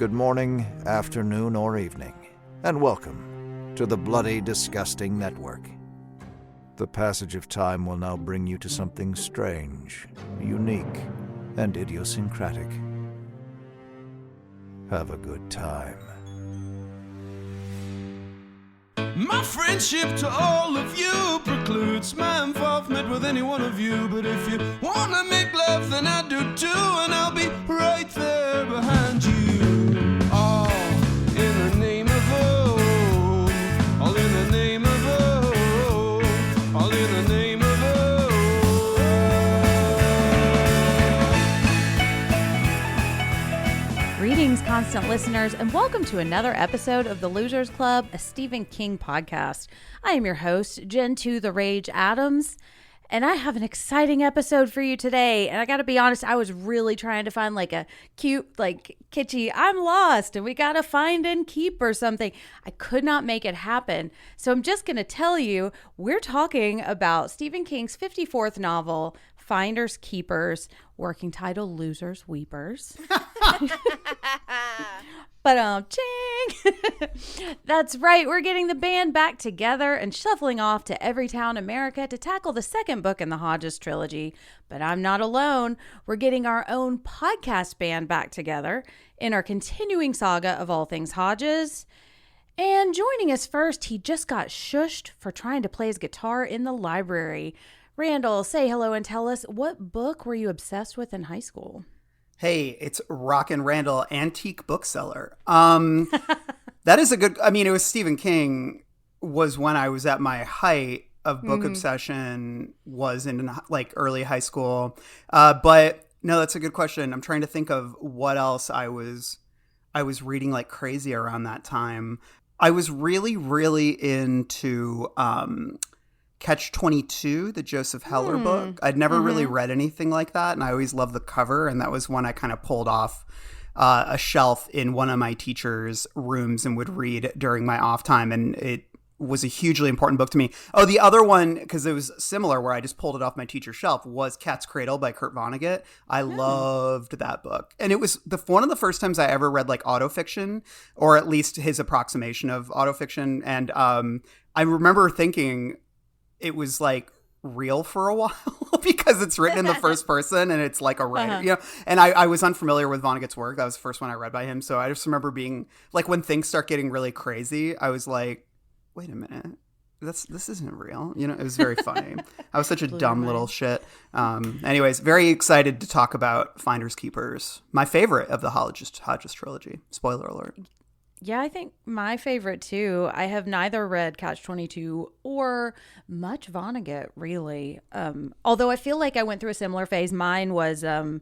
Good morning, afternoon, or evening, and welcome to the Bloody Disgusting Network. The passage of time will now bring you to something strange, unique, and idiosyncratic. Have a good time. My friendship to all of you precludes my involvement with any one of you. But if you wanna make love, then I do too, and I'll be right there behind you. All in the name of oh, all in the name of oh, all in the name of Greetings, constant listeners, and welcome to another episode of The Losers Club, a Stephen King podcast. I am your host, Jenn Adams, and I have an exciting episode for you today. And I got to be honest, I was really trying to find like a cute, like kitschy, I'm lost, and we got to find and keep or something. I could not make it happen. So I'm just going to tell you, we're talking about Stephen King's 54th novel, Finders Keepers, working title Losers Weepers. But ching! That's right, we're getting the band back together and shuffling off to Everytown, America to tackle the second book in the Hodges trilogy. But I'm not alone. We're getting our own podcast band back together in our continuing saga of all things Hodges. And joining us first, he just got shushed for trying to play his guitar in the library. Randall, say hello and tell us, what book were you obsessed with in high school? Hey, it's Rockin' Randall, antique bookseller. That is a good, it was Stephen King was when I was at my height of book obsession, was in like early high school. But no, that's a good question. I'm trying to think of what else I was reading like crazy around that time. I was really, really into Catch-22, the Joseph Heller book. I'd never really read anything like that, and I always loved the cover, and that was one I kind of pulled off a shelf in one of my teacher's rooms and would read during my off time, and it was a hugely important book to me. Oh, the other one, because it was similar, where I just pulled it off my teacher's shelf, was Cat's Cradle by Kurt Vonnegut. I loved that book. And it was one of the first times I ever read like autofiction, or at least his approximation of autofiction, and I remember thinking it was like real for a while because it's written in the first person and it's like a writer, you know, and I was unfamiliar with Vonnegut's work. That was the first one I read by him. So I just remember being like, when things start getting really crazy, I was like, wait a minute, this isn't real. You know, it was very funny. I was such a dumb little shit. Anyways, very excited to talk about Finders Keepers, my favorite of the Hodges trilogy. Spoiler alert. Yeah, I think my favorite too. I have neither read Catch-22 or much Vonnegut, really. Although I feel like I went through a similar phase. Mine was One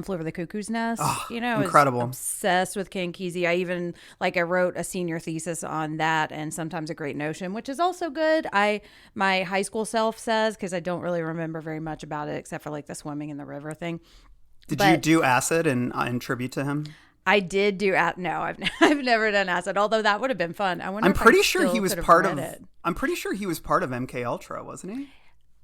Flew Over the Cuckoo's Nest. Oh, you know, incredible. I was obsessed with King Kesey. I wrote a senior thesis on that, and Sometimes a Great Notion, which is also good. My high school self says, because I don't really remember very much about it except for like the swimming in the river thing. Did you do acid in tribute to him? I did do no, I've never done acid, although that would have been fun. I'm pretty sure he was part of MK Ultra, wasn't he?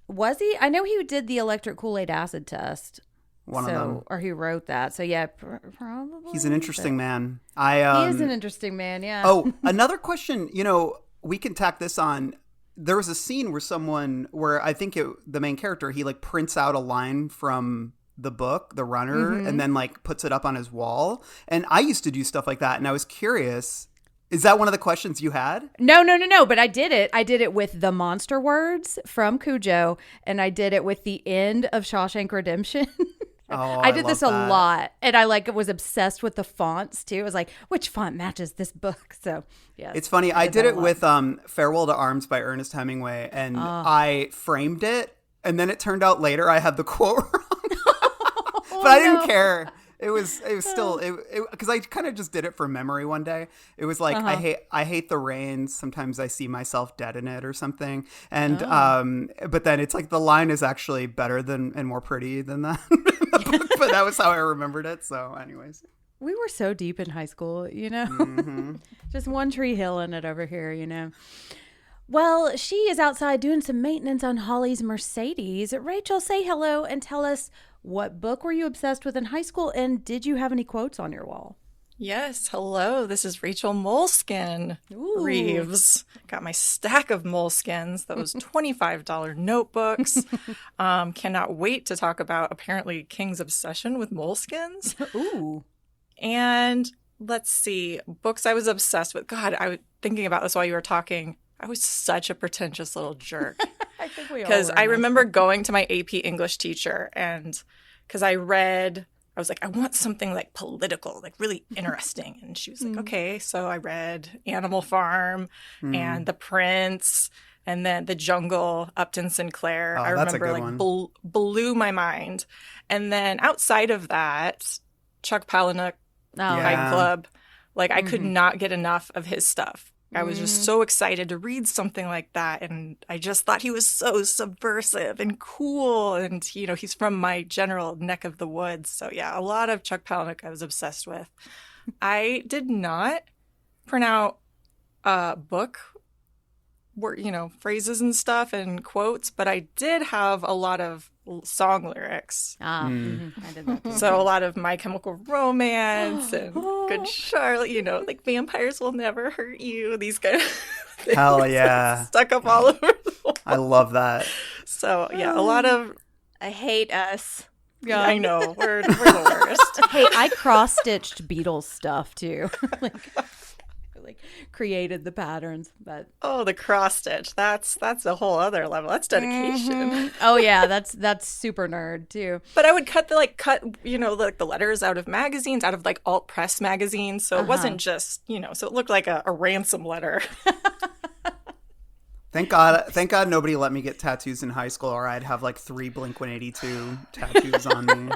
Was he? I know he did the electric Kool-Aid acid test. One of them. Or he wrote that. So yeah, probably. He's an interesting man. He is an interesting man, yeah. Oh, another question, we can tack this on. There was a scene where I think the main character, he like prints out a line from the book, The Runner, and then like puts it up on his wall. And I used to do stuff like that. And I was curious, is that one of the questions you had? No. But I did it. I did it with the monster words from Cujo. And I did it with the end of Shawshank Redemption. Oh, I did this a lot. And I was obsessed with the fonts too. I was like, which font matches this book? So yeah. It's funny. I did it with Farewell to Arms by Ernest Hemingway. And I framed it. And then it turned out later I had the quote wrong. But I didn't care. It was still because I kind of just did it for memory one day. It was like I hate the rain. Sometimes I see myself dead in it or something. And but then it's like the line is actually better than and more pretty than that in the book. But that was how I remembered it. So, anyways, we were so deep in high school, just One Tree Hill in it over here, Well, she is outside doing some maintenance on Holly's Mercedes. Rachel, say hello and tell us, what book were you obsessed with in high school, and did you have any quotes on your wall? Yes, hello. This is Rachel Moleskin Reeves. Got my stack of moleskins, those $25 notebooks. Cannot wait to talk about apparently King's obsession with moleskins. Ooh. And let's see, books I was obsessed with. God, I was thinking about this while you were talking. I was such a pretentious little jerk. I think we all Because were I in remember going to my AP English teacher, and because I was like, I want something like political, like really interesting. And she was like, okay. So I read Animal Farm and The Prince and then The Jungle, Upton Sinclair. Oh, I that's a remember good like blew my mind. And then outside of that, Chuck Palahniuk, Fight Club, like I could not get enough of his stuff. I was just so excited to read something like that. And I just thought he was so subversive and cool. And, you know, he's from my general neck of the woods. So, yeah, a lot of Chuck Palahniuk I was obsessed with. I did not print out a book, you know, phrases and stuff and quotes, but I did have a lot of song lyrics. I did that too. So a lot of My Chemical Romance and Good Charlotte, you know, like Vampires Will Never Hurt You, these kind of things. Hell yeah. Stuck up all over the wall. I love that. So yeah, a lot of, I hate us. Yeah. I know, we're the worst. Hey, I cross-stitched Beatles stuff too. like created the patterns, but Oh, the cross stitch. That's a whole other level. That's dedication. oh yeah, that's super nerd too. But I would cut you know, like the letters out of magazines, out of like alt press magazines. So it wasn't just, you know, so it looked like a ransom letter. Thank God nobody let me get tattoos in high school, or I'd have like 3 Blink-182 tattoos on me.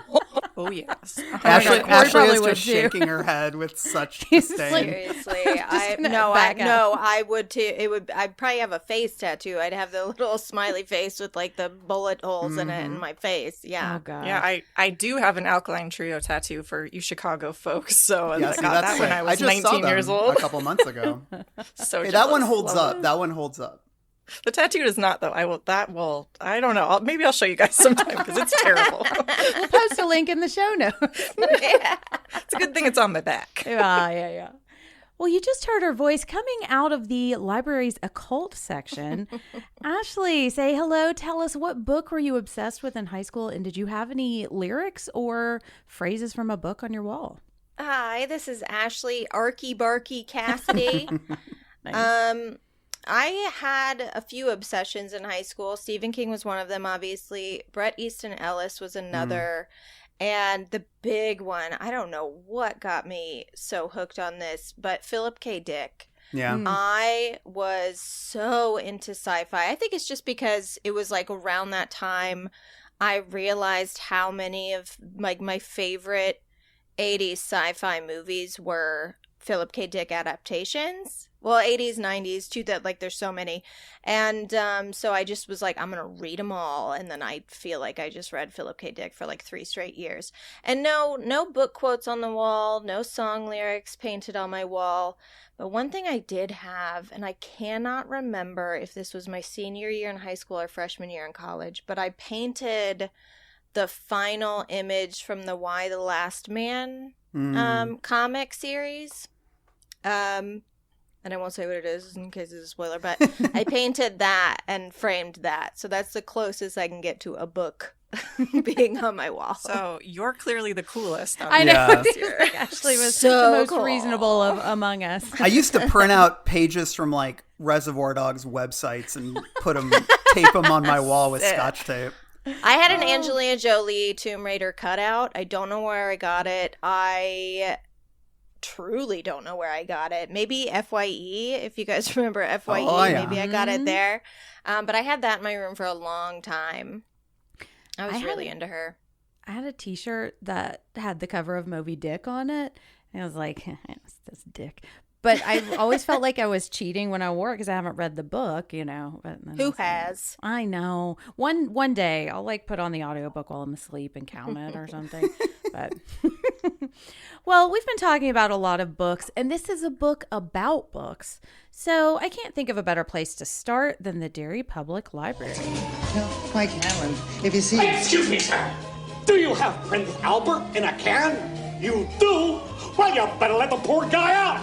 Oh yes. Ashley probably is would just too. shaking her head with such disdain. Seriously, back out. I would too. I'd probably have a face tattoo. I'd have the little smiley face with like the bullet holes in it in my face. Yeah. Oh god. Yeah, I do have an Alkaline Trio tattoo for you Chicago folks. So Yeah, I see, got that's that when sick. I was just saw 19 years them old. a couple months ago. So Hey, that one jealous. holds Love up. That one holds up. The tattoo does not, though. I don't know. Maybe I'll show you guys sometime because it's terrible. We'll post a link in the show notes. It's a good thing it's on my back. Yeah. Well, you just heard her voice coming out of the library's occult section. Ashley, say hello. Tell us, what book were you obsessed with in high school, and did you have any lyrics or phrases from a book on your wall? Hi, this is Ashley Barky Casseday. Nice. I had a few obsessions in high school. Stephen King was one of them, obviously. Bret Easton Ellis was another. And the big one, I don't know what got me so hooked on this, but Philip K. Dick. Yeah. I was so into sci-fi. I think it's just because it was like around that time I realized how many of like my favorite 80s sci-fi movies were Philip K. Dick adaptations. Well, 80s, 90s, too, that like there's so many. And so I just was like, I'm going to read them all. And then I feel like I just read Philip K. Dick for like 3 straight years. And no book quotes on the wall, no song lyrics painted on my wall. But one thing I did have, and I cannot remember if this was my senior year in high school or freshman year in college, but I painted the final image from the Why the Last Man comic series. And I won't say what it is in case it's a spoiler, but I painted that and framed that. So that's the closest I can get to a book being on my wall. So you're clearly the coolest. I know. Yeah. Ashley was So the most cool. reasonable among us. I used to print out pages from like Reservoir Dogs websites and tape them on my wall with Scotch tape. I had an Angelina Jolie Tomb Raider cutout. I don't know where I got it. I truly don't know where I got it. Maybe FYE, if you guys remember FYE. Oh, yeah. Maybe I got it there. But I had that in my room for a long time. I was really into her. I had a t-shirt that had the cover of Moby Dick on it. And I was like, it's this dick. But I always felt like I was cheating when I wore it because I haven't read the book, you know. But then Who has? I know. One day I'll like put on the audiobook while I'm asleep and count it or something. But well, we've been talking about a lot of books, and this is a book about books. So I can't think of a better place to start than the Derry Public Library. No, quite Helen. If you see... Excuse me, sir. Do you have Prince Albert in a can? You do? Why, Well, you better let the poor guy out.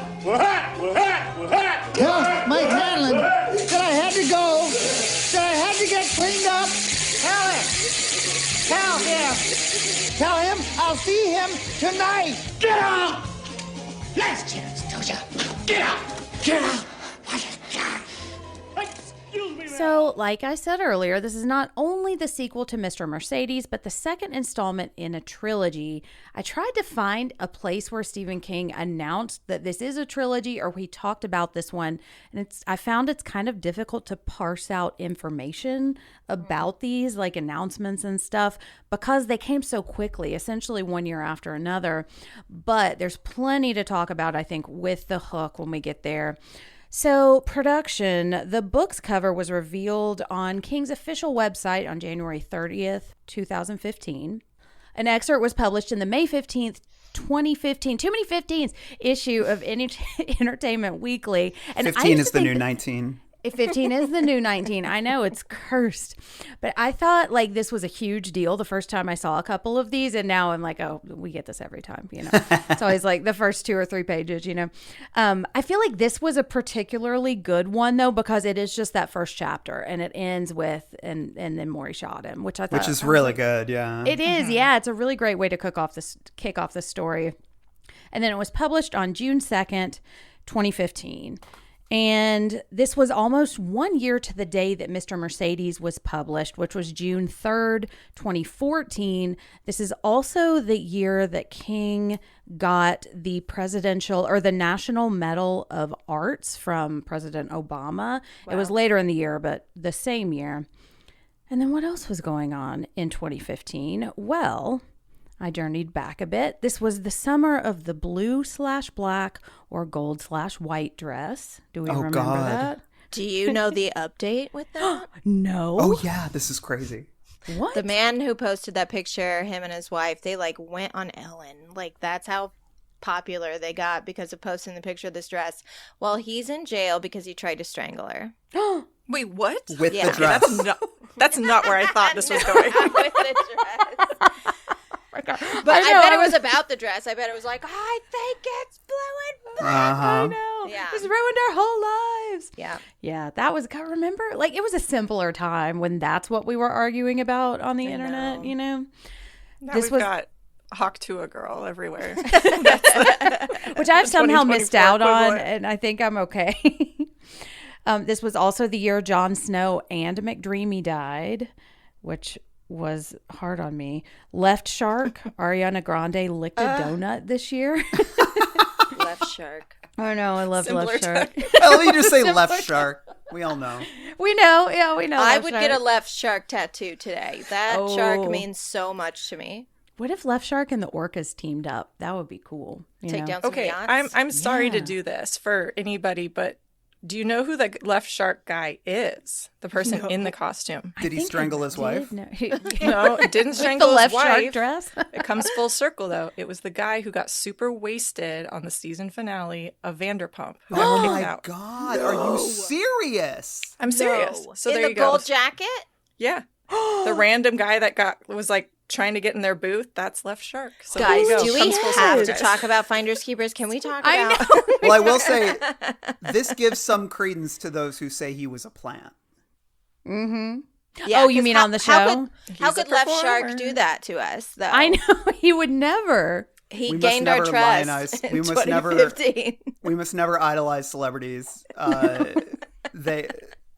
Tell Mike Hanlon that I had to go, that I had to get cleaned up. Tell him. Tell him. Tell him I'll see him tonight. Get out! Last chance, Tosha. Get out! Get out! Excuse me, So, like I said earlier, this is not only the sequel to Mr. Mercedes, but the second installment in a trilogy. I tried to find a place where Stephen King announced that this is a trilogy or he talked about this one, and I found it's kind of difficult to parse out information about these, like announcements and stuff, because they came so quickly, essentially one year after another. But there's plenty to talk about, I think, with The Hook when we get there. So, production. The book's cover was revealed on King's official website on January 30th, 2015. An excerpt was published in the May 15th, 2015, too many 15s, issue of Entertainment Weekly. And 15 is the new 19. 15 is the new 19. I know, it's cursed. But I thought like this was a huge deal the first time I saw a couple of these. And now I'm like, oh, we get this every time, you know. It's always like the first 2 or 3 pages, you know. I feel like this was a particularly good one, though, because it is just that first chapter. And it ends with, and then Maury shot him, which I thought. Which is really good, yeah. It is, yeah. It's a really great way to kick off the story. And then it was published on June 2nd, 2015. And this was almost 1 year to the day that Mr. Mercedes was published, which was June 3rd, 2014. This is also the year that King got the presidential or the National Medal of Arts from President Obama. Wow. It was later in the year, but the same year. And then what else was going on in 2015? Well, I journeyed back a bit. This was the summer of the blue/black or gold/white dress. Do we remember that? Do you know the update with that? No. Oh, yeah. This is crazy. What? The man who posted that picture, him and his wife, they like went on Ellen. Like that's how popular they got because of posting the picture of this dress. Well, he's in jail because he tried to strangle her. Wait, what? With the dress. That's not where I thought this was going. With the dress. But I bet it was about the dress. I bet it was like, I think it's blue and black. I know. Yeah. It's ruined our whole lives. Yeah. Yeah, that was, I remember, like, it was a simpler time when that's what we were arguing about on the internet, you know? Now we've got Hawk Tuah girl everywhere. Which I've somehow missed out on, equivalent. and I think I'm okay. This was also the year Jon Snow and McDreamy died, which was hard on me. Left Shark, Ariana Grande licked a donut this year. Left Shark. Oh no, I love Left Shark. Let me just say Left Shark. We all know. We know, yeah, we know. I would get a Left Shark tattoo today. That shark Oh. means so much to me. What if Left Shark and the orcas teamed up? That would be cool. Take down some Okay, yachts. I'm sorry to Yeah. do this for anybody, but do you know who the Left Shark guy is? The person in the costume. Did he strangle his wife? No, No, it didn't strangle the his Left wife. Shark dress. It comes full circle, though. It was the guy who got super wasted on the season finale of Vanderpump who got Oh kicked my out. God. Are you serious? I'm serious. No. So in there the you go. gold jacket? Yeah. The random guy that was like trying to get in their booth, that's Left Shark. So there Guys, you go. do we Comes full have circle, to guys. talk about Finders Keepers? Can we talk I about... know. Well, I will say this gives some credence to those who say he was a plant. Mm-hmm. Yeah, Oh, you 'cause mean on the show? How He's could a Left performer. Shark do that to us, though? I know. He would never. He We must gained our never trust lionize. in We must never- 2015. We must never idolize celebrities.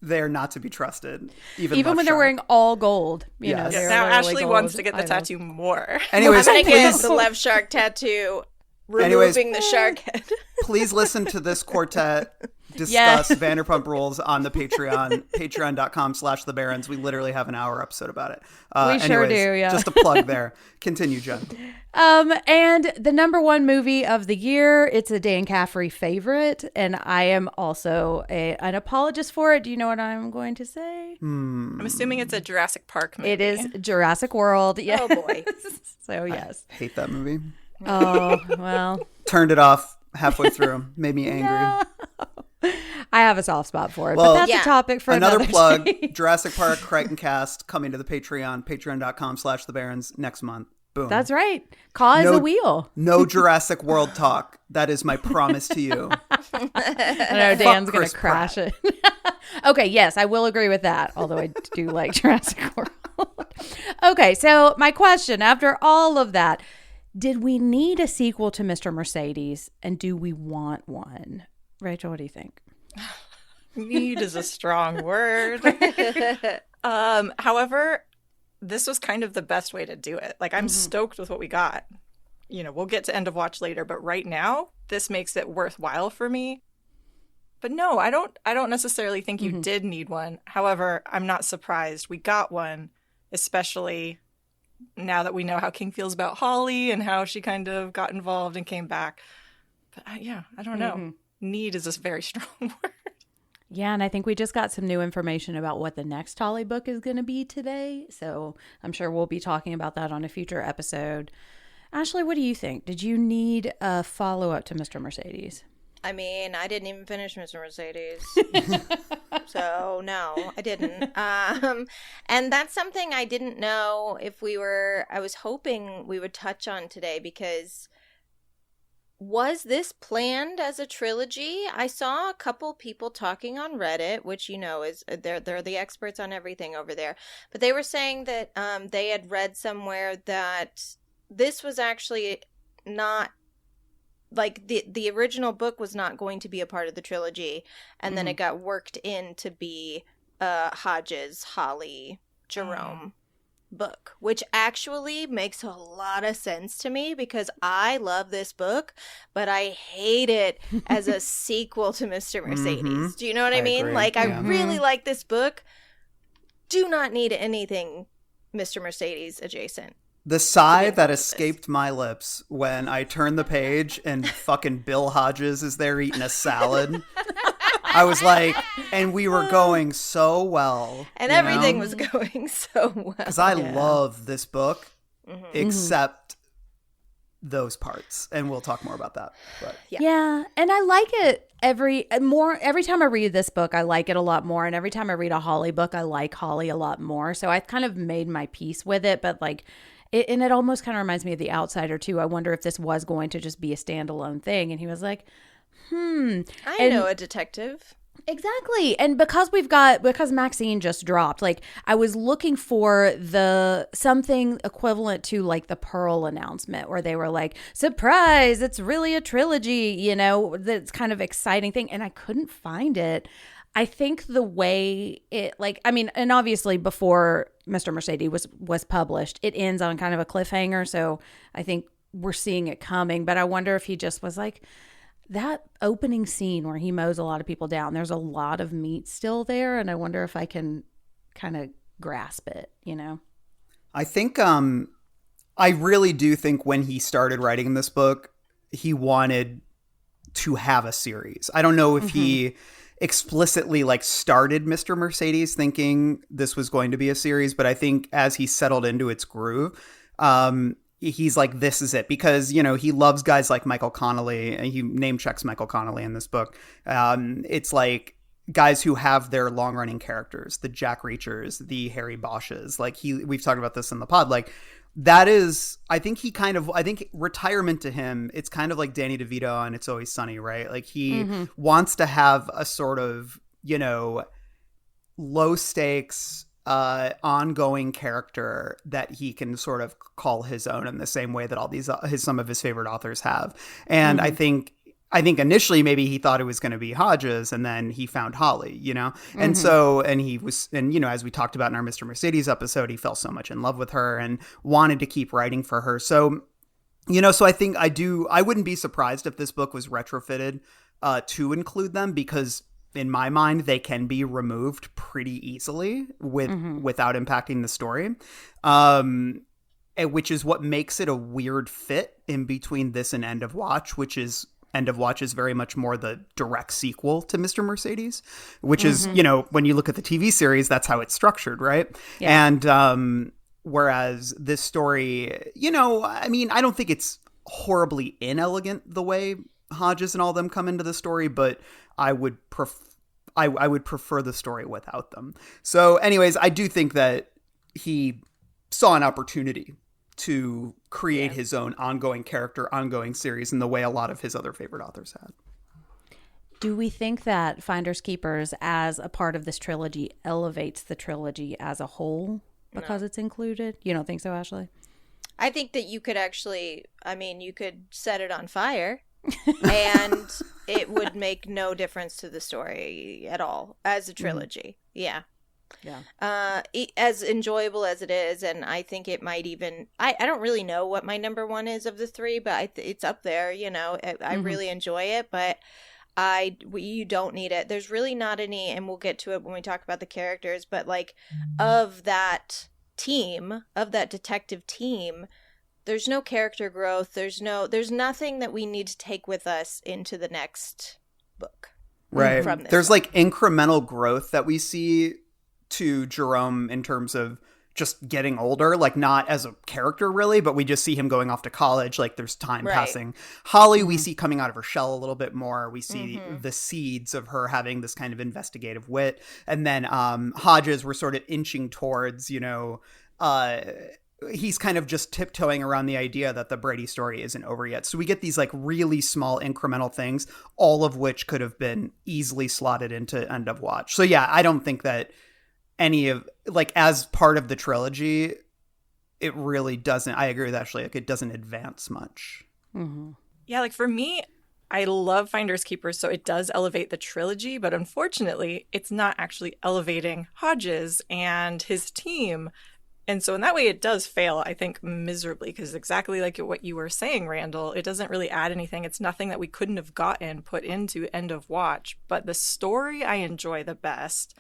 They are not to be trusted. Even Even Left when they're Shark. wearing all gold. You know, Yes. they're Now literally Ashley gold wants to get the idols. tattoo more. Anyways, I'm gonna get please, the Left Shark tattoo, Anyways. removing the shark head. please listen to this quartet discuss Yes. Vanderpump Rules on the Patreon, patreon.com/The Barons. We literally have an hour episode about it. We sure do, yeah. Just a plug there. Continue, Jen. And the number one movie of the year, it's a Dan Caffrey favorite, and I am also an apologist for it. Do you know what I'm going to say? I'm assuming it's a Jurassic Park movie. It is Jurassic World. Yes. Oh, boy. So, yes. Hate that movie. Oh, well. Turned it off halfway through. Made me angry. I have a soft spot for it, Well, but that's yeah. a topic for Another plug. plug, Jurassic Park Crichton Cast coming to the Patreon, patreon.com/The Barons next month. Boom. That's right. Cause a wheel. No Jurassic World talk. That is my promise to you. I know Dan's going to crash it. Okay, yes, I will agree with that, although I do like Jurassic World. Okay, so my question, after all of that, did we need a sequel to Mr. Mercedes, and do we want one? Rachel, what do you think? Need is a strong word. However, this was kind of the best way to do it. Like, I'm stoked with what we got. You know, we'll get to end of watch later, but right now, this makes it worthwhile for me. But no, I don't necessarily think you did need one. However, I'm not surprised we got one, especially now that we know how King feels about Holly and how she kind of got involved and came back. But I don't know. Need is a very strong word. Yeah, and I think we just got some new information about what the next Holly book is going to be today. So I'm sure we'll be talking about that on a future episode. Ashley, what do you think? Did you need a follow-up to Mr. Mercedes? I mean, I didn't even finish Mr. Mercedes. So, no, I didn't. And that's something I didn't know I was hoping we would touch on today, because was this planned as a trilogy? I saw a couple people talking on Reddit, which, you know, is they're the experts on everything over there. But they were saying that they had read somewhere that this was actually not, like, the original book was not going to be a part of the trilogy, and then it got worked in to be Hodges, Holly, Jerome book, which actually makes a lot of sense to me, because I love this book, but I hate it as a sequel to Mr. Mercedes. Do you know what I mean? Agree. Like, I really like this book. Do not need anything Mr. Mercedes adjacent. The sigh that escaped my lips when I turned the page and fucking Bill Hodges is there eating a salad. I was like, and we were going so well. And everything was going so well. Because I love this book, except those parts. And we'll talk more about that. But Yeah, and I like it every time I read this book, I like it a lot more. And every time I read a Holly book, I like Holly a lot more. So I kind of made my peace with it. But like, it almost kind of reminds me of The Outsider too. I wonder if this was going to just be a standalone thing. And he was like, I know a detective. Exactly. And because Maxine just dropped, like, I was looking for something equivalent to like the Pearl announcement, where they were like, surprise, it's really a trilogy, you know, that's kind of exciting thing. And I couldn't find it. I think the way it, like, I mean, and obviously before Mr. Mercedes was published, it ends on kind of a cliffhanger. So I think we're seeing it coming, but I wonder if he just was like, that opening scene where he mows a lot of people down, there's a lot of meat still there. And I wonder if I can kind of grasp it, you know? I think, I really do think when he started writing this book, he wanted to have a series. I don't know if he explicitly like started Mr. Mercedes thinking this was going to be a series, but I think as he settled into its groove, he's like, this is it, because, you know, he loves guys like Michael Connelly, and he name checks Michael Connelly in this book. It's like guys who have their long running characters, the Jack Reachers, the Harry Bosches. Like we've talked about this in the pod. Like that is, I think retirement to him, it's kind of like Danny DeVito on It's Always Sunny, right? Like he wants to have a sort of, you know, low stakes, ongoing character that he can sort of call his own in the same way that all these some of his favorite authors have. And I think initially maybe he thought it was going to be Hodges, and then he found Holly, you know? And so, and you know, as we talked about in our Mr. Mercedes episode, he fell so much in love with her and wanted to keep writing for her. So, you know, so I think I wouldn't be surprised if this book was retrofitted to include them, because in my mind, they can be removed pretty easily without impacting the story, which is what makes it a weird fit in between this and End of Watch, which is End of Watch is very much more the direct sequel to Mr. Mercedes, which is, you know, when you look at the TV series, that's how it's structured, right? Yeah. And whereas this story, you know, I mean, I don't think it's horribly inelegant the way Hodges and all them come into the story, but I would prefer the story without them. So anyways, I do think that he saw an opportunity to create his own ongoing character, ongoing series in the way a lot of his other favorite authors had. Do we think that Finders Keepers as a part of this trilogy elevates the trilogy as a whole because it's included? You don't think so, Ashley? I think that you could actually, you could set it on fire and it would make no difference to the story at all as a trilogy. Yeah. As enjoyable as it is, and I think it might even, I don't really know what my number one is of the three, but it's up there, I really enjoy it, but you don't need it. There's really not any, and we'll get to it when we talk about the characters, but like of that team, of that detective team, there's no character growth. There's nothing that we need to take with us into the next book. Right. From this there's book. Like incremental growth that we see to Jerome in terms of just getting older, like not as a character really, but we just see him going off to college. Like there's time passing. Holly, we see coming out of her shell a little bit more. We see the seeds of her having this kind of investigative wit. And then Hodges, we're sort of inching towards, he's kind of just tiptoeing around the idea that the Brady story isn't over yet. So we get these like really small incremental things, all of which could have been easily slotted into End of Watch. So yeah, I don't think that any of, like, as part of the trilogy, it really doesn't, I agree with Ashley, like it doesn't advance much. Yeah, like for me, I love Finders Keepers, so it does elevate the trilogy, but unfortunately, it's not actually elevating Hodges and his team. And so in that way, it does fail, I think, miserably, because exactly like what you were saying, Randall, it doesn't really add anything. It's nothing that we couldn't have gotten put into End of Watch. But the story I enjoy the best.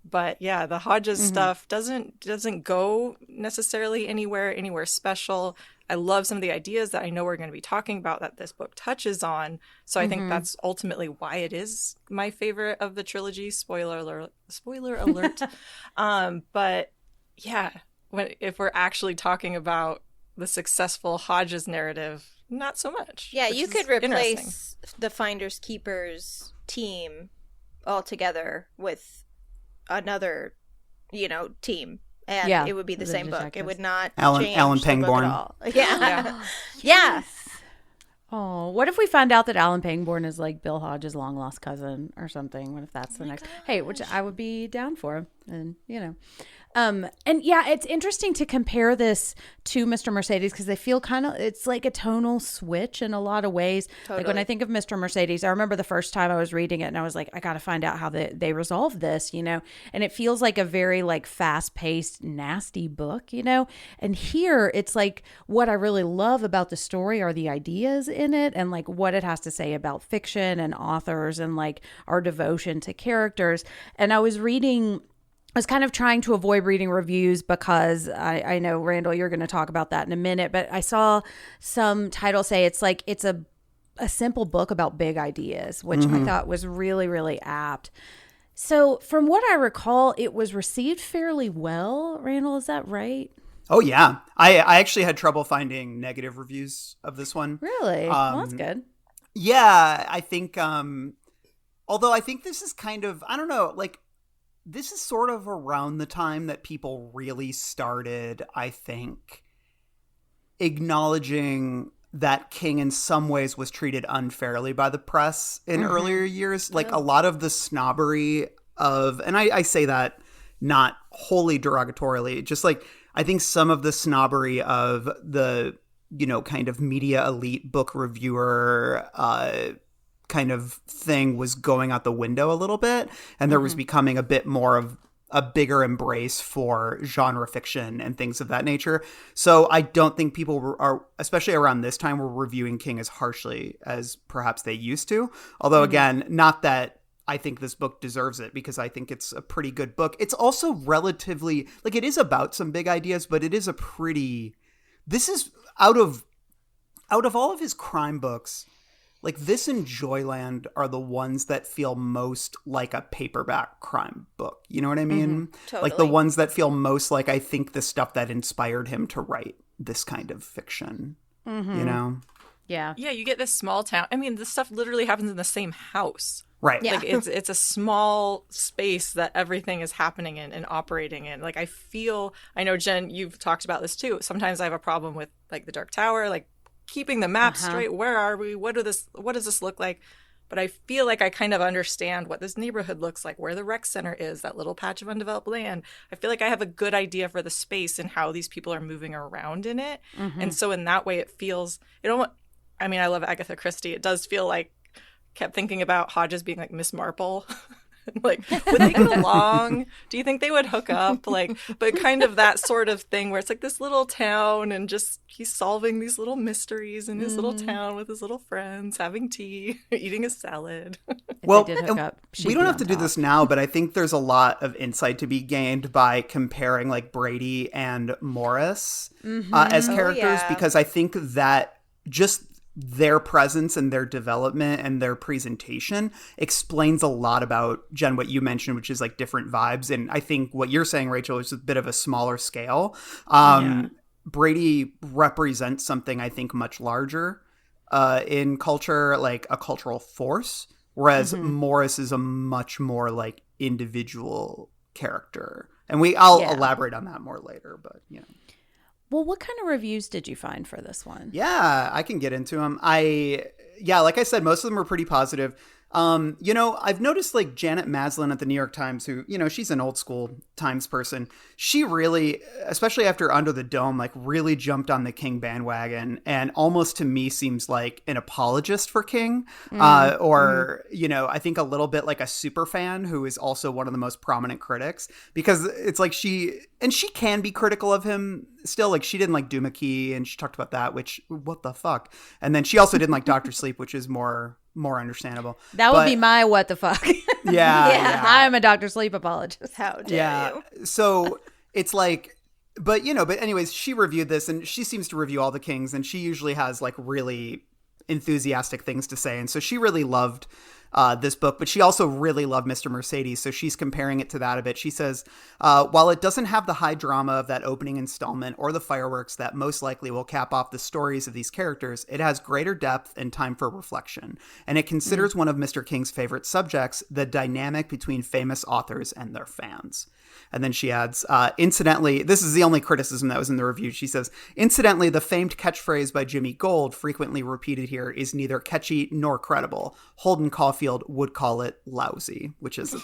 But yeah, the Hodges stuff doesn't go necessarily anywhere special. I love some of the ideas that I know we're going to be talking about that this book touches on. So I think that's ultimately why it is my favorite of the trilogy. Spoiler alert. But yeah, if we're actually talking about the successful Hodges narrative, not so much. Yeah, you could replace the Finders Keepers team altogether with another, team, and it would be the same book. It would not change Alan the book Pangborn. at all. Yeah. Oh, what if we find out that Alan Pangborn is like Bill Hodges' long lost cousin or something? What if that's the next? Hey, which I would be down for, and and yeah, it's interesting to compare this to Mr. Mercedes because they feel it's like a tonal switch in a lot of ways. Totally. Like when I think of Mr. Mercedes, I remember the first time I was reading it and I was like, I got to find out how they resolve this, and it feels like a very like fast paced, nasty book, and here it's like what I really love about the story are the ideas in it and like what it has to say about fiction and authors and like our devotion to characters. And I was kind of trying to avoid reading reviews because I know, Randall, you're going to talk about that in a minute, but I saw some titles say it's a simple book about big ideas, which I thought was really, really apt. So from what I recall, it was received fairly well. Randall, is that right? Oh, yeah. I actually had trouble finding negative reviews of this one. Really? Well, that's good. Yeah, I think, although I think this is kind of, I don't know, like, this is sort of around the time that people really started, I think, acknowledging that King in some ways was treated unfairly by the press in earlier years. Like a lot of the snobbery of, and I say that not wholly derogatorily, just like I think some of the snobbery of the, kind of media elite book reviewer kind of thing was going out the window a little bit, and there was becoming a bit more of a bigger embrace for genre fiction and things of that nature. So I don't think people are, especially around this time, were reviewing King as harshly as perhaps they used to. Although again, not that I think this book deserves it, because I think it's a pretty good book. It's also relatively, like, it is about some big ideas, but it is a pretty, this is out of all of his crime books, like this and Joyland are the ones that feel most like a paperback crime book. You know what I mean? Totally. Like the ones that feel most like, I think, the stuff that inspired him to write this kind of fiction, Yeah. Yeah, you get this small town. I mean, this stuff literally happens in the same house. Right. Yeah. Like it's a small space that everything is happening in and operating in. Like I know Jen, you've talked about this too. Sometimes I have a problem with like the Dark Tower, like keeping the map straight. Where are we? What does this look like? But I feel like I kind of understand what this neighborhood looks like, where the rec center is, that little patch of undeveloped land. I feel like I have a good idea for the space and how these people are moving around in it. And so in that way, it feels, I love Agatha Christie. It does feel like, kept thinking about Hodges being like Miss Marple. Like, would they get along? Do you think they would hook up? Like, but kind of that sort of thing where it's like this little town and just he's solving these little mysteries in his little town with his little friends, having tea, eating a salad. Well, they did hook up, we don't have to do this now, but I think there's a lot of insight to be gained by comparing like Brady and Morris as characters, because I think that just their presence and their development and their presentation explains a lot about, Jen, what you mentioned, which is like different vibes. And I think what you're saying, Rachel, is a bit of a smaller scale. Brady represents something I think much larger in culture, like a cultural force, whereas Morris is a much more like individual character. And I'll elaborate on that more later, but Well, what kind of reviews did you find for this one? Yeah, I can get into them. Like I said, most of them are pretty positive. I've noticed like Janet Maslin at the New York Times, who, she's an old school Times person. She really, especially after Under the Dome, like really jumped on the King bandwagon and almost to me seems like an apologist for King, I think a little bit like a super fan who is also one of the most prominent critics, because it's like she can be critical of him still. Like she didn't like Duma Key and she talked about that, which what the fuck. And then she also didn't like Dr. Sleep, which is more understandable. That would be my what the fuck. Yeah. I'm a Dr. Sleep apologist. How dare you? So it's like, but anyways, she reviewed this and she seems to review all the Kings and she usually has like really enthusiastic things to say. And so she really loved this book, but she also really loved Mr. Mercedes. So she's comparing it to that a bit. She says, while it doesn't have the high drama of that opening installment or the fireworks that most likely will cap off the stories of these characters, it has greater depth and time for reflection. And it considers one of Mr. King's favorite subjects, the dynamic between famous authors and their fans. And then she adds, incidentally, this is the only criticism that was in the review. She says, incidentally, the famed catchphrase by Jimmy Gold, frequently repeated here, is neither catchy nor credible. Holden Caulfield would call it lousy, which is a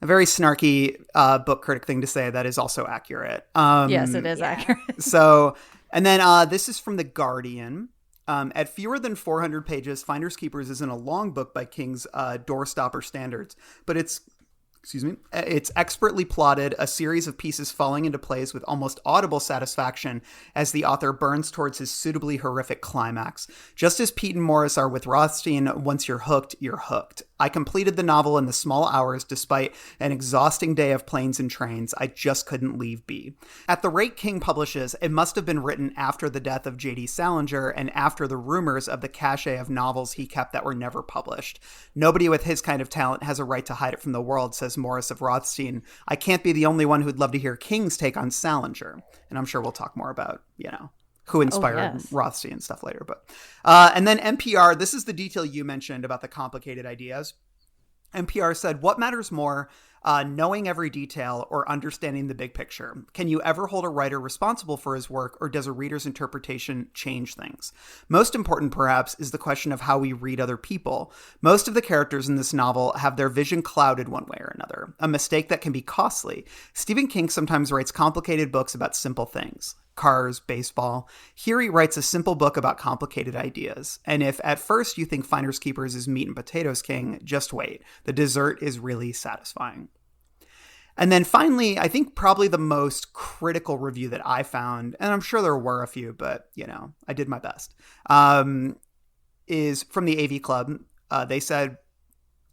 very snarky book critic thing to say that is also accurate. Yes, it is accurate. So, and then this is from The Guardian. At fewer than 400 pages, Finders Keepers isn't a long book by King's doorstopper standards, but it's expertly plotted, a series of pieces falling into place with almost audible satisfaction as the author burns towards his suitably horrific climax. Just as Pete and Morris are with Rothstein, once you're hooked, you're hooked. I completed the novel in the small hours despite an exhausting day of planes and trains. I just couldn't leave be. At the rate King publishes, it must have been written after the death of J.D. Salinger and after the rumors of the cache of novels he kept that were never published. Nobody with his kind of talent has a right to hide it from the world, says Morris of Rothstein. I can't be the only one who'd love to hear King's take on Salinger. And I'm sure we'll talk more about, who inspired Rothstein and stuff later. But and then NPR, this is the detail you mentioned about the complicated ideas. NPR said, what matters more, knowing every detail or understanding the big picture? Can you ever hold a writer responsible for his work, or does a reader's interpretation change things? Most important, perhaps, is the question of how we read other people. Most of the characters in this novel have their vision clouded one way or another, a mistake that can be costly. Stephen King sometimes writes complicated books about simple things. Cars, baseball. Here he writes a simple book about complicated ideas. And if at first you think Finders Keepers is meat and potatoes King, just wait. The dessert is really satisfying. And then finally, I think probably the most critical review that I found, and I'm sure there were a few, but, I did my best, is from the AV Club. They said,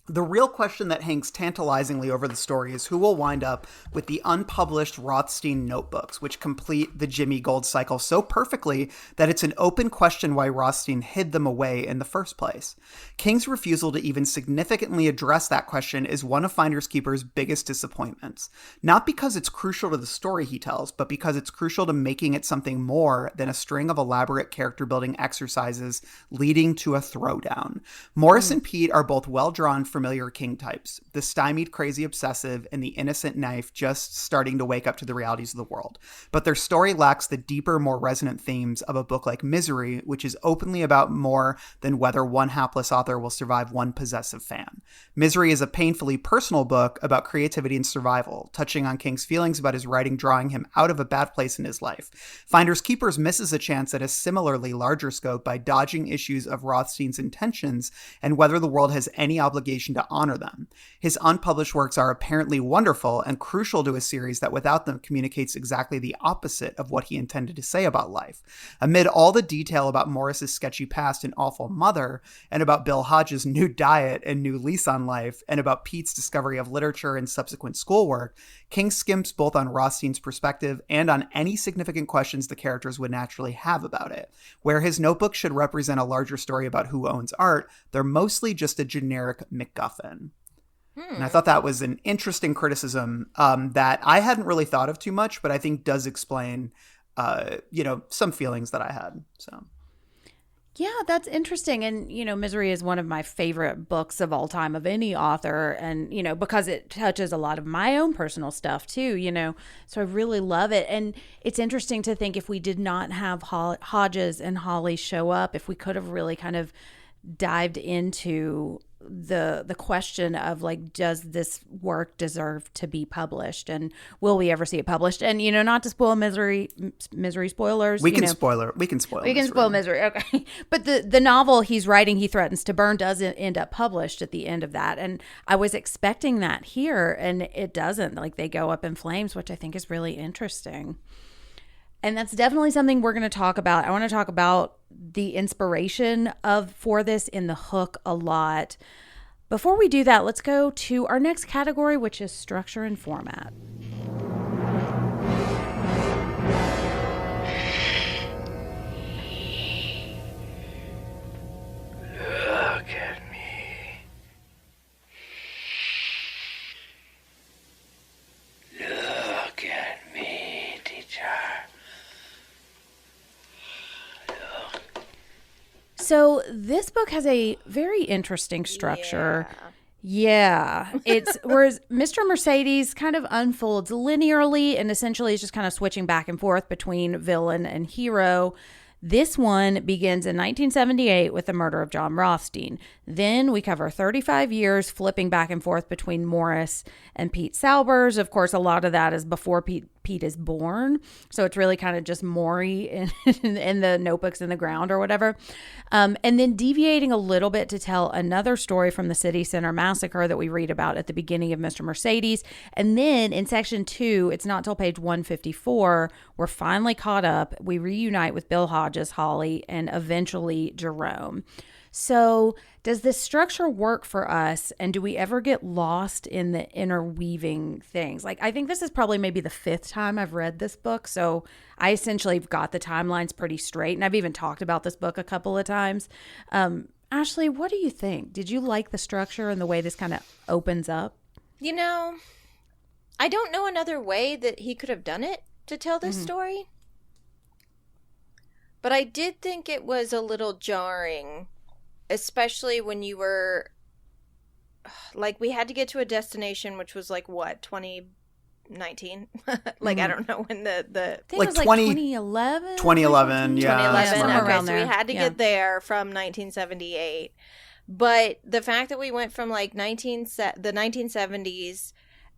The real question that hangs tantalizingly over the story is who will wind up with the unpublished Rothstein notebooks, which complete the Jimmy Gold cycle so perfectly that it's an open question why Rothstein hid them away in the first place. King's refusal to even significantly address that question is one of Finders Keepers' biggest disappointments. Not because it's crucial to the story he tells, but because it's crucial to making it something more than a string of elaborate character-building exercises leading to a throwdown. Morris and Pete are both well-drawn, familiar King types, the stymied crazy obsessive and the innocent knife just starting to wake up to the realities of the world. But their story lacks the deeper, more resonant themes of a book like Misery, which is openly about more than whether one hapless author will survive one possessive fan. Misery is a painfully personal book about creativity and survival, touching on King's feelings about his writing drawing him out of a bad place in his life. Finders Keepers misses a chance at a similarly larger scope by dodging issues of Rothstein's intentions and whether the world has any obligation to honor them. His unpublished works are apparently wonderful and crucial to a series that without them communicates exactly the opposite of what he intended to say about life. Amid all the detail about Morris's sketchy past and awful mother, and about Bill Hodges' new diet and new lease on life, and about Pete's discovery of literature and subsequent schoolwork, King skims both on Rothstein's perspective and on any significant questions the characters would naturally have about it. Where his notebook should represent a larger story about who owns art, they're mostly just a generic MacGuffin. And I thought that was an interesting criticism that I hadn't really thought of too much, but I think does explain, some feelings that I had. So. Yeah, that's interesting. And, Misery is one of my favorite books of all time of any author. And, because it touches a lot of my own personal stuff too, so I really love it. And it's interesting to think if we did not have Hodges and Holly show up, if we could have really kind of dived into the question of like, does this work deserve to be published, and will we ever see it published? And not to spoil misery spoilers. We can spoil Misery. Okay, but the novel he's writing, he threatens to burn, doesn't end up published at the end of that, and I was expecting that here, and it doesn't. Like, they go up in flames, which I think is really interesting. And that's definitely something we're going to talk about. I want to talk about the inspiration for this in the hook a lot. Before we do that, let's go to our next category, which is structure and format. Look at me. Look at me, teacher. So this book has a very interesting structure. Yeah. It's whereas Mr. Mercedes kind of unfolds linearly and essentially is just kind of switching back and forth between villain and hero. This one begins in 1978 with the murder of John Rothstein. Then we cover 35 years flipping back and forth between Morris and Pete Salbers. Of course, a lot of that is before Pete is born. So it's really kind of just Maury in the notebooks in the ground or whatever. And then deviating a little bit to tell another story from the City Center massacre that we read about at the beginning of Mr. Mercedes. And then in section 2, it's not till page 154, we're finally caught up. We reunite with Bill Hodges, Holly, and eventually Jerome. So does this structure work for us? And do we ever get lost in the interweaving things? Like, I think this is probably maybe the 5th time I've read this book. So I essentially got the timelines pretty straight. And I've even talked about this book a couple of times. Ashley, what do you think? Did you like the structure and the way this kind of opens up? I don't know another way that he could have done it to tell this story. But I did think it was a little jarring. Especially when you were, like, we had to get to a destination, which was like, what, 2019? Like, I don't know when the I think it was like 2011? 2011, yeah. 2011, around okay, so there. we had to get there from 1978. But the fact that we went from, like, the 1970s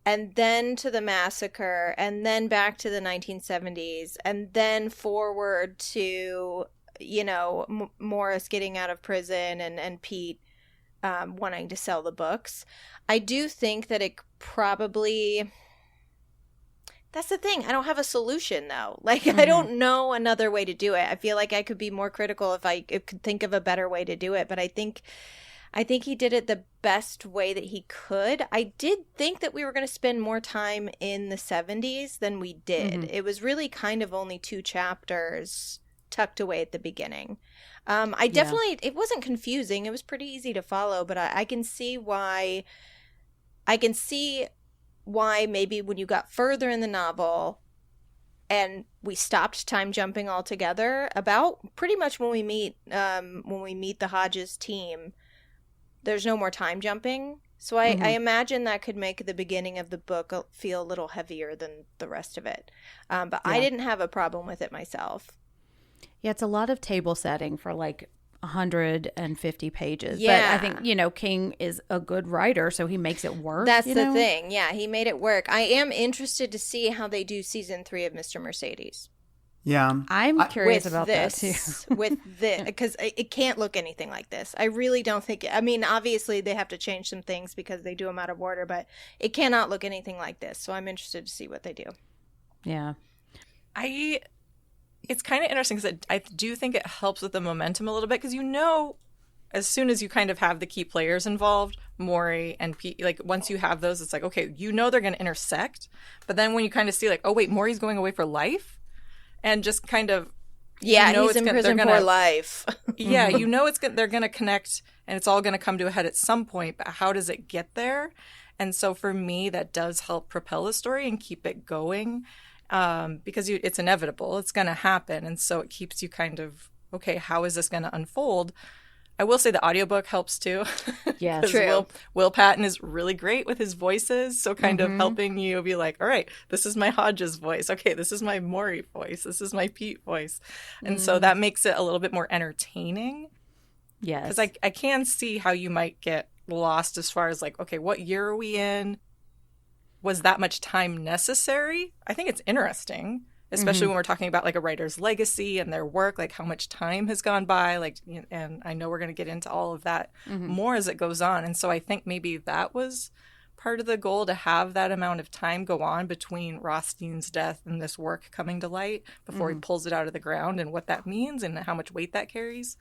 and then to the massacre and then back to the 1970s and then forward to... Morris getting out of prison and Pete wanting to sell the books. I do think that it probably... That's the thing. I don't have a solution, though. Like, I don't know another way to do it. I feel like I could be more critical if I could think of a better way to do it. But I think I think he did it the best way that he could. I did think that we were going to spend more time in the 70s than we did. It was really kind of only 2 chapters tucked away at the beginning. I definitely, it wasn't confusing. It was pretty easy to follow, but I can see why maybe when you got further in the novel and we stopped time jumping altogether, about pretty much when we meet the Hodges team, there's no more time jumping. So I imagine that could make the beginning of the book feel a little heavier than the rest of it. But I didn't have a problem with it myself. Yeah, it's a lot of table setting for like 150 pages. Yeah. But I think, King is a good writer, so he makes it work. That's the thing. Yeah, he made it work. I am interested to see how they do season 3 of Mr. Mercedes. Yeah. I'm curious about that too. With this, because it can't look anything like this. I really don't think, obviously they have to change some things because they do them out of order, but it cannot look anything like this. So I'm interested to see what they do. Yeah. It's kind of interesting because I do think it helps with the momentum a little bit because as soon as you kind of have the key players involved, Maury and Pete, like once you have those, it's like, okay, they're going to intersect. But then when you kind of see like, oh wait, Maury's going away for life, and just kind of he's in prison for life. Yeah, they're going to connect, and it's all going to come to a head at some point. But how does it get there? And so for me, that does help propel the story and keep it going. Because it's inevitable, it's going to happen, and so it keeps you kind of, okay, how is this going to unfold? I will say the audiobook helps too. Yeah, true. Will Patton is really great with his voices, so kind of helping you be like, all right, this is my Hodges voice, okay, this is my Maury voice, this is my Pete voice, and so that makes it a little bit more entertaining. Yes, because I can see how you might get lost as far as like, okay, what year are we in? Was that much time necessary? I think it's interesting, especially when we're talking about like a writer's legacy and their work, like how much time has gone by, like, and I know we're going to get into all of that more as it goes on. And so I think maybe that was part of the goal, to have that amount of time go on between Rothstein's death and this work coming to light before he pulls it out of the ground, and what that means and how much weight that carries.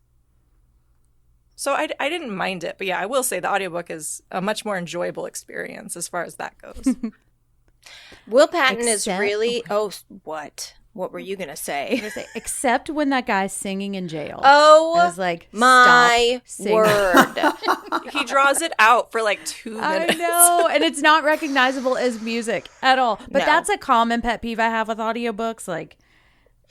So I didn't mind it. But yeah, I will say the audiobook is a much more enjoyable experience as far as that goes. Will Patton is really... Oh, what? What were you going to say? Except when that guy's singing in jail. Oh, I was like, my word. He draws it out for like 2 minutes. I know. And it's not recognizable as music at all. But that's a common pet peeve I have with audiobooks. Like,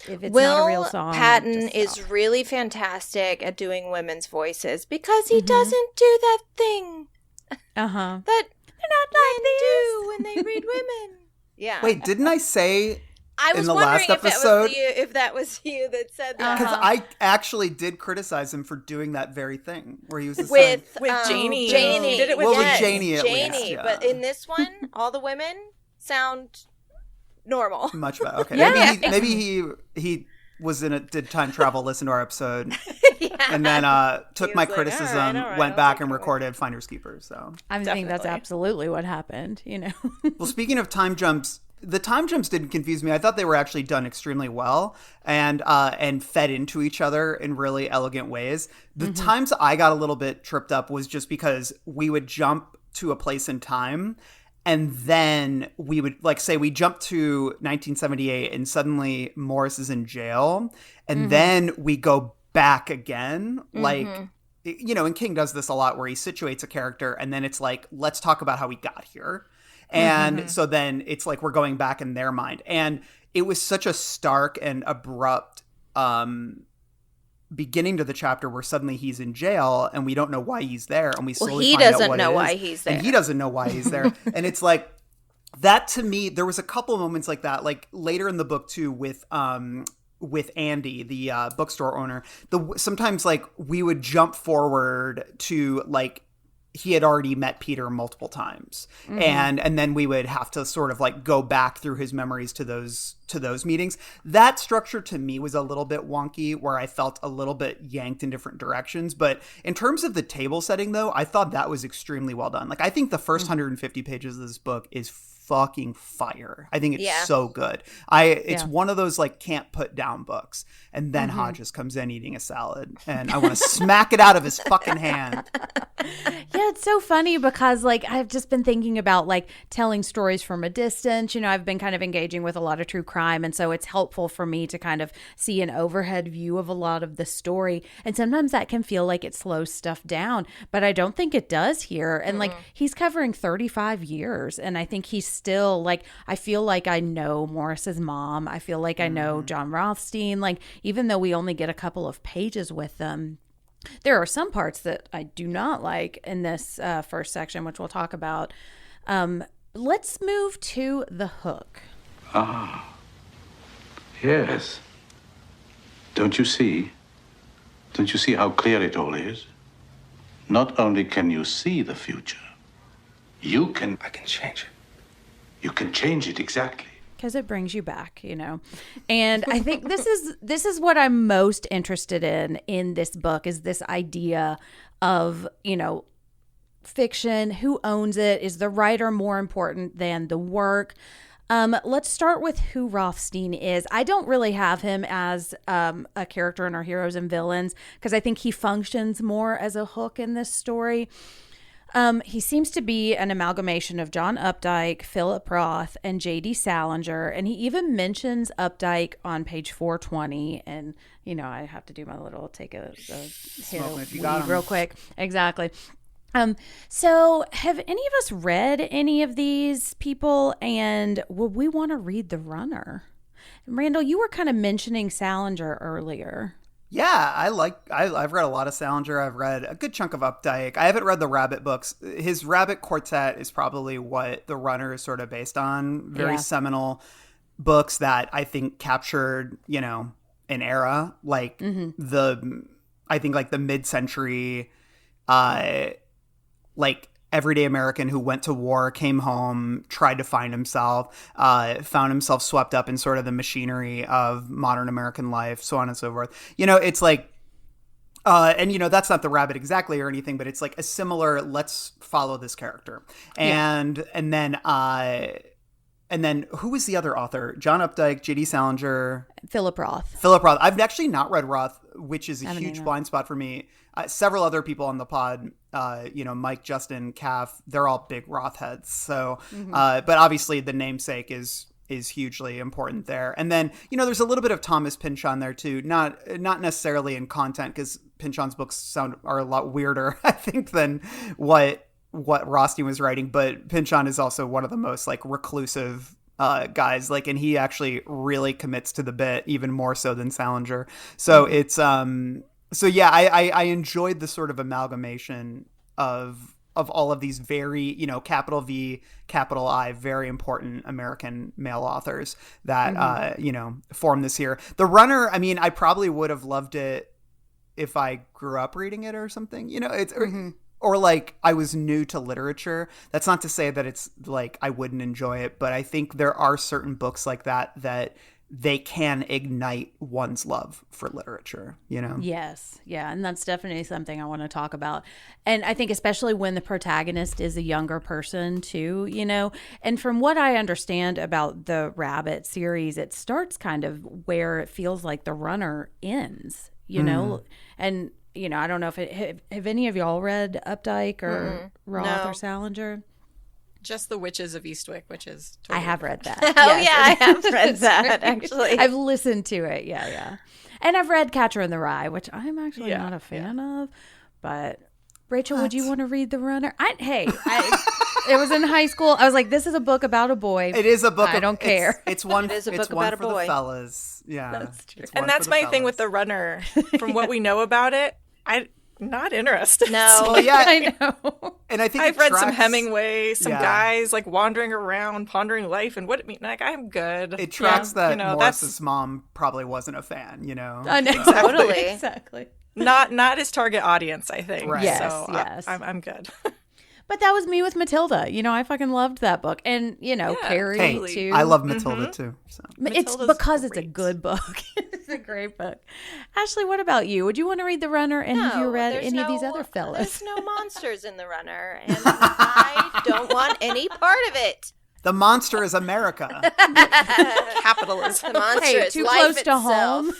if it's not a real song. Will Patton is really fantastic at doing women's voices because he doesn't do that thing that they're not like do when they read women. Yeah. Wait, didn't I say I was in the wondering last episode if that was you that said that? Because I actually did criticize him for doing that very thing where he was with Janie. Janie did it with Janie at least. Yeah. But in this one, all the women sound normal. Much better. Okay. Yeah. Maybe he did time travel, listen to our episode, and then took my criticism, all right, went back and recorded Finders Keepers. So I think that's absolutely what happened, Well, speaking of time jumps, the time jumps didn't confuse me. I thought they were actually done extremely well and fed into each other in really elegant ways. The times I got a little bit tripped up was just because we would jump to a place in time, and then we would, like, say we jump to 1978 and suddenly Morris is in jail. And then we go back again. Like, and King does this a lot where he situates a character and then it's like, let's talk about how we got here. And so then it's like we're going back in their mind. And it was such a stark and abrupt beginning to the chapter where suddenly he's in jail and we don't know why he's there, and we slowly find out what it is. Why he's there. And he doesn't know why he's there. And it's like that to me, there was a couple of moments like that, like later in the book too, with Andy, the bookstore owner. Sometimes like we would jump forward to like he had already met Peter multiple times, and then we would have to sort of like go back through his memories to those meetings. That structure to me was a little bit wonky, where I felt a little bit yanked in different directions. But in terms of the table setting, though, I thought that was extremely well done. Like, I think the first 150 pages of this book is fucking fire. I think it's so good. It's one of those like can't put down books. And then Hodges comes in eating a salad, and I want to smack it out of his fucking hand. Yeah, it's so funny because like I've just been thinking about like telling stories from a distance. I've been kind of engaging with a lot of true crime, and so it's helpful for me to kind of see an overhead view of a lot of the story. And sometimes that can feel like it slows stuff down, but I don't think it does here. And like he's covering 35 years, and I think he's still like, I feel like I know Morris's mom. I feel like I know John Rothstein. Like even though we only get a couple of pages with them, there are some parts that I do not like in this first section, which we'll talk about. Let's move to the hook. Ah, yes. Don't you see? Don't you see how clear it all is? Not only can you see the future, I can change it. You can change it, exactly. Because it brings you back, and I think this is what I'm most interested in this book, is this idea of fiction. Who owns it? Is the writer more important than the work? Let's start with who Rothstein is. I don't really have him as a character in our heroes and villains because I think he functions more as a hook in this story. He seems to be an amalgamation of John Updike, Philip Roth, and J.D. Salinger. And he even mentions Updike on page 420. And, I have to do my little take a hit real quick. Exactly. So have any of us read any of these people? And would we want to read The Runner? Randall, you were kind of mentioning Salinger earlier. Yeah, I've read a lot of Salinger. I've read a good chunk of Updike. I haven't read the Rabbit books. His Rabbit Quartet is probably what The Runner is sort of based on. Very seminal books that I think captured, an era, like I think like the mid-century, like everyday American who went to war, came home, tried to find himself, found himself swept up in sort of the machinery of modern American life, so on and so forth. It's like, and that's not the Rabbit exactly or anything, but it's like a similar, let's follow this character. And then who was the other author? John Updike, J.D. Salinger. Philip Roth. I've actually not read Roth, which is a huge blind spot for me. Several other people on the pod, Mike, Justin, Kath, they're all big Roth heads. So, but obviously the namesake is hugely important there. And then, there's a little bit of Thomas Pynchon there too. Not necessarily in content, because Pynchon's books are a lot weirder, I think, than what Rothstein was writing. But Pynchon is also one of the most like reclusive guys, like, and he actually really commits to the bit even more so than Salinger. So it's so yeah, I enjoyed the sort of amalgamation of all of these very, capital V, capital I, very important American male authors that, form this here. The Runner, I mean, I probably would have loved it if I grew up reading it or something, it's, or like I was new to literature. That's not to say that it's like I wouldn't enjoy it, but I think there are certain books like that they can ignite one's love for literature, Yes. Yeah. And that's definitely something I want to talk about. And I think especially when the protagonist is a younger person too, and from what I understand about the Rabbit series, it starts kind of where it feels like The Runner ends, and, I don't know if have any of y'all read Updike or Roth or Salinger? Just The Witches of Eastwick, which is I have read that. I have read that, actually. I've listened to it, yeah. And I've read Catcher in the Rye, which I'm actually not a fan of. But, Rachel, would you want to read The Runner? It was in high school. I was like, this is a book about a boy. It is a book. I don't care. It's one. It is a book it's about one a for boy. The fellas. Yeah, that's true. And that's my thing with The Runner. From what we know about it, I'm not interested. No. Well, yeah, I know. And I think I've read some Hemingway, some Yeah. guys like wandering around, pondering life and what it means. Like, I'm good. It tracks that that's Morris's mom probably wasn't a fan. I know. Totally. Exactly. not his target audience, I think. Right. Yes, So yes. I'm good. But that was me with Matilda. I fucking loved that book. And, Carrie, totally. too. I love Matilda too. So. It's Matilda's because it's a great. good book. It's a great book. Ashley, what about you? Would you want to read The Runner? And have you read there's any of these no- other fellas? There's no monsters in The Runner, and I don't want any part of it. The monster is America. Capitalism. The monster Hey, is too life close to itself. home.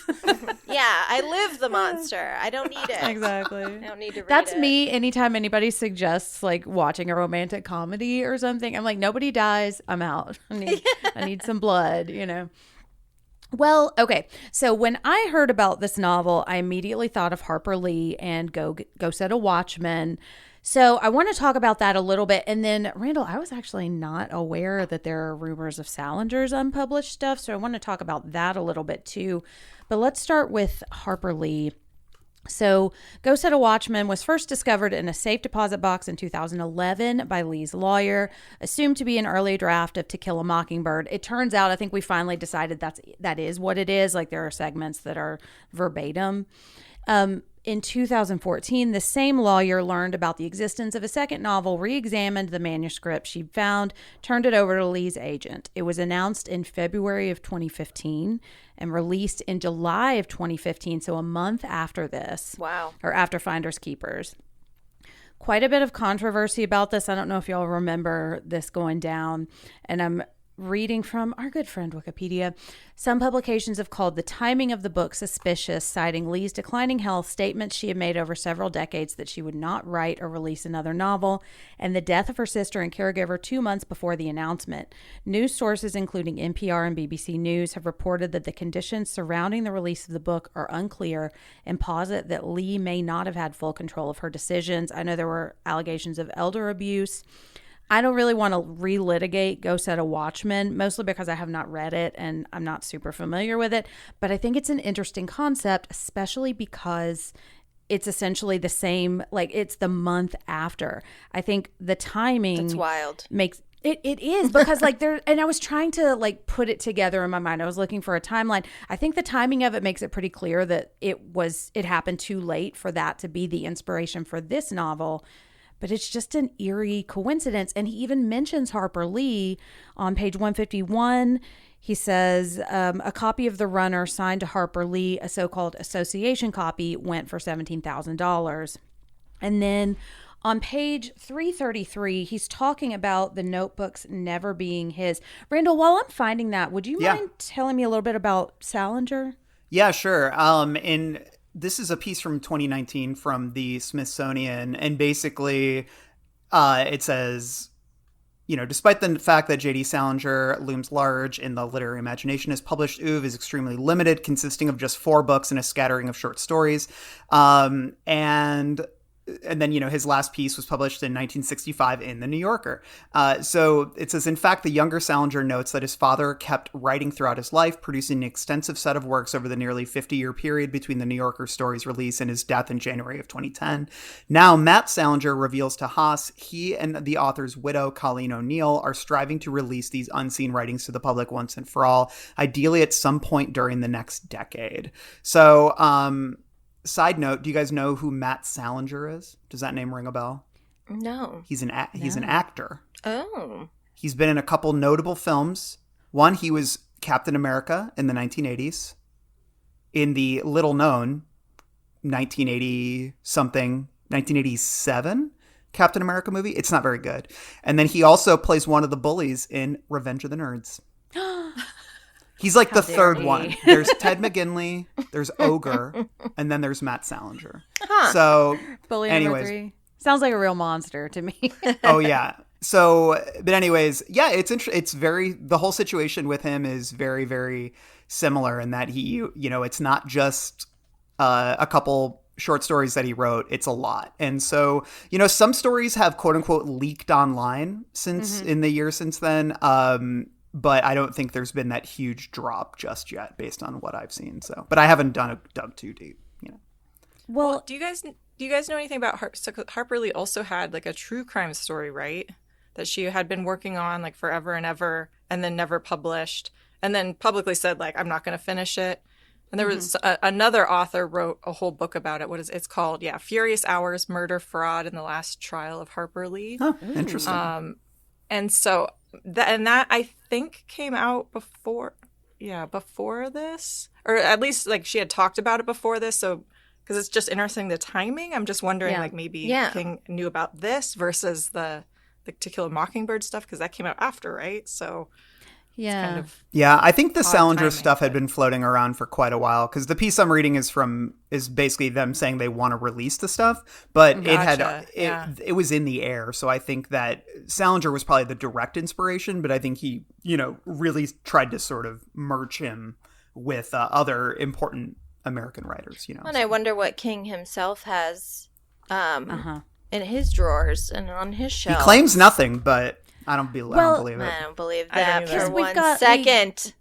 Yeah, I live the monster. I don't need it. Exactly. I don't need to read That's it. me anytime anybody suggests like watching a romantic comedy or something. I'm like, nobody dies. I'm out. I need some blood, you know. Well, okay. So when I heard about this novel, I immediately thought of Harper Lee and Go Set a Watchman. So I want to talk about that a little bit. And then, Randall, I was actually not aware that there are rumors of Salinger's unpublished stuff. So I want to talk about that a little bit too. But let's start with Harper Lee. So Go Set a Watchman was first discovered in a safe deposit box in 2011 by Lee's lawyer, assumed to be an early draft of To Kill a Mockingbird. It turns out, I think we finally decided that is what it is. Like there are segments that are verbatim. In 2014, the same lawyer learned about the existence of a second novel, re-examined the manuscript she found, turned it over to Lee's agent. It was announced in February of 2015 and released in July of 2015, so a month after this. Wow. Or after Finders Keepers. Quite a bit of controversy about this. I don't know if y'all remember this going down, and I'm reading from our good friend Wikipedia. Some publications have called the timing of the book suspicious, citing Lee's declining health, statements she had made over several decades that she would not write or release another novel, and the death of her sister and caregiver 2 months before the announcement. News sources, including NPR and BBC News, have reported that the conditions surrounding the release of the book are unclear and posit that Lee may not have had full control of her decisions. I know there were allegations of elder abuse. I don't really want to relitigate Go Set a Watchman, mostly because I have not read it and I'm not super familiar with it. But I think it's an interesting concept, especially because it's essentially the same, like it's the month after. I think the timing That's wild. Makes it is because like there, and I was trying to like put it together in my mind. I was looking for a timeline. I think the timing of it makes it pretty clear that it happened too late for that to be the inspiration for this novel. But it's just an eerie coincidence. And he even mentions Harper Lee on page 151. He says a copy of The Runner signed to Harper Lee, a so-called association copy, went for $17,000. And then on page 333, he's talking about the notebooks never being his. Randall, while I'm finding that, would you mind telling me a little bit about Salinger? Yeah, sure. This is a piece from 2019 from the Smithsonian, and basically it says, you know, despite the fact that J.D. Salinger looms large in the literary imagination, his published oeuvre is extremely limited, consisting of just 4 books and a scattering of short stories. And then, you know, his last piece was published in 1965 in The New Yorker. So it says, in fact, the younger Salinger notes that his father kept writing throughout his life, producing an extensive set of works over the nearly 50-year period between The New Yorker story's release and his death in January of 2010. Now, Matt Salinger reveals to Haas he and the author's widow, Colleen O'Neill, are striving to release these unseen writings to the public once and for all, ideally at some point during the next decade. So, side note, do you guys know who Matt Salinger is? Does that name ring a bell? No. He's an actor. Oh. He's been in a couple notable films. One, he was Captain America in the 1980s. In the little-known 1987 Captain America movie. It's not very good. And then he also plays one of the bullies in Revenge of the Nerds. He's like the third one. There's Ted McGinley, there's Ogre, and then there's Matt Salinger. Huh. So, Bully anyways. number 3. Sounds like a real monster to me. Oh, yeah. So, but anyways, yeah, it's very, the whole situation with him is very, very similar in that he, you know, it's not just a couple short stories that he wrote, it's a lot. And so, you know, some stories have quote unquote leaked online since in the year since then. But I don't think there's been that huge drop just yet based on what I've seen. So, but I haven't dug too deep, you know. Well, do you guys know anything about Harper Lee also had like a true crime story, right? That she had been working on like forever and ever and then never published and then publicly said like, I'm not going to finish it. And there was another author wrote a whole book about it. It's called? Yeah. Furious Hours, Murder, Fraud, and the Last Trial of Harper Lee. Oh, interesting. And so that I think came out before this, or at least like she had talked about it before this. So, because it's just interesting the timing. I'm just wondering like maybe King knew about this versus the the To Kill a Mockingbird stuff, because that came out after, right? So Yeah. it's kind of Yeah, I think the odd Salinger timing, stuff had but- been floating around for quite a while, because the piece I'm reading is basically them saying they want to release the stuff, but Gotcha, yeah. it was in the air. So I think that Salinger was probably the direct inspiration, but I think he, really tried to sort of merge him with other important American writers, And I wonder what King himself has in his drawers and on his He shelf. claims nothing, but I don't believe it. I don't believe I don't that either. for We've one got- second.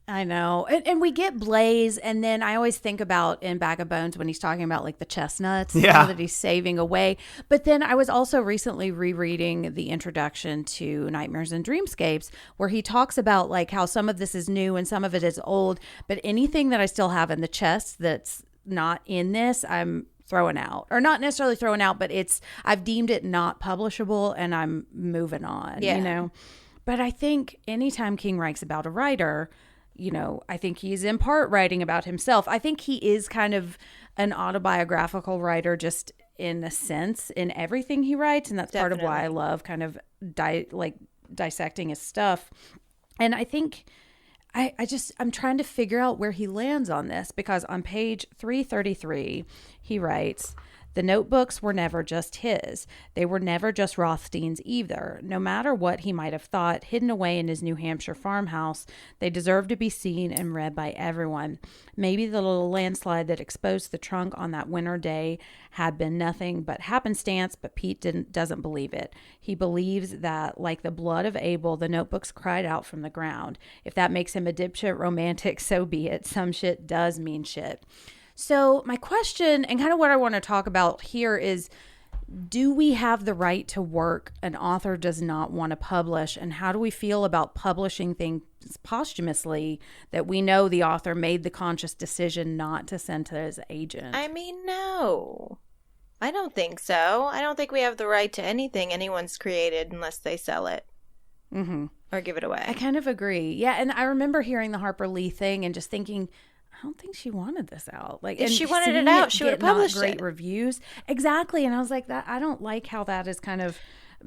I know. And we get Blaze, and then I always think about in Bag of Bones when he's talking about like the chestnuts that he's saving away. But then I was also recently rereading the introduction to Nightmares and Dreamscapes, where he talks about like how some of this is new and some of it is old, but anything that I still have in the chest that's not in this, I'm throwing out, or not necessarily throwing out, but I've deemed it not publishable and I'm moving on, But I think anytime King writes about a writer, I think he's in part writing about himself. I think he is kind of an autobiographical writer, just in a sense, in everything he writes. And that's part of why I love kind of dissecting his stuff. And I think I'm trying to figure out where he lands on this, because on page 333, he writes, "The notebooks were never just his. They were never just Rothstein's either. No matter what he might have thought, hidden away in his New Hampshire farmhouse, they deserve to be seen and read by everyone. Maybe the little landslide that exposed the trunk on that winter day had been nothing but happenstance, but Pete doesn't believe it. He believes that, like the blood of Abel, the notebooks cried out from the ground. If that makes him a dipshit romantic, so be it. Some shit does mean shit." So my question, and kind of what I want to talk about here, is, do we have the right to work an author does not want to publish? And how do we feel about publishing things posthumously that we know the author made the conscious decision not to send to his agent? I mean, no. I don't think so. I don't think we have the right to anything anyone's created unless they sell it. Or give it away. I kind of agree. Yeah, and I remember hearing the Harper Lee thing and just thinking, I don't think she wanted this out. Like, if and she wanted seeing it out, she would have get not published great it. reviews. Exactly. And I was like, that I don't like how that is kind of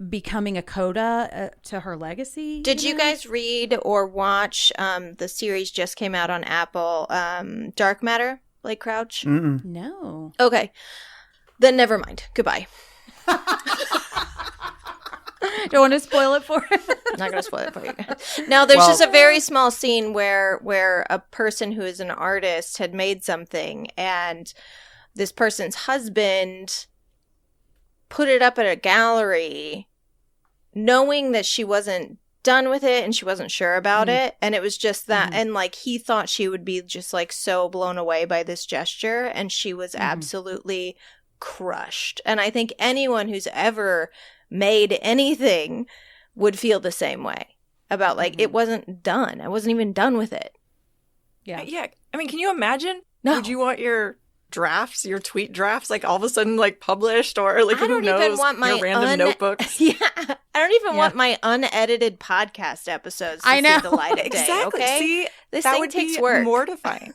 becoming a coda to her legacy. Did you guys read or watch the series just came out on Apple, Dark Matter, Blake Crouch? No. Okay. Then never mind. Goodbye. Don't want to spoil it for him. Not going to spoil it for you guys. Now, there's just a very small scene where a person who is an artist had made something, and this person's husband put it up at a gallery knowing that she wasn't done with it and she wasn't sure about it. And it was just that. And like, he thought she would be just like so blown away by this gesture, and she was absolutely crushed. And I think anyone who's ever made anything would feel the same way about like it wasn't done. I wasn't even done with it. Yeah. I mean, can you imagine? No. Would you want your drafts, your tweet drafts, like all of a sudden like published, or like I who don't knows, even want my your random notebooks? Yeah, I don't even want my unedited podcast episodes to I know. see the light of day. Exactly. Okay, See, this that thing would takes be work. mortifying.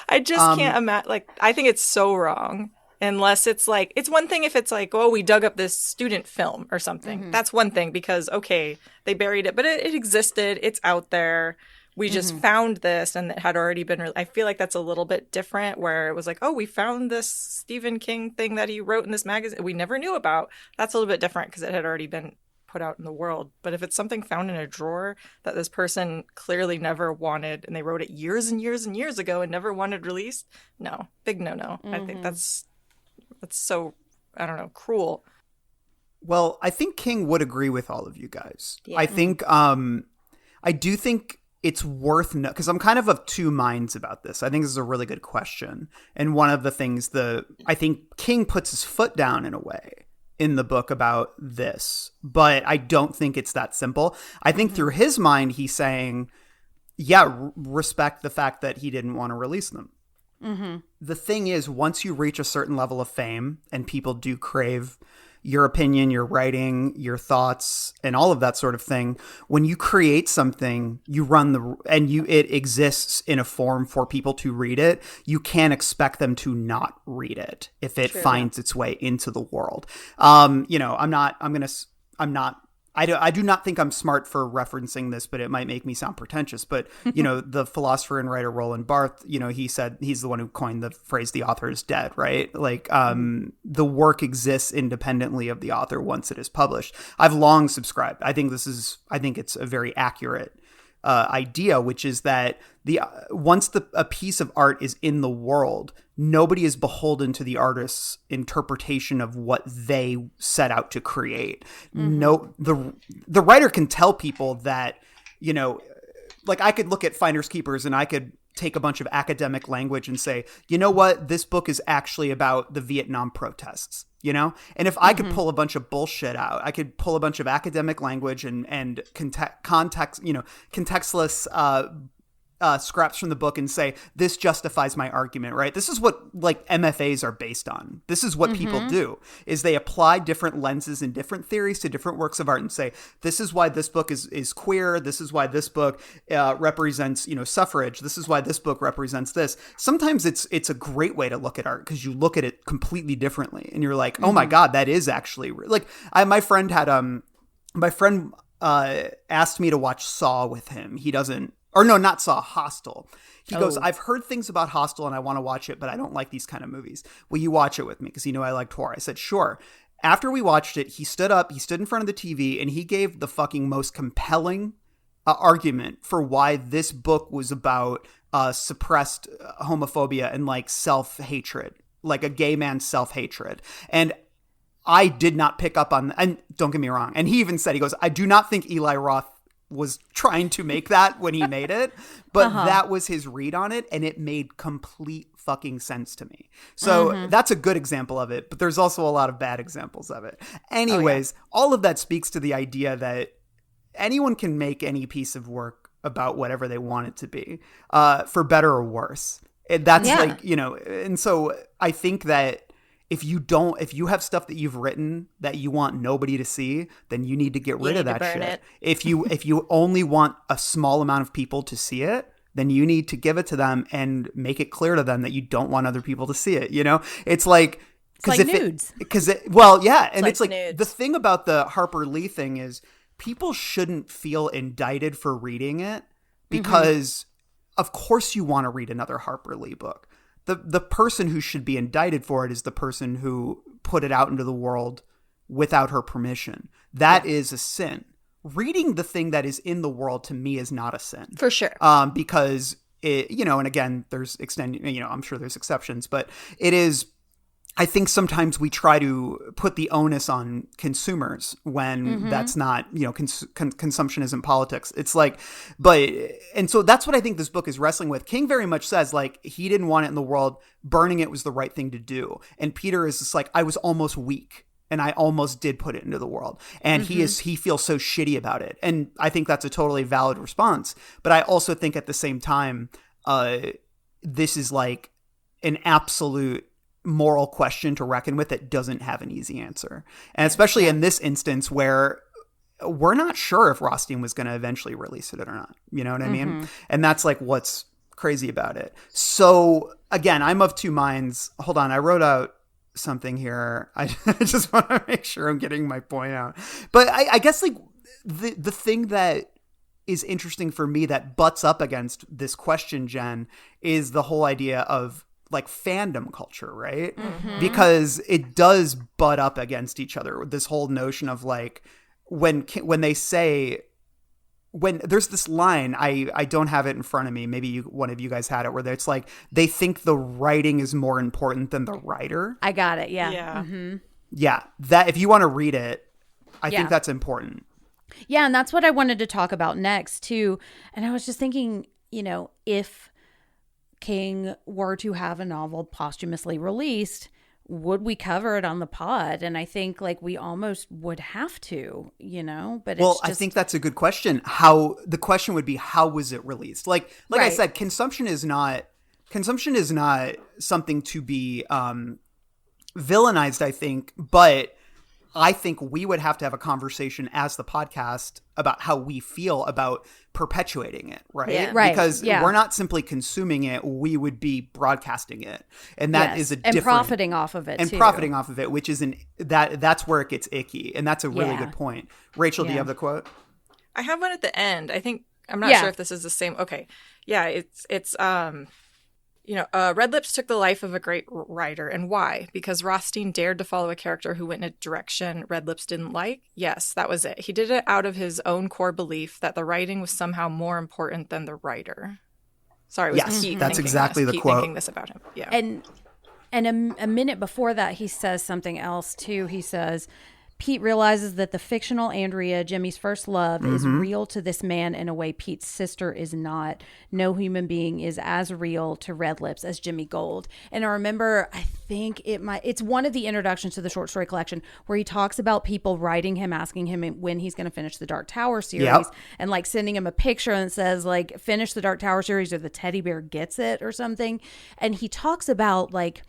I just can't imagine. Like, I think it's so wrong. Unless it's like, it's one thing if it's like, oh, we dug up this student film or something. That's one thing, because, okay, they buried it, but it existed. It's out there. We just found this, and it had already been, I feel like that's a little bit different, where it was like, oh, we found this Stephen King thing that he wrote in this magazine we never knew about. That's a little bit different because it had already been put out in the world. But if it's something found in a drawer that this person clearly never wanted, and they wrote it years and years and years ago and never wanted released, no, big no. I think that's so, I don't know, cruel. Well, I think King would agree with all of you guys. Yeah. I think, I do think it's worth because I'm kind of two minds about this. I think this is a really good question. And one of the things I think King puts his foot down in a way in the book about this, but I don't think it's that simple. I think through his mind, he's saying, yeah, respect the fact that he didn't want to release them. The thing is, once you reach a certain level of fame and people do crave your opinion, your writing, your thoughts, and all of that sort of thing. When you create something, you run it exists in a form for people to read it. You can't expect them to not read it if it finds its way into the world. I do not think I'm smart for referencing this, but it might make me sound pretentious. But, the philosopher and writer Roland Barthes, he said he's the one who coined the phrase, the author is dead, right? Like, the work exists independently of the author once it is published. I've long subscribed. I think it's a very accurate idea, which is that once a piece of art is in the world, nobody is beholden to the artist's interpretation of what they set out to create. No, the writer can tell people that, like I could look at Finders Keepers and I could take a bunch of academic language and say, you know what, this book is actually about the Vietnam protests, And if I could pull a bunch of bullshit out, I could pull a bunch of academic language and context, contextless scraps from the book and say, this justifies my argument, right? This is what like MFAs are based on. This is what people do, is they apply different lenses and different theories to different works of art and say, this is why this book is queer. This is why this book represents, suffrage. This is why this book represents this. Sometimes it's a great way to look at art because you look at it completely differently and you're like, oh my God, that is actually like my friend asked me to watch Saw with him. He doesn't, or no, not Saw, Hostel. He goes, I've heard things about Hostel and I want to watch it, but I don't like these kind of movies. Will you watch it with me? Because he knew I liked horror. I said, sure. After we watched it, he stood in front of the TV and he gave the fucking most compelling argument for why this book was about suppressed homophobia and like self-hatred, like a gay man's self-hatred. And I did not pick up on, and don't get me wrong. And he even said, he goes, I do not think Eli Roth was trying to make that when he made it, but that was his read on it, and it made complete fucking sense to me. So that's a good example of it, but there's also a lot of bad examples of it. Anyways, all of that speaks to the idea that anyone can make any piece of work about whatever they want it to be, for better or worse. And that's and so I think that if you have stuff that you've written that you want nobody to see, then you need to get rid of that shit. If you only want a small amount of people to see it, then you need to give it to them and make it clear to them that you don't want other people to see it. It's like, nudes. It's like nudes. The thing about the Harper Lee thing is people shouldn't feel indicted for reading it because of course you want to read another Harper Lee book. The person who should be indicted for it is the person who put it out into the world without her permission. That is a sin. Reading the thing that is in the world to me is not a sin. For sure. Because it, and again, there's I'm sure there's exceptions, but it is, I think sometimes we try to put the onus on consumers when that's not, consumption isn't politics. It's like, and so that's what I think this book is wrestling with. King very much says like, he didn't want it in the world. Burning it was the right thing to do. And Peter is just like, I was almost weak and I almost did put it into the world. And he feels so shitty about it. And I think that's a totally valid response. But I also think at the same time, this is like an absolute moral question to reckon with that doesn't have an easy answer. And especially in this instance where we're not sure if Rothstein was going to eventually release it or not. You know what I mean? And that's like what's crazy about it. So again, I'm of two minds. Hold on. I wrote out something here. I just want to make sure I'm getting my point out. But I guess like the thing that is interesting for me that butts up against this question, Jen, is the whole idea of like fandom culture, right? Because it does butt up against each other. This whole notion of like when they say, when there's this line, I don't have it in front of me. Maybe one of you guys had it, where it's like they think the writing is more important than the writer. I got it. Yeah. Yeah. That if you want to read it, I think that's important. Yeah, and that's what I wanted to talk about next too. And I was just thinking, if King were to have a novel posthumously released, would we cover it on the pod? And I think like we almost would have to, but I think that's a good question. The question would be, how was it released? Like I said, consumption is not something to be villainized, I think, but I think we would have to have a conversation as the podcast about how we feel about perpetuating it, right? Yeah. Right, Because yeah. we're not simply consuming it, we would be broadcasting it. And that is a different... And profiting off of it, and too. profiting off of it, which is that's where it gets icky. And that's a really Yeah. good point. Rachel, do you have the quote? I have one at the end. I think I'm not sure if this is the same. Okay. Yeah, it's Red Lips took the life of a great writer. And why? Because Rothstein dared to follow a character who went in a direction Red Lips didn't like? Yes, that was it. He did it out of his own core belief that the writing was somehow more important than the writer. Sorry, it was Pete that's thinking exactly this. the Pete quote. thinking this about him. Yeah. And a minute before that, he says something else, too. He says, Pete realizes that the fictional Andrea, Jimmy's first love, is real to this man in a way Pete's sister is not. No human being is as real to Red Lips as Jimmy Gold. And I remember, I think it's one of the introductions to the short story collection where he talks about people writing him, asking him when he's going to finish the Dark Tower series, and like sending him a picture and it says like, finish the Dark Tower series or the teddy bear gets it or something. And he talks about like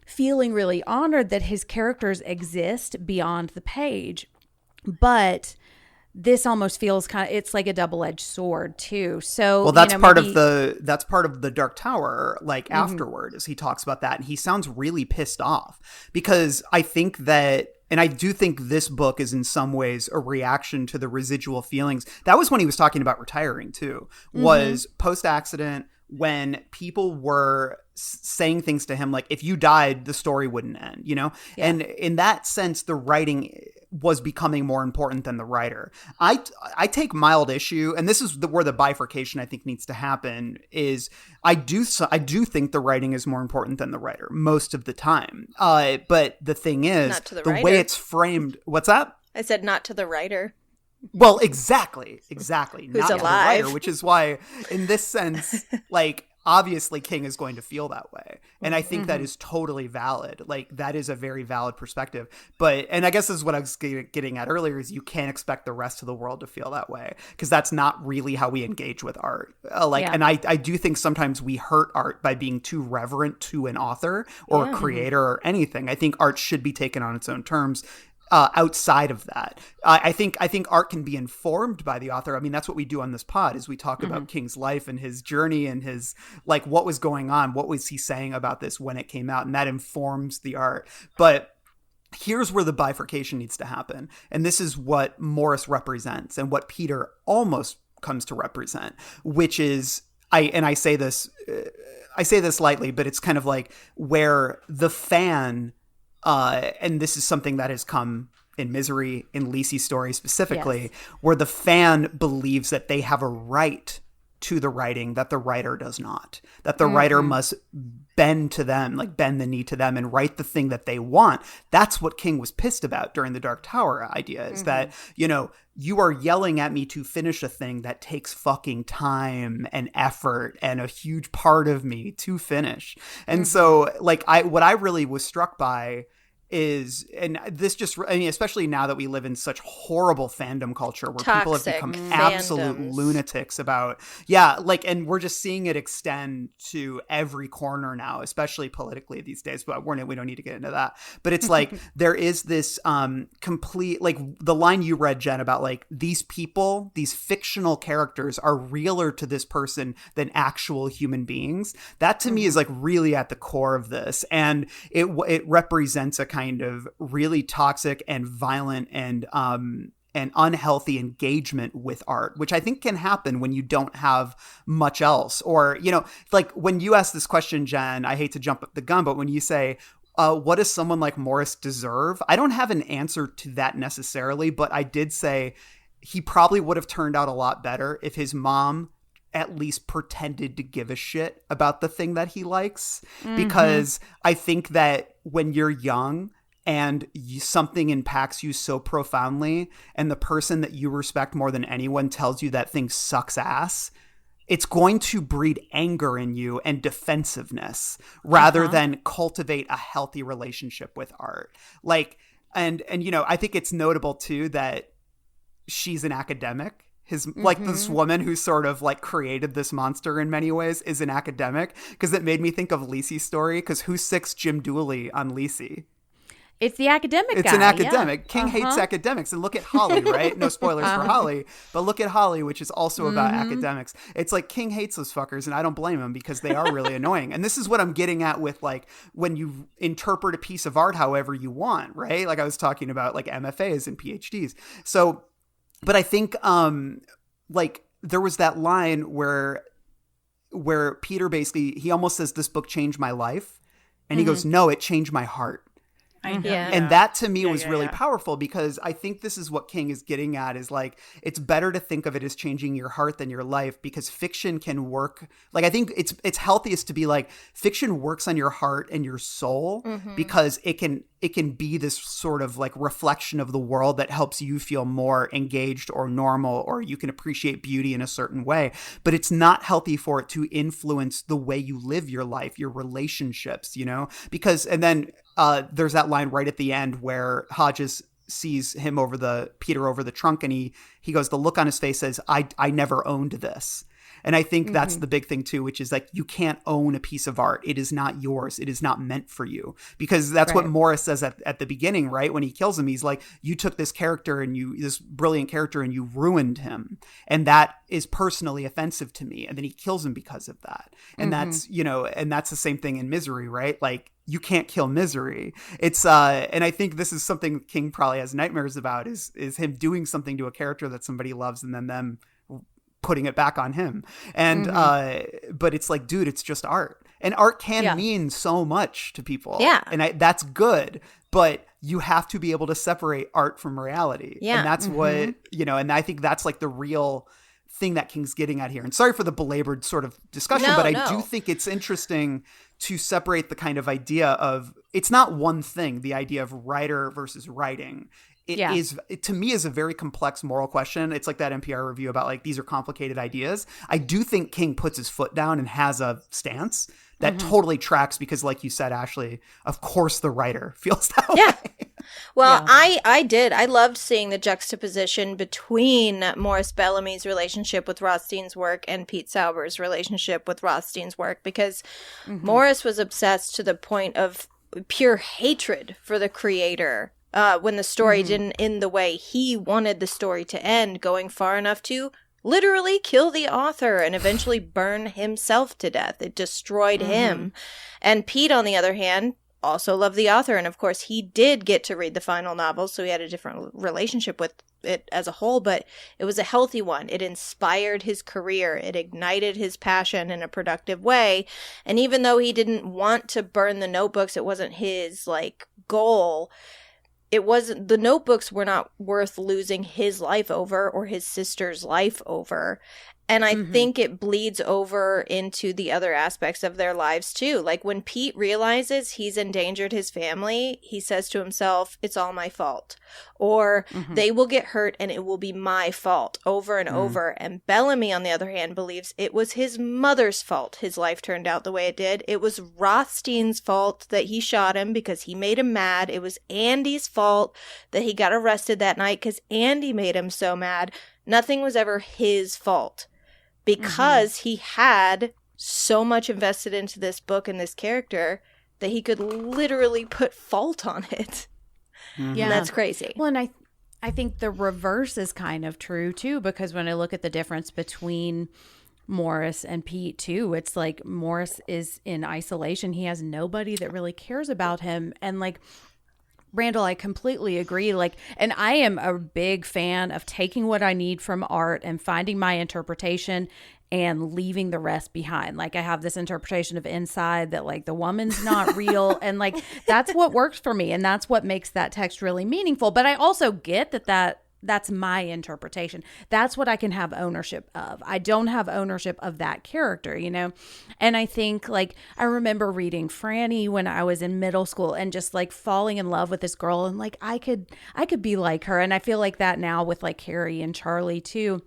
feeling really honored that his characters exist beyond the page. But this almost feels it's like a double-edged sword too. So well, that's part of the Dark Tower, like afterward, as he talks about that, and he sounds really pissed off because I think that, and I do think this book is in some ways a reaction to the residual feelings. That was when he was talking about retiring too, was post-accident, when people were saying things to him like, if you died, the story wouldn't end, And in that sense, the writing was becoming more important than the writer. I take mild issue, and this is where the bifurcation I think needs to happen, is I do think the writing is more important than the writer most of the time. But the thing is, the way it's framed... What's that? I said not to the writer. Well, exactly. Who's not alive. the writer, which is why, in this sense, like, obviously King is going to feel that way. And I think that is totally valid. Like, that is a very valid perspective. And I guess this is what I was getting at earlier, is you can't expect the rest of the world to feel that way, because that's not really how we engage with art. And I do think sometimes we hurt art by being too reverent to an author or a creator or anything. I think art should be taken on its own terms. Outside of that, I think art can be informed by the author. I mean, that's what we do on this pod, is we talk about King's life and his journey and his, like, what was going on, what was he saying about this when it came out, and that informs the art. But here's where the bifurcation needs to happen, and this is what Morris represents and what Peter almost comes to represent, which is, I say this lightly, but it's kind of like where the fan. And this is something that has come in Misery, in Lisey's story specifically, where the fan believes that they have a right to the writing that the writer does not, that the writer must bend to them, like bend the knee to them and write the thing that they want. That's what King was pissed about during the Dark Tower idea, is that, you are yelling at me to finish a thing that takes fucking time and effort and a huge part of me to finish. And so, like, what I really was struck by is, and this just, I mean, especially now that we live in such horrible fandom culture where people have become absolute lunatics about, and we're just seeing it extend to every corner now, especially politically these days, but we don't need to get into that. But it's like, there is this complete, like the line you read, Jen, about like these people, these fictional characters are realer to this person than actual human beings. That to me is like really at the core of this. And it represents a kind of really toxic and violent and unhealthy engagement with art, which I think can happen when you don't have much else. Or, like when you ask this question, Jen, I hate to jump the gun, but when you say, what does someone like Morris deserve? I don't have an answer to that necessarily, but I did say he probably would have turned out a lot better if his mom at least pretended to give a shit about the thing that he likes. Because I think that when you're young and something impacts you so profoundly, and the person that you respect more than anyone tells you that thing sucks ass, it's going to breed anger in you and defensiveness rather than cultivate a healthy relationship with art. Like, and I think it's notable too that she's an academic. Like this woman who sort of like created this monster in many ways is an academic, because it made me think of Lisey's story, because who sicks Jim Dooley on Lisey? It's the academic guy. It's an academic. Yeah. King hates academics. And look at Holly, right? No spoilers for Holly. But look at Holly, which is also about academics. It's like King hates those fuckers, and I don't blame him because they are really annoying. And this is what I'm getting at with like when you interpret a piece of art however you want, right? Like I was talking about like MFAs and PhDs. So, but I think like there was that line where Peter basically, he almost says, this book changed my life. And he goes, no, it changed my heart. Yeah. And that to me was really powerful, because I think this is what King is getting at, is like, it's better to think of it as changing your heart than your life, because fiction can work. Like, I think it's healthiest to be like, fiction works on your heart and your soul because it can be this sort of like reflection of the world that helps you feel more engaged or normal, or you can appreciate beauty in a certain way. But it's not healthy for it to influence the way you live your life, your relationships, you know, because, and then there's that line right at the end where Hodges sees Peter over the trunk, and he goes, the look on his face says, I never owned this. And I think that's the big thing too, which is like, you can't own a piece of art. It is not yours. It is not meant for you, because that's what Morris says at the beginning, right? When he kills him, he's like, you took this character this brilliant character, and you ruined him. And that is personally offensive to me. And then he kills him because of that. And that's, you know, and that's the same thing in Misery, right? Like, you can't kill misery. It's and I think this is something King probably has nightmares about, is him doing something to a character that somebody loves and then them putting it back on him. And but it's like, dude, it's just art. And art can mean so much to people. Yeah. And that's good, but you have to be able to separate art from reality. Yeah. And that's what, you know, and I think that's like the real thing that King's getting at here. And sorry for the belabored sort of discussion, but I do think it's interesting to separate the kind of idea of, it's not one thing, the idea of writer versus writing. It to me is a very complex moral question. It's like that NPR review about like, these are complicated ideas. I do think King puts his foot down and has a stance that totally tracks, because like you said, Ashley, of course the writer feels that way. Well, I loved seeing the juxtaposition between Morris Bellamy's relationship with Rothstein's work and Pete Sauber's relationship with Rothstein's work, because Morris was obsessed to the point of pure hatred for the creator when the story didn't end the way he wanted the story to end, going far enough to literally kill the author and eventually burn himself to death. It destroyed him. And Pete, on the other hand, also loved the author. And of course, he did get to read the final novel, so he had a different relationship with it as a whole, but it was a healthy one. It inspired his career. It ignited his passion in a productive way. And even though he didn't want to burn the notebooks, it wasn't his like goal. The notebooks were not worth losing his life over or his sister's life over. And I think it bleeds over into the other aspects of their lives too. Like when Pete realizes he's endangered his family, he says to himself, it's all my fault. Or they will get hurt and it will be my fault, over and over. And Bellamy, on the other hand, believes it was his mother's fault his life turned out the way it did. It was Rothstein's fault that he shot him because he made him mad. It was Andy's fault that he got arrested that night because Andy made him so mad. Nothing was ever his fault. Because he had so much invested into this book and this character that he could literally put fault on it. Yeah. And that's crazy. Well, and I think the reverse is kind of true too, because when I look at the difference between Morris and Pete too, it's like Morris is in isolation. He has nobody that really cares about him. And like, Randall, I completely agree. Like, and I am a big fan of taking what I need from art and finding my interpretation and leaving the rest behind. Like, I have this interpretation of Inside that like the woman's not real. And like, that's what works for me. And that's what makes that text really meaningful. But I also get that's my interpretation. That's what I can have ownership of. I don't have ownership of that character, you know? And I think like, I remember reading Franny when I was in middle school and just like falling in love with this girl. And like, I could be like her. And I feel like that now with like Carrie and Charlie too.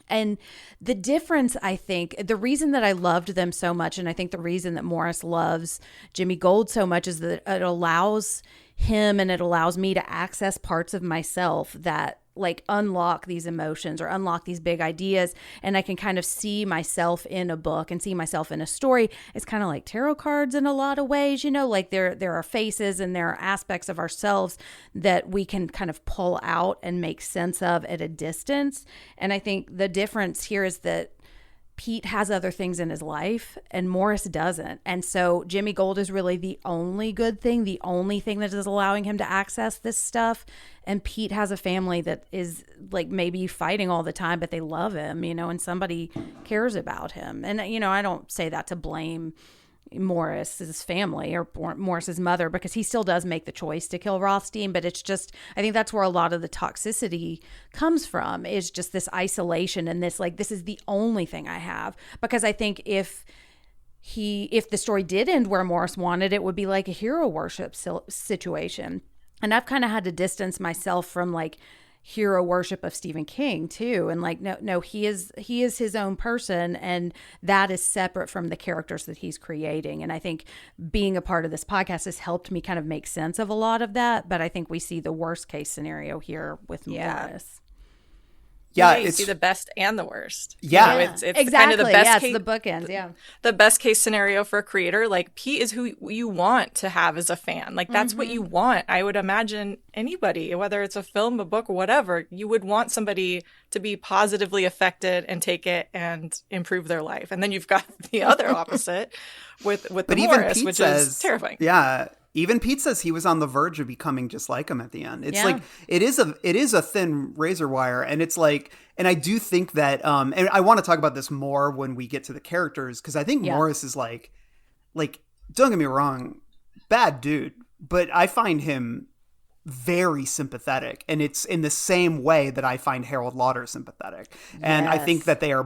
And the difference, I think, the reason that I loved them so much, and I think the reason that Morris loves Jimmy Gold so much, is that it allows him and it allows me to access parts of myself that like unlock these emotions or unlock these big ideas, and I can kind of see myself in a book and see myself in a story. It's kind of like tarot cards in a lot of ways, you know, like there are faces and there are aspects of ourselves that we can kind of pull out and make sense of at a distance. And I think the difference here is that Pete has other things in his life and Morris doesn't. And so Jimmy Gold is really the only good thing, the only thing that is allowing him to access this stuff. And Pete has a family that is like maybe fighting all the time, but they love him, you know, and somebody cares about him. And, you know, I don't say that to blame Morris's family or Morris's mother, because he still does make the choice to kill Rothstein. But it's just, I think that's where a lot of the toxicity comes from, is just this isolation and this, like, this is the only thing I have. Because I think if the story did end where Morris wanted, it would be like a hero worship situation. And I've kind of had to distance myself from like hero worship of Stephen King too, and like no he is his own person, and that is separate from the characters that he's creating. And I think being a part of this podcast has helped me kind of make sense of a lot of that, but I think we see the worst case scenario here with Morris. Yeah, you see the best and the worst. Yeah, you know, it's exactly. kind of the best case, the bookends. Yeah, the best case scenario for a creator. Like Pete is who you want to have as a fan. Like that's what you want. I would imagine anybody, whether it's a film, a book, or whatever, you would want somebody to be positively affected and take it and improve their life. And then you've got the other opposite with the Morris, which is terrifying. Yeah. Even Pete says he was on the verge of becoming just like him at the end. It's like, it is a thin razor wire. And it's like, and I do think that, and I want to talk about this more when we get to the characters, because I think Morris is like, don't get me wrong, bad dude, but I find him very sympathetic, and it's in the same way that I find Harold Lauder sympathetic. And I think that they are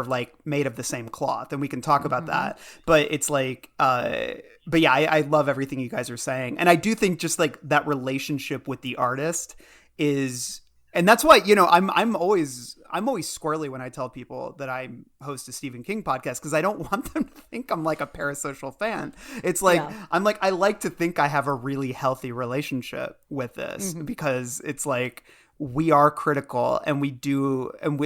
like made of the same cloth, and we can talk about that. But it's like, but yeah, I love everything you guys are saying. And I do think just like that relationship with the artist is, and that's why, you know, I'm always squirrely when I tell people that I host a Stephen King podcast, because I don't want them to think I'm like a parasocial fan. It's like, I'm like, I like to think I have a really healthy relationship with this, because it's like, we are critical, and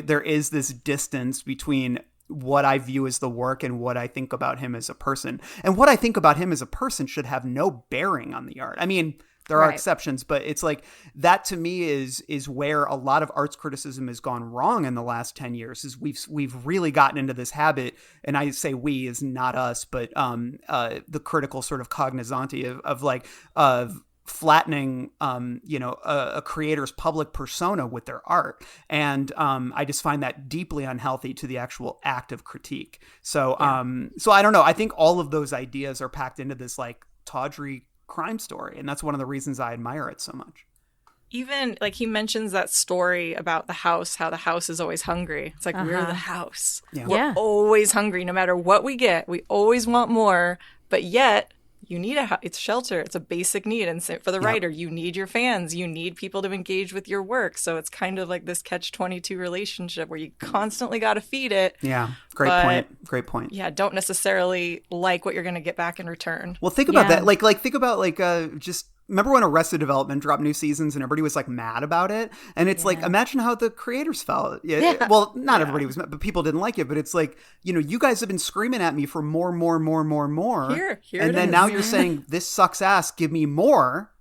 there is this distance between what I view as the work and what I think about him as a person. And what I think about him as a person should have no bearing on the art. I mean, there are exceptions, but it's like that to me is where a lot of arts criticism has gone wrong in the last 10 years. Is we've really gotten into this habit, and I say we is not us, but the critical sort of cognizanti of flattening a creator's public persona with their art. And I just find that deeply unhealthy to the actual act of critique. So so I don't know. I think all of those ideas are packed into this like tawdry crime story, and that's one of the reasons I admire it so much. Even like he mentions that story about the house, how the house is always hungry. It's like, we're the house. We're always hungry. No matter what we get, we always want more, but yet you need it's shelter. It's a basic need. And for the writer, you need your fans. You need people to engage with your work. So it's kind of like this catch-22 relationship where you constantly got to feed it. Yeah. Great point. Yeah. Don't necessarily like what you're going to get back in return. Well, think about that. Like think about just remember when Arrested Development dropped new seasons and everybody was like mad about it? And it's like, imagine how the creators felt. Well, not everybody was mad, but people didn't like it. But it's like, you know, you guys have been screaming at me for more. Here and then now you're saying this sucks ass, give me more.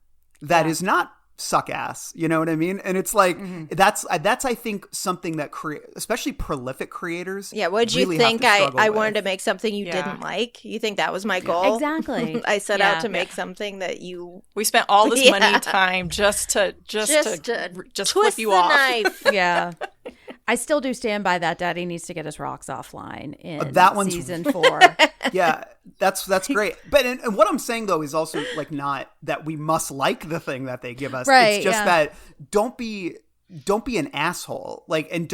That is not suck ass. You know what I mean? And it's like, that's I think something that especially prolific creators. Yeah. What'd you think? I wanted to make something you didn't like. You think that was my goal? Exactly. I set out to make something that we spent all this money, time just to flip you off. Knife. Yeah. I still do stand by that. Daddy needs to get his rocks offline in that one's, season 4. Yeah, that's great. But and what I'm saying though is also like not that we must like the thing that they give us. Right, it's just that don't be an asshole. Like and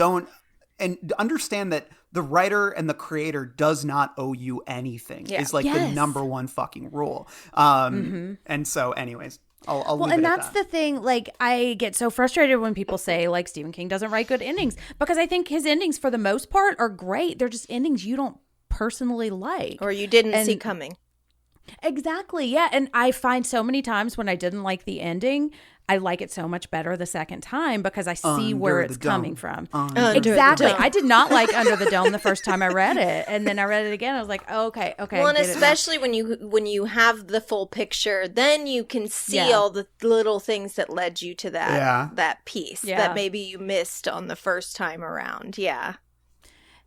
understand that the writer and the creator does not owe you anything. Yeah. Is like the number one fucking rule. And so, anyways. I'll leave it and at that's that. the thing. Like, I get so frustrated when people say, like, Stephen King doesn't write good endings, because I think his endings, for the most part, are great. They're just endings you don't personally like, or you didn't see coming. Exactly. Yeah. And I find so many times when I didn't like the ending, I like it so much better the second time because I see where it's coming from. Exactly. I did not like Under the Dome the first time I read it. And then I read it again. I was like, oh, okay. Well, and especially when you have the full picture, then you can see all the little things that led you to that piece that maybe you missed on the first time around. Yeah.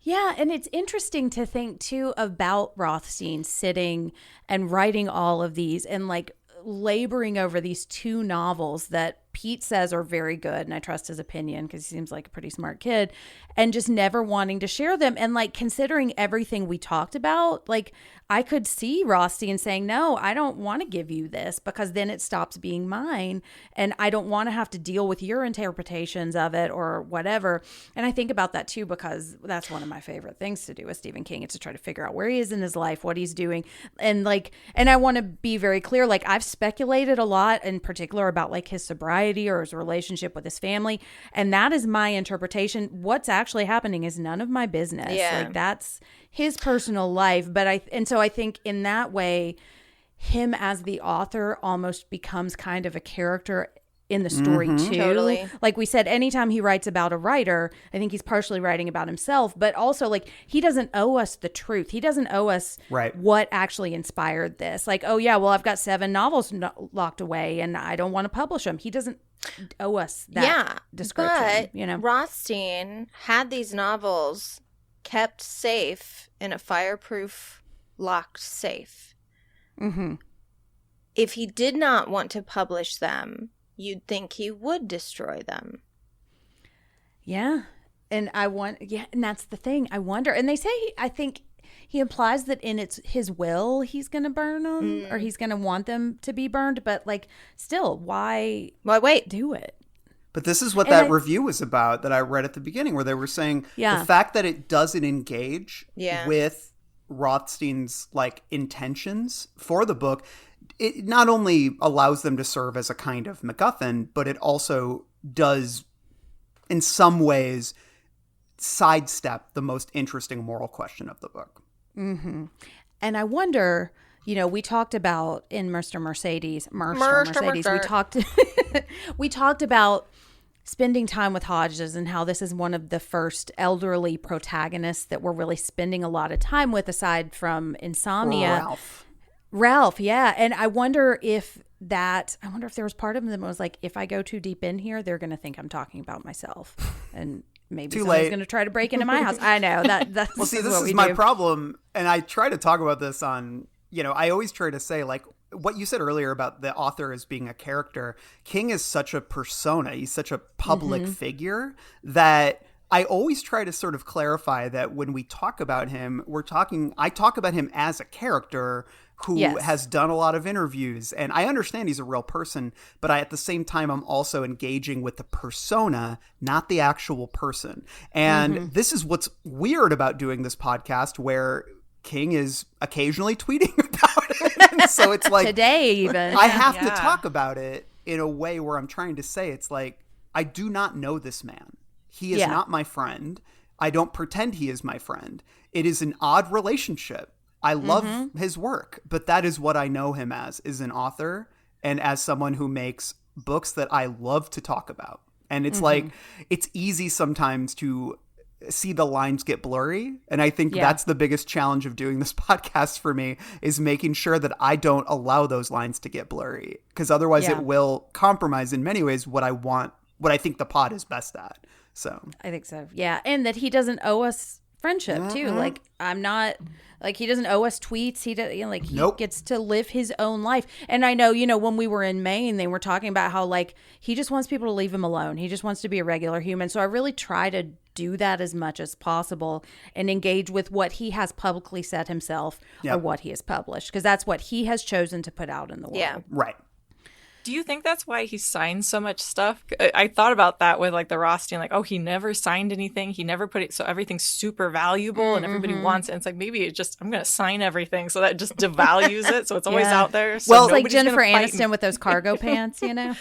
Yeah, and it's interesting to think, too, about Rothstein sitting and writing all of these and, like, laboring over these 2 novels that Pete says are very good, and I trust his opinion because he seems like a pretty smart kid, and just never wanting to share them. And, like, considering everything we talked about, like, I could see Rothstein saying, no, I don't want to give you this because then it stops being mine, and I don't want to have to deal with your interpretations of it or whatever. And I think about that, too, because that's one of my favorite things to do with Stephen King. It's to try to figure out where he is in his life, what he's doing. And, like, and I want to be very clear, like, I've speculated a lot in particular about, like, his sobriety or his relationship with his family. And that is my interpretation. What's actually happening is none of my business. Yeah. Like, that's his personal life. So I think in that way, him as the author almost becomes kind of a character in the story too. Totally. Like we said, anytime he writes about a writer, I think he's partially writing about himself, but also like he doesn't owe us the truth. He doesn't owe us what actually inspired this. Like, oh yeah, well I've got 7 novels locked away and I don't want to publish them. He doesn't owe us that description. But you know, Rothstein had these novels kept safe in a fireproof locked safe. Mm-hmm. If he did not want to publish them, you'd think he would destroy them. Yeah. And and that's the thing. I wonder. And they say, I think he implies that in his will, he's going to burn them or he's going to want them to be burned. But like, still, why wait? Do it? But this is what that review was about that I read at the beginning, where they were saying the fact that it doesn't engage with Rothstein's like intentions for the book, it not only allows them to serve as a kind of MacGuffin, but it also does, in some ways, sidestep the most interesting moral question of the book. Mm-hmm. And I wonder, you know, we talked about in Mercedes, we talked about spending time with Hodges and how this is one of the first elderly protagonists that we're really spending a lot of time with, aside from Insomnia. Ralph, yeah. And I wonder if there was part of him that was like, if I go too deep in here, they're going to think I'm talking about myself. And maybe someone's going to try to break into my house. I know that's well, see, this is my problem. And I try to talk about this on, you know, I always try to say like what you said earlier about the author as being a character. King is such a persona. He's such a public figure that I always try to sort of clarify that when we talk about him, I talk about him as a character who has done a lot of interviews. And I understand he's a real person, but at the same time, I'm also engaging with the persona, not the actual person. And this is what's weird about doing this podcast, where King is occasionally tweeting about it. And so it's like today even I have to talk about it in a way where I'm trying to say, it's like, I do not know this man. He is not my friend. I don't pretend he is my friend. It is an odd relationship. I love his work, but that is what I know him as an author and as someone who makes books that I love to talk about. And it's like, it's easy sometimes to see the lines get blurry. And I think that's the biggest challenge of doing this podcast for me, is making sure that I don't allow those lines to get blurry, because otherwise it will compromise in many ways what I think the pod is best at. So I think so. Yeah. And that he doesn't owe us friendship too. Like, I'm not like, he doesn't owe us tweets. He does, you know, like he gets to live his own life. And I know, you know, when we were in Maine, they were talking about how like he just wants people to leave him alone. He just wants to be a regular human. So I really try to do that as much as possible and engage with what he has publicly said himself or what he has published, because that's what he has chosen to put out in the world. Yeah. Right. Do you think that's why he signed so much stuff? I thought about that with like the Rothstein, like, oh, he never signed anything. He never put it, so everything's super valuable and everybody wants it. And it's like, maybe it just, I'm going to sign everything so that just devalues it. So it's always out there. So well, it's like Jennifer Aniston with those cargo pants, you know?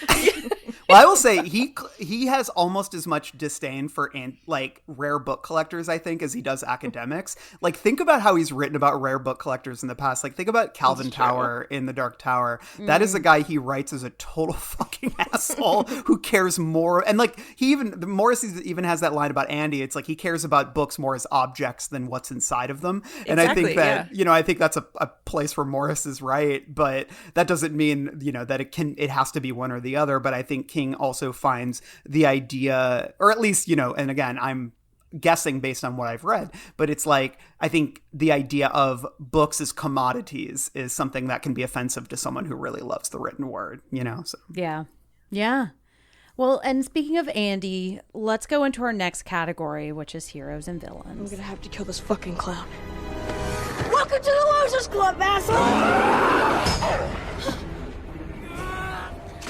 Well, I will say he has almost as much disdain for like rare book collectors, I think, as he does academics. Like, think about how he's written about rare book collectors in the past. Like, think about Calvin Tower in The Dark Tower. That is a guy he writes as a total fucking asshole who cares more. And like, Morris even has that line about Andy. It's like he cares about books more as objects than what's inside of them. And I think that, you know, I think that's a place where Morris is right, but that doesn't mean, you know, that it has to be one or the other. But I think King also finds the idea, or at least, you know, and again, I'm guessing based on what I've read, but it's like, I think the idea of books as commodities is something that can be offensive to someone who really loves the written word, you know? So. Yeah. Well, and speaking of Andy, let's go into our next category, which is heroes and villains. I'm gonna have to kill this fucking clown. Welcome to the Losers Club, asshole!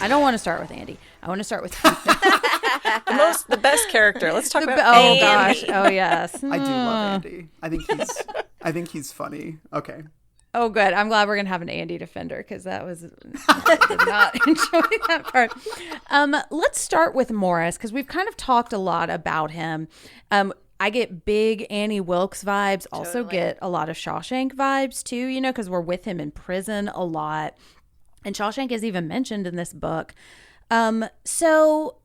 I don't want to start with Andy. I want to start with the best character. Let's talk about Andy. Gosh. Oh, yes. I do love Andy. I think he's funny. Okay. Oh, good. I'm glad we're going to have an Andy defender because I did not enjoy that part. Let's start with Morris because we've kind of talked a lot about him. I get big Annie Wilkes vibes, also get a lot of Shawshank vibes too, you know, because we're with him in prison a lot. And Shawshank is even mentioned in this book. So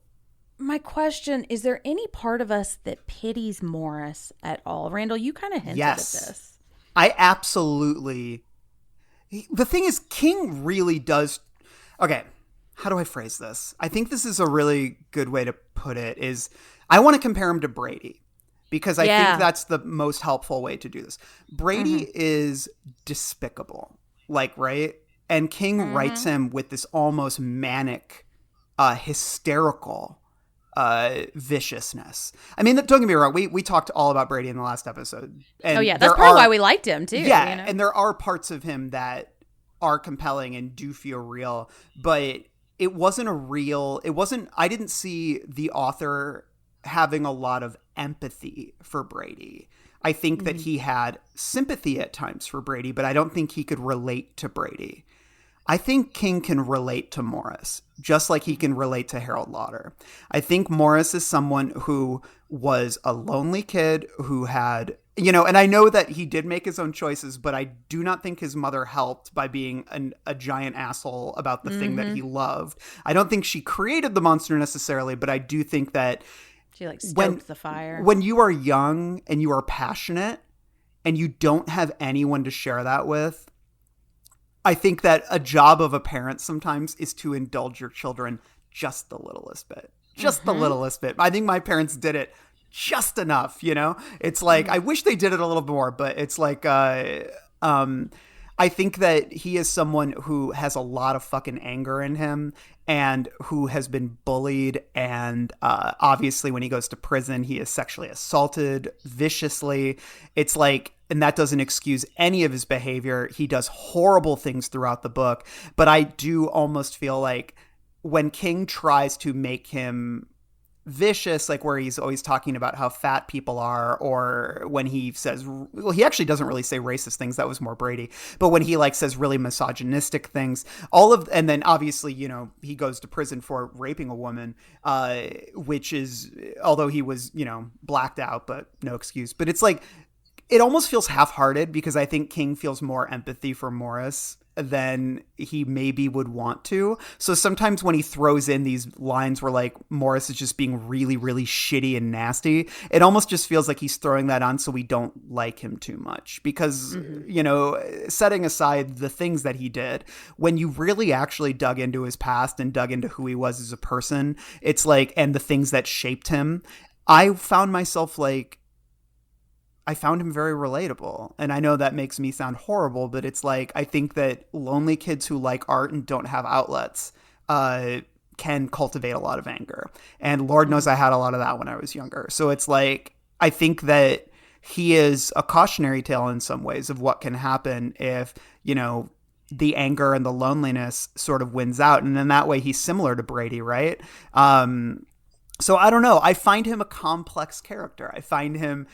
my question, is there any part of us that pities Morris at all? Randall, you kind of hinted at this. I absolutely. The thing is, King really does. Okay, how do I phrase this? I think this is a really good way to put it is I want to compare him to Brady because I think that's the most helpful way to do this. Brady is despicable, like, right? And King writes him with this almost manic, hysterical viciousness. I mean, don't get me wrong. We talked all about Brady in the last episode. And that's part of why we liked him too. Yeah, you know? And there are parts of him that are compelling and do feel real. But it wasn't I didn't see the author having a lot of empathy for Brady. I think that he had sympathy at times for Brady, but I don't think he could relate to Brady. I think King can relate to Morris, just like he can relate to Harold Lauder. I think Morris is someone who was a lonely kid who had, you know, and I know that he did make his own choices, but I do not think his mother helped by being a giant asshole about the thing that he loved. I don't think she created the monster necessarily, but I do think that she like stoked the fire. When you are young and you are passionate and you don't have anyone to share that with, I think that a job of a parent sometimes is to indulge your children just the littlest bit. Just the littlest bit. I think my parents did it just enough, you know? It's like, I wish they did it a little more, but it's like, I think that he is someone who has a lot of fucking anger in him and who has been bullied. And obviously when he goes to prison, he is sexually assaulted viciously. It's like, and that doesn't excuse any of his behavior. He does horrible things throughout the book. But I do almost feel like when King tries to make him vicious, like where he's always talking about how fat people are, or when he says, well, he actually doesn't really say racist things. That was more Brady. But when he like says really misogynistic things, and then obviously, you know, he goes to prison for raping a woman, which is, although he was, you know, blacked out, but no excuse. But it's like, it almost feels half-hearted because I think King feels more empathy for Morris than he maybe would want to. So sometimes when he throws in these lines where like Morris is just being really, really shitty and nasty, it almost just feels like he's throwing that on so we don't like him too much. Because, you know, setting aside the things that he did, when you really actually dug into his past and dug into who he was as a person, it's like, and the things that shaped him, I found myself like, I found him very relatable. And I know that makes me sound horrible, but it's like, I think that lonely kids who like art and don't have outlets can cultivate a lot of anger. And Lord knows I had a lot of that when I was younger. So it's like, I think that he is a cautionary tale in some ways of what can happen if, you know, the anger and the loneliness sort of wins out. And in that way, he's similar to Brady, right? So I don't know. I find him a complex character. I find him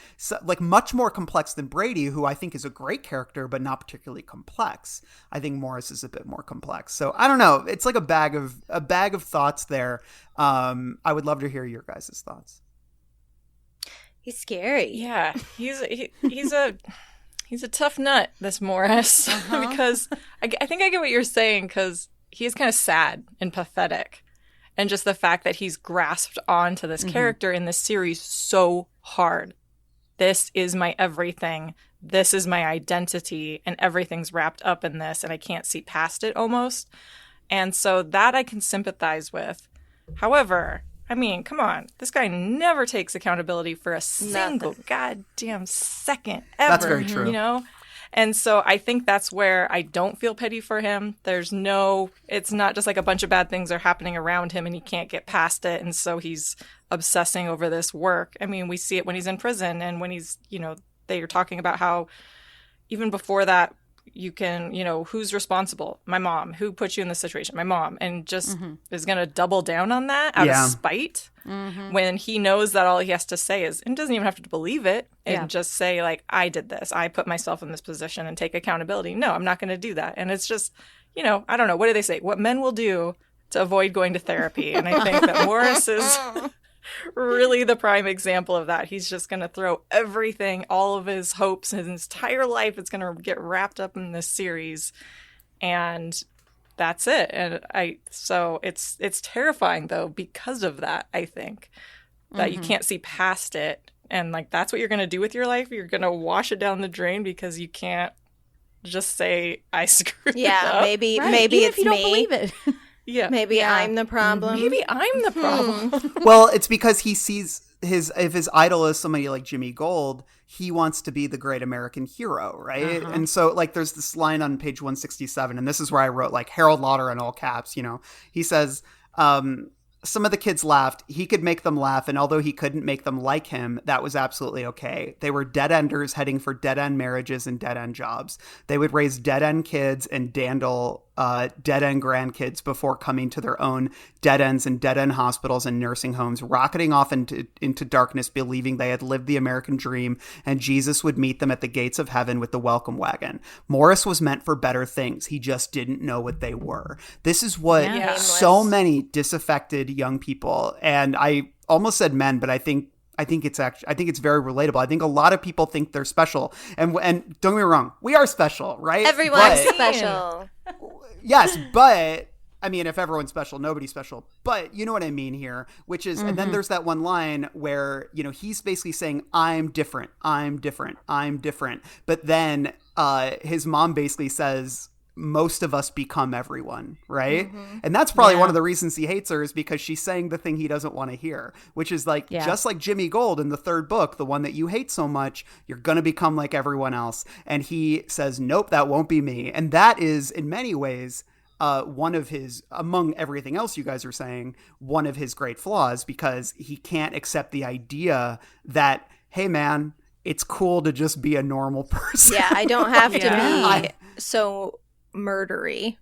like much more complex than Brady, who I think is a great character, but not particularly complex. I think Morris is a bit more complex. So I don't know. It's like a bag of thoughts there. I would love to hear your guys' thoughts. He's scary. Yeah, he's a tough nut, this Morris, because I think I get what you're saying, because he's kind of sad and pathetic. And just the fact that he's grasped onto this character in this series so hard. This is my everything. This is my identity. And everything's wrapped up in this. And I can't see past it almost. And so that I can sympathize with. However, I mean, come on. This guy never takes accountability for a single goddamn second ever. That's very true. You know? And so I think that's where I don't feel pity for him. It's not just like a bunch of bad things are happening around him and he can't get past it. And so he's obsessing over this work. I mean, we see it when he's in prison and when he's, they are talking about how even before that, you can, who's responsible? My mom. Who put you in this situation? My mom. And just is going to double down on that out of spite when he knows that all he has to say is, and doesn't even have to believe it, and just say, like, I did this. I put myself in this position and take accountability. No, I'm not going to do that. And it's just, I don't know. What do they say? What men will do to avoid going to therapy. And I think that Morris is really the prime example of that. He's just going to throw everything, all of his hopes, his entire life, it's going to get wrapped up in this series. And that's it. And so it's terrifying though, because of that, I think, that you can't see past it. And like, that's what you're going to do with your life. You're going to wash it down the drain because you can't just say, I screwed up. Maybe Even it's if you don't me. believe it. Yeah. Maybe I'm the problem. Maybe I'm the problem. Well, it's because he sees if his idol is somebody like Jimmy Gold, he wants to be the great American hero, right? And so like there's this line on page 167, and this is where I wrote like Harold Lauder in all caps, he says, some of the kids laughed. He could make them laugh, and although he couldn't make them like him, that was absolutely okay. They were dead-enders heading for dead-end marriages and dead-end jobs. They would raise dead-end kids and dandle dead-end grandkids before coming to their own dead ends in dead-end hospitals and nursing homes, rocketing off into darkness, believing they had lived the American dream, and Jesus would meet them at the gates of heaven with the welcome wagon. Morris was meant for better things. He just didn't know what they were. This is what so many disaffected young people, and I almost said men, but I think it's very relatable. I think a lot of people think they're special, and don't get me wrong, we are special, right? Everyone's special. Yes, but I mean, if everyone's special, nobody's special. But you know what I mean here, which is, and then there's that one line where, he's basically saying, I'm different. But then his mom basically says, most of us become everyone, right? And that's probably one of the reasons he hates her, is because she's saying the thing he doesn't want to hear, which is like, just like Jimmy Gold in the third book, the one that you hate so much, you're going to become like everyone else. And he says, nope, that won't be me. And that is in many ways one of his, among everything else you guys are saying, one of his great flaws, because he can't accept the idea that, hey man, it's cool to just be a normal person. Yeah, I don't have to be so murdery.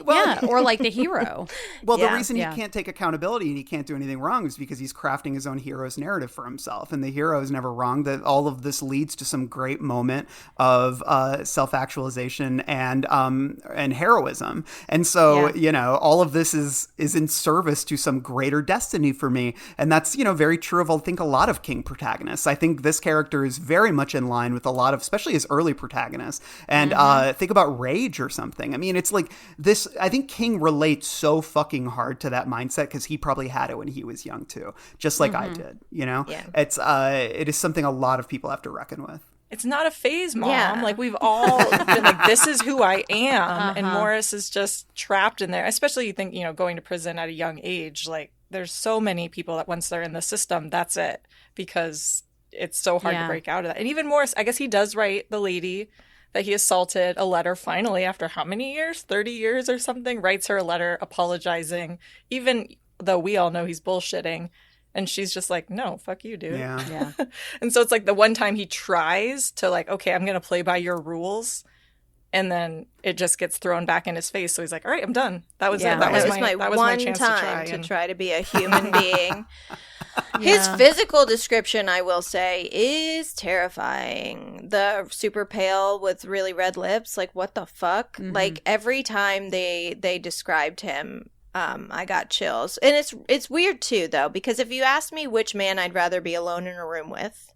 Well, or like the hero. Well, the reason he can't take accountability and he can't do anything wrong is because he's crafting his own hero's narrative for himself. And the hero is never wrong. That all of this leads to some great moment of self-actualization and heroism. And so, all of this is in service to some greater destiny for me. And that's, very true of, I think, a lot of King protagonists. I think this character is very much in line with a lot of, especially his early protagonists. And think about Rage or something. I mean, it's like this, I think King relates so fucking hard to that mindset because he probably had it when he was young too, just like I did, It's it is something a lot of people have to reckon with. It's not a phase, Mom. Yeah. Like, we've all been like, this is who I am. And Morris is just trapped in there, especially you think, going to prison at a young age. Like, there's so many people that once they're in the system, that's it, because it's so hard to break out of that. And even Morris, I guess he does write the lady that he assaulted a letter finally after how many years? 30 years or something? Writes her a letter apologizing, even though we all know he's bullshitting. And she's just like, no, fuck you, dude. Yeah. And so it's like the one time he tries to like, okay, I'm going to play by your rules. And then it just gets thrown back in his face. So he's like, all right, I'm done. That was it. That was my one chance time to try to be a human being. His physical description, I will say, is terrifying. The super pale with really red lips. Like, what the fuck? Mm-hmm. Like, every time they described him, I got chills. And it's weird, too, though, because if you ask me which man I'd rather be alone in a room with,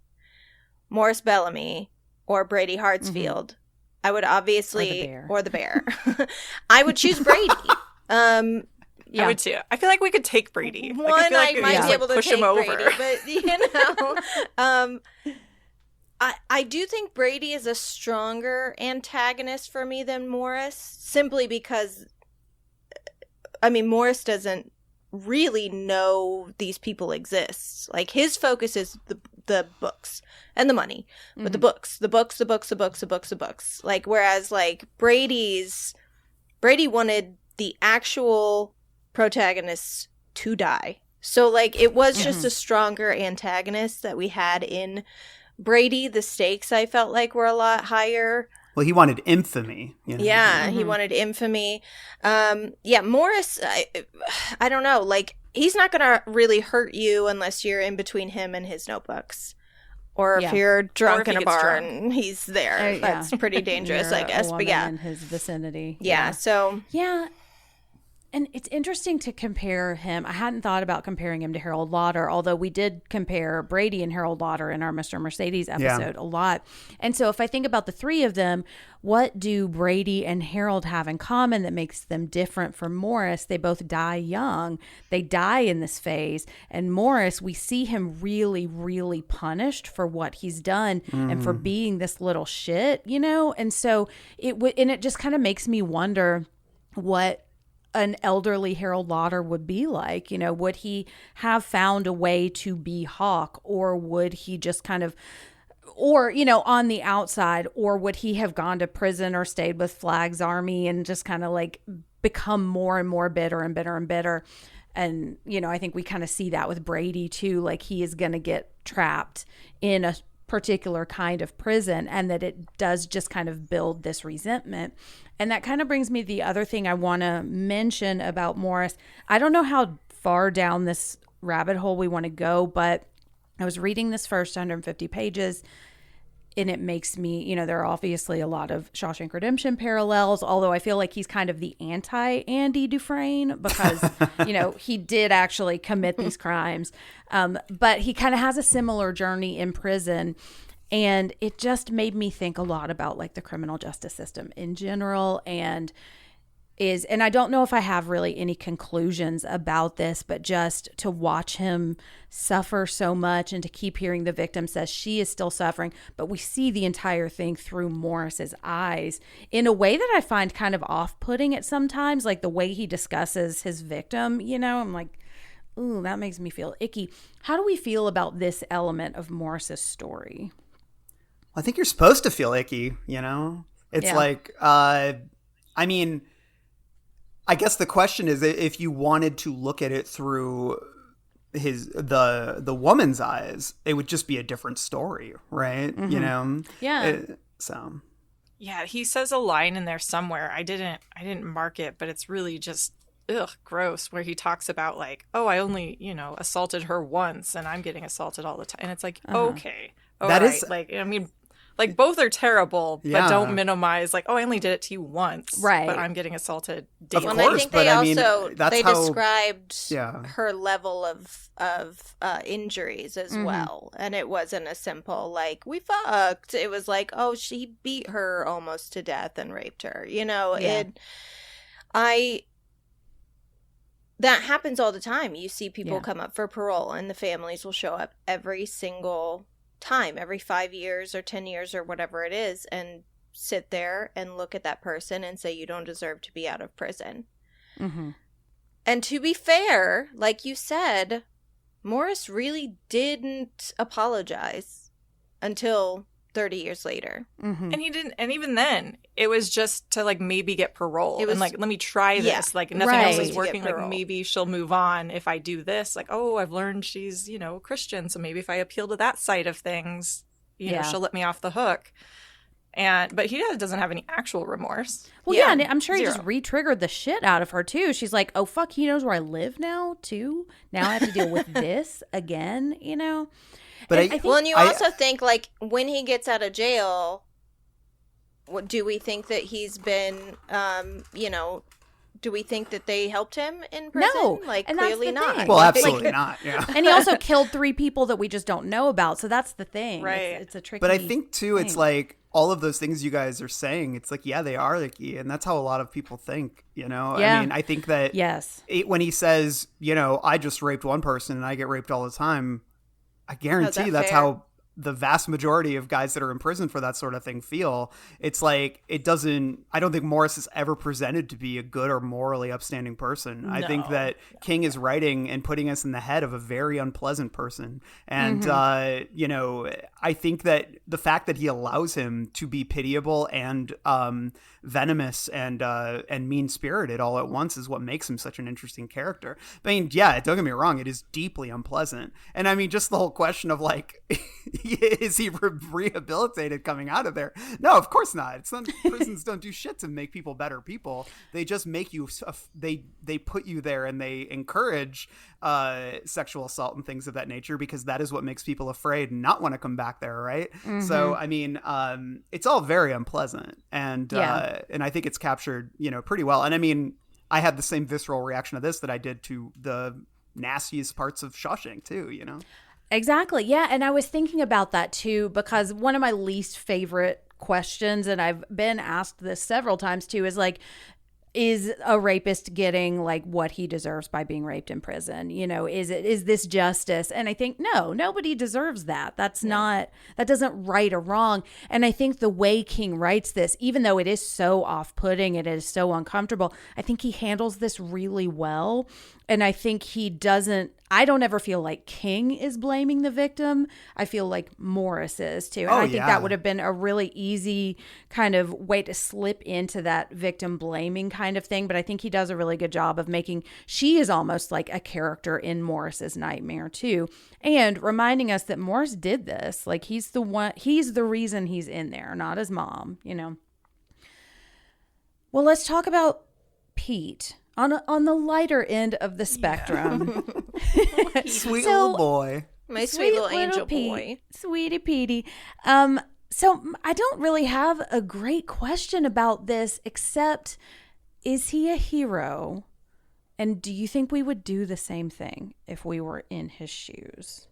Morris Bellamy or Brady Hartsfield, I would obviously, or the bear. I would choose Brady. I would too. I feel like we could take Brady. I might be able to take Brady, but I do think Brady is a stronger antagonist for me than Morris, simply because, Morris doesn't really know these people exist. Like, his focus is the books and the money, but the books. Like, whereas like Brady wanted the actual protagonists to die. So like it was just a stronger antagonist that we had in Brady. The stakes, I felt like, were a lot higher. Well, he wanted infamy. You know? Yeah, he wanted infamy. Morris, I don't know. Like, he's not going to really hurt you unless you're in between him and his notebooks. Or if you're drunk in a bar and he's there. That's pretty dangerous, I guess. But in his vicinity. So. Yeah. And it's interesting to compare him. I hadn't thought about comparing him to Harold Lauder, although we did compare Brady and Harold Lauder in our Mr. Mercedes episode a lot. And so if I think about the three of them, what do Brady and Harold have in common that makes them different from Morris? They both die young. They die in this phase. And Morris, we see him really, really punished for what he's done and for being this little shit, you know? And so it just kind of makes me wonder what an elderly Harold Lauder would be like. You know, would he have found a way to be Hawk, or would he just kind of, or, you know, on the outside, or would he have gone to prison or stayed with Flag's army and just kind of like become more and more bitter and bitter and bitter? And, you know, I think we kind of see that with Brady too. Like, he is going to get trapped in a particular kind of prison, and that it does just kind of build this resentment. And that kind of brings me to the other thing I want to mention about Morris. I don't know how far down this rabbit hole we want to go, but I was reading this first 150 pages, and it makes me, you know, there are obviously a lot of Shawshank Redemption parallels, although I feel like he's kind of the anti-Andy Dufresne because, you know, he did actually commit these crimes. But he kind of has a similar journey in prison. And it just made me think a lot about like the criminal justice system in general, and I don't know if I have really any conclusions about this, but just to watch him suffer so much and to keep hearing the victim says she is still suffering, but we see the entire thing through Morris's eyes in a way that I find kind of off-putting at sometimes, like the way he discusses his victim, you know, I'm like, ooh, that makes me feel icky. How do we feel about this element of Morris's story? I think you're supposed to feel icky, you know? It's like, I mean, I guess the question is if you wanted to look at it through the woman's eyes, it would just be a different story, right? You know? Yeah. Yeah, he says a line in there somewhere. I didn't mark it, but it's really just gross, where he talks about like, oh, I only, you know, assaulted her once and I'm getting assaulted all the time. And it's like, okay. That is like, I mean, like, both are terrible, but don't minimize, like, oh, I only did it to you once. Right. But I'm getting assaulted daily. Well, I think they described her level of injuries as well. And it wasn't a simple, like, we fucked. It was like, oh, she beat her almost to death and raped her. You know, that happens all the time. You see people come up for parole and the families will show up every single time, every 5 years or 10 years or whatever it is, and sit there and look at that person and say, you don't deserve to be out of prison. And to be fair, like you said, Morris really didn't apologize until 30 years later. And he didn't, and even then it was just to like maybe get parole. It was, and like, let me try this, like nothing else is working, like maybe she'll move on if I do this, like, oh, I've learned she's, you know, Christian, so maybe if I appeal to that side of things, you know, she'll let me off the hook. But he doesn't have any actual remorse. Well, yeah, and I'm sure he Zero. just re-triggered the shit out of her, too. She's like, oh, fuck, he knows where I live now, too? Now I have to deal with this again, you know? But I think, well, and you also think, like, when he gets out of jail, do we think that he's been, do we think that they helped him in prison? No, like, and that's clearly the not. thing. Well, absolutely not. Yeah. and he also killed 3 people that we just don't know about, so that's the thing. Right. It's a tricky But I think, too, thing. it's like all of those things you guys are saying, it's like, yeah, they are the key. And that's how a lot of people think, you know? Yeah. I mean, I think that yes. when he says, I just raped one person and I get raped all the time, I guarantee that's fair? how the vast majority of guys that are in prison for that sort of thing feel. It's like, I don't think Morris is ever presented to be a good or morally upstanding person. I think that King is writing and putting us in the head of a very unpleasant person. And, I think that the fact that he allows him to be pitiable and venomous and mean-spirited all at once is what makes him such an interesting character. I mean, yeah, don't get me wrong, it is deeply unpleasant. And I mean, just the whole question of like, is he rehabilitated coming out of there? No, of course not. It's not. Prisons don't do shit to make people better people. They just make you, they put you there and they encourage sexual assault and things of that nature because that is what makes people afraid and not want to come back there, right? Mm-hmm. So, I mean, it's all very unpleasant. And and I think it's captured, pretty well. And I mean, I had the same visceral reaction to this that I did to the nastiest parts of Shawshank too, Exactly. Yeah. And I was thinking about that too, because one of my least favorite questions, and I've been asked this several times too, is like, is a rapist getting like what he deserves by being raped in prison? Is this justice? And I think, no, nobody deserves that. That doesn't right or wrong. And I think the way King writes this, even though it is so off-putting, it is so uncomfortable, I think he handles this really well. And I think I don't ever feel like King is blaming the victim. I feel like Morris is too. And I think that would have been a really easy kind of way to slip into that victim blaming kind of thing. But I think he does a really good job of she is almost like a character in Morris's nightmare too. And reminding us that Morris did this. Like he's the reason he's in there, not his mom, Well, let's talk about Pete. On the lighter end of the spectrum. Sweet little boy. My sweet little angel boy. Sweetie Petey. So I don't really have a great question about this, except, is he a hero? And do you think we would do the same thing if we were in his shoes?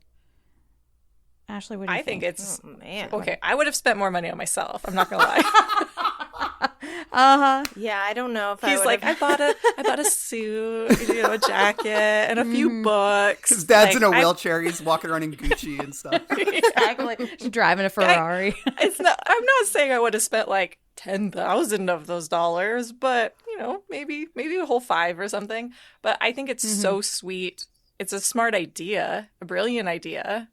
Ashley, what do you think? I think it's... Oh, man. Okay, I would have spent more money on myself. I'm not going to lie. Yeah, I don't know if He's like, I bought a suit, a jacket, and a few books. His dad's in a wheelchair. He's walking around in Gucci and stuff. Exactly. She's driving a Ferrari. I'm not saying I would have spent like 10,000 of those dollars, but maybe a whole 5 or something. But I think it's so sweet. It's a smart idea, a brilliant idea.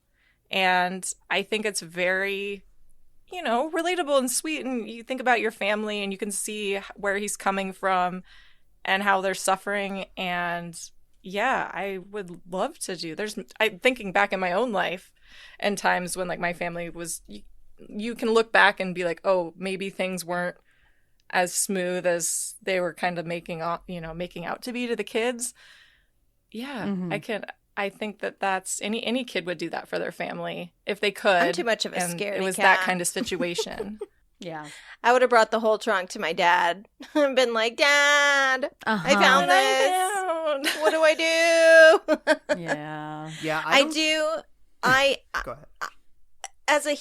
And I think it's very, relatable and sweet. And you think about your family and you can see where he's coming from and how they're suffering. And yeah, I would love to do. I'm thinking back in my own life and times when like my family was, you can look back and be like, oh, maybe things weren't as smooth as they were kind of making out to be to the kids. Yeah, I think that's any kid would do that for their family if they could. I'm too much of a and scaredy it was cat. that kind of situation. Yeah. I would have brought the whole trunk to my dad and been like, Dad, I found this. What do I do? Yeah. Yeah, Go ahead. As a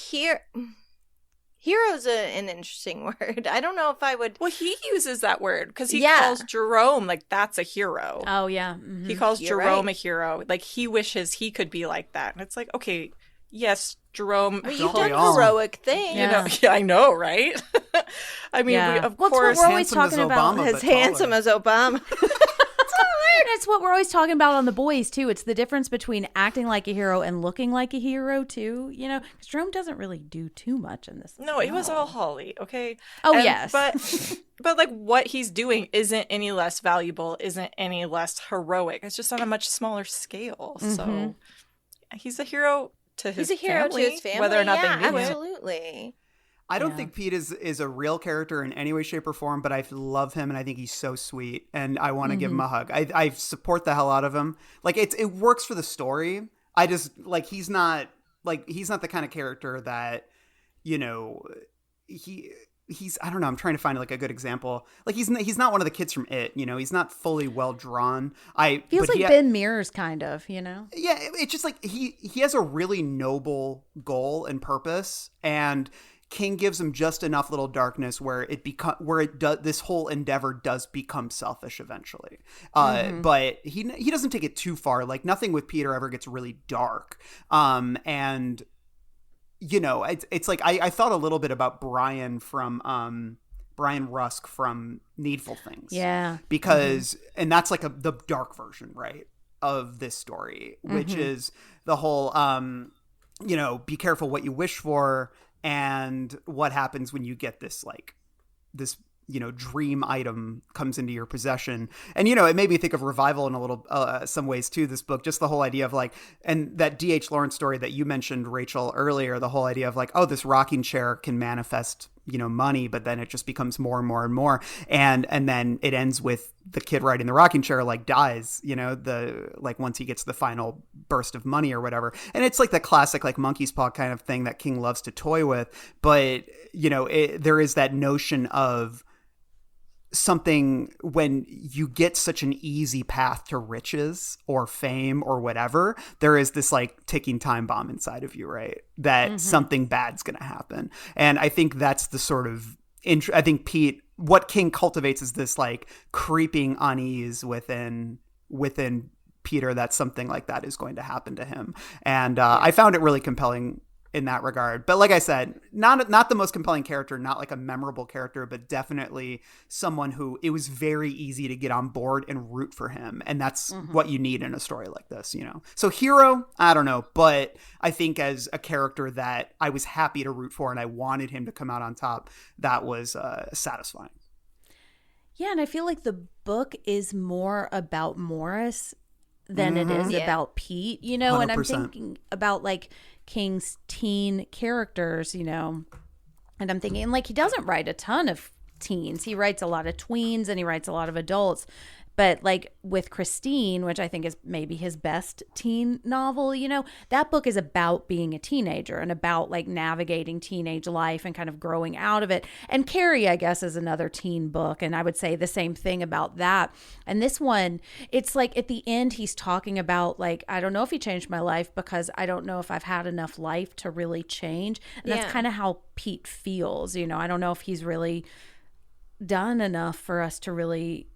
hero's an interesting word. I don't know if I would. Well, he uses that word because he calls Jerome like that's a hero. Oh yeah. Mm-hmm. He calls You're Jerome right. a hero. Like he wishes he could be like that. And it's like, okay, yes, Jerome. Well, you've done heroic things. Yeah, I know, right? I mean, of course, we're always talking about. As handsome as Obama. It's what we're always talking about on The Boys too. It's the difference between acting like a hero and looking like a hero too. Because Jerome doesn't really do too much in this. No, it was all Holly. Okay. Yes, but like what he's doing isn't any less valuable. Isn't any less heroic. It's just on a much smaller scale. Mm-hmm. So he's a hero to his. He's a hero family, to his family. whether or not yeah, they knew absolutely. I don't think Pete is a real character in any way, shape, or form, but I love him and I think he's so sweet and I want to give him a hug. I support the hell out of him. Like it works for the story. I just like he's not the kind of character that, you know, he's I don't know, I'm trying to find like a good example. Like he's not one of the kids from It, you know, he's not fully well drawn. Feels like Ben Mears kind of, you know. Yeah, it's just like he has a really noble goal and purpose, and King gives him just enough little darkness where this whole endeavor does become selfish eventually. But he doesn't take it too far. Like nothing with Peter ever gets really dark. And you know, it's like I thought a little bit about Brian Rusk from Needful Things. Yeah. Because and that's like the dark version, right, of this story, which is the whole you know, be careful what you wish for. And what happens when you get this, you know, dream item comes into your possession. And, you know, it made me think of Revival in a little, some ways too, this book, just the whole idea of like, and that D.H. Lawrence story that you mentioned, Rachel, earlier, the whole idea of like, oh, this rocking chair can manifest, you know, money, but then it just becomes more and more and more. And then it ends with the kid riding the rocking chair, like dies, you know, once he gets the final burst of money or whatever. And it's like the classic, like monkey's paw kind of thing that King loves to toy with. But, you know, there is that notion of something when you get such an easy path to riches or fame or whatever, there is this like ticking time bomb inside of you, right? That something bad's going to happen. And I think that's the sort of, I think what King cultivates is this like creeping unease within Peter, that something like that is going to happen to him. And I found it really compelling in that regard. But like I said, not the most compelling character, not like a memorable character, but definitely someone who it was very easy to get on board and root for him. And that's what you need in a story like this, you know? So hero, I don't know, but I think as a character that I was happy to root for and I wanted him to come out on top, that was satisfying. Yeah, and I feel like the book is more about Morris than it is about Pete, you know? 100%. And I'm thinking about like King's teen characters, you know, and I'm thinking like he doesn't write a ton of teens. He writes a lot of tweens and he writes a lot of adults. But like with Christine, which I think is maybe his best teen novel, you know, that book is about being a teenager and about like navigating teenage life and kind of growing out of it. And Carrie, I guess, is another teen book. And I would say the same thing about that. And this one, it's like at the end, he's talking about like, I don't know if he changed my life because I don't know if I've had enough life to really change. And that's kind of how Pete feels. You know, I don't know if he's really done enough for us to really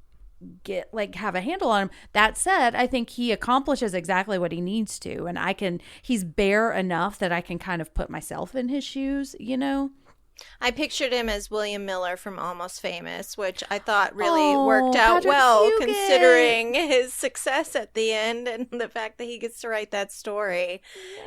have a handle on him. That said, I think he accomplishes exactly what he needs to, and he's bare enough that I can kind of put myself in his shoes, you know. I pictured him as William Miller from Almost Famous, which I thought really worked out well considering his success at the end and the fact that he gets to write that story.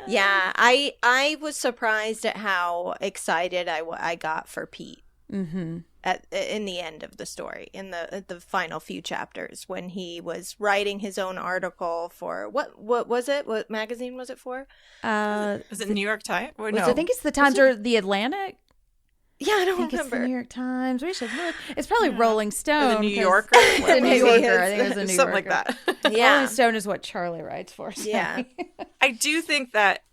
Yeah, I was surprised at how excited I got for Pete. In the end of the story, in the final few chapters, when he was writing his own article for what was it? What magazine was it for? Was it New York Times? Or no? I think it's the Times or the Atlantic. Yeah, I don't think remember. It's the New York Times. We should look. It's probably Rolling Stone. Or the New Yorker. The New Yorker. I think it was the New Something Yorker. like that. Yeah. Rolling Stone is what Charlie writes for. So. Yeah. I do think that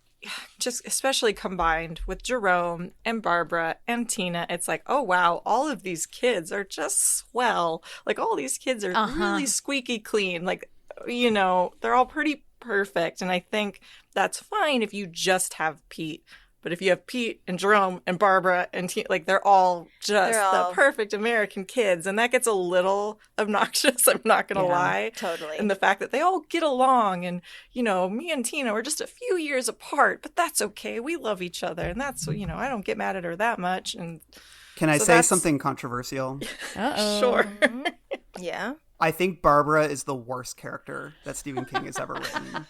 just especially combined with Jerome and Barbara and Tina, it's like, oh wow, all of these kids are just swell. Like all these kids are really squeaky clean. Like, you know, they're all pretty perfect. And I think that's fine if you just have Pete. But if you have Pete and Jerome and Barbara and Tina, like they're all the perfect American kids. And that gets a little obnoxious, I'm not going to lie. Totally. And the fact that they all get along and, you know, me and Tina were just a few years apart, but that's okay. We love each other. And that's, you know, I don't get mad at her that much. And can I say something controversial? Sure. Yeah. I think Barbara is the worst character that Stephen King has ever written.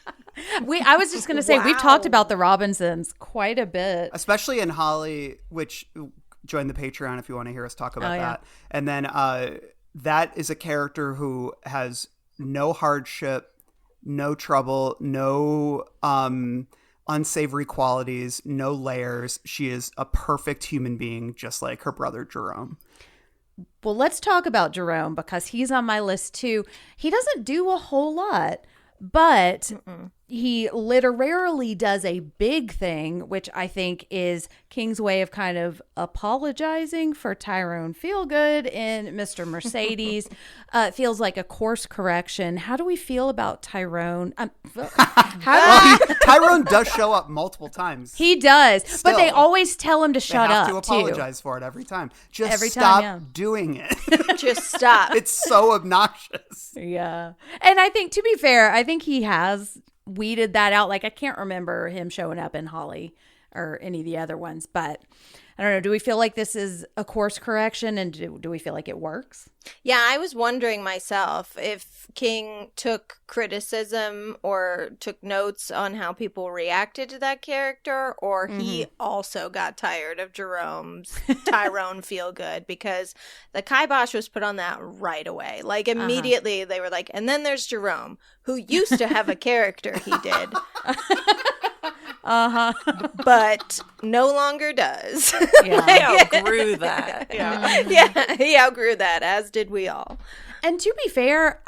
I was just going to say, we've talked about the Robinsons quite a bit. Especially in Holly, which join the Patreon if you want to hear us talk about that. And then that is a character who has no hardship, no trouble, no unsavory qualities, no layers. She is a perfect human being, just like her brother Jerome. Well, let's talk about Jerome because he's on my list too. He doesn't do a whole lot, but he literally does a big thing, which I think is King's way of kind of apologizing for Tyrone Feelgood in Mr. Mercedes. It feels like a course correction. How do we feel about Tyrone? Tyrone does show up multiple times. He does, Still, but they always tell him to shut they up, have to apologize for it every time. Just Every stop time, doing it. Just stop. It's so obnoxious. Yeah. And I think, to be fair, I think he has weeded that out. Like, I can't remember him showing up in Holly or any of the other ones, but I don't know. Do we feel like this is a course correction, and do we feel like it works? Yeah, I was wondering myself if King took criticism or took notes on how people reacted to that character, or he also got tired of Tyrone Feelgood, because the kibosh was put on that right away. Like, immediately they were like, and then there's Jerome, who used to have a character he did. But no longer does. Yeah. He outgrew that. Yeah, he outgrew that, as did we all. And to be fair,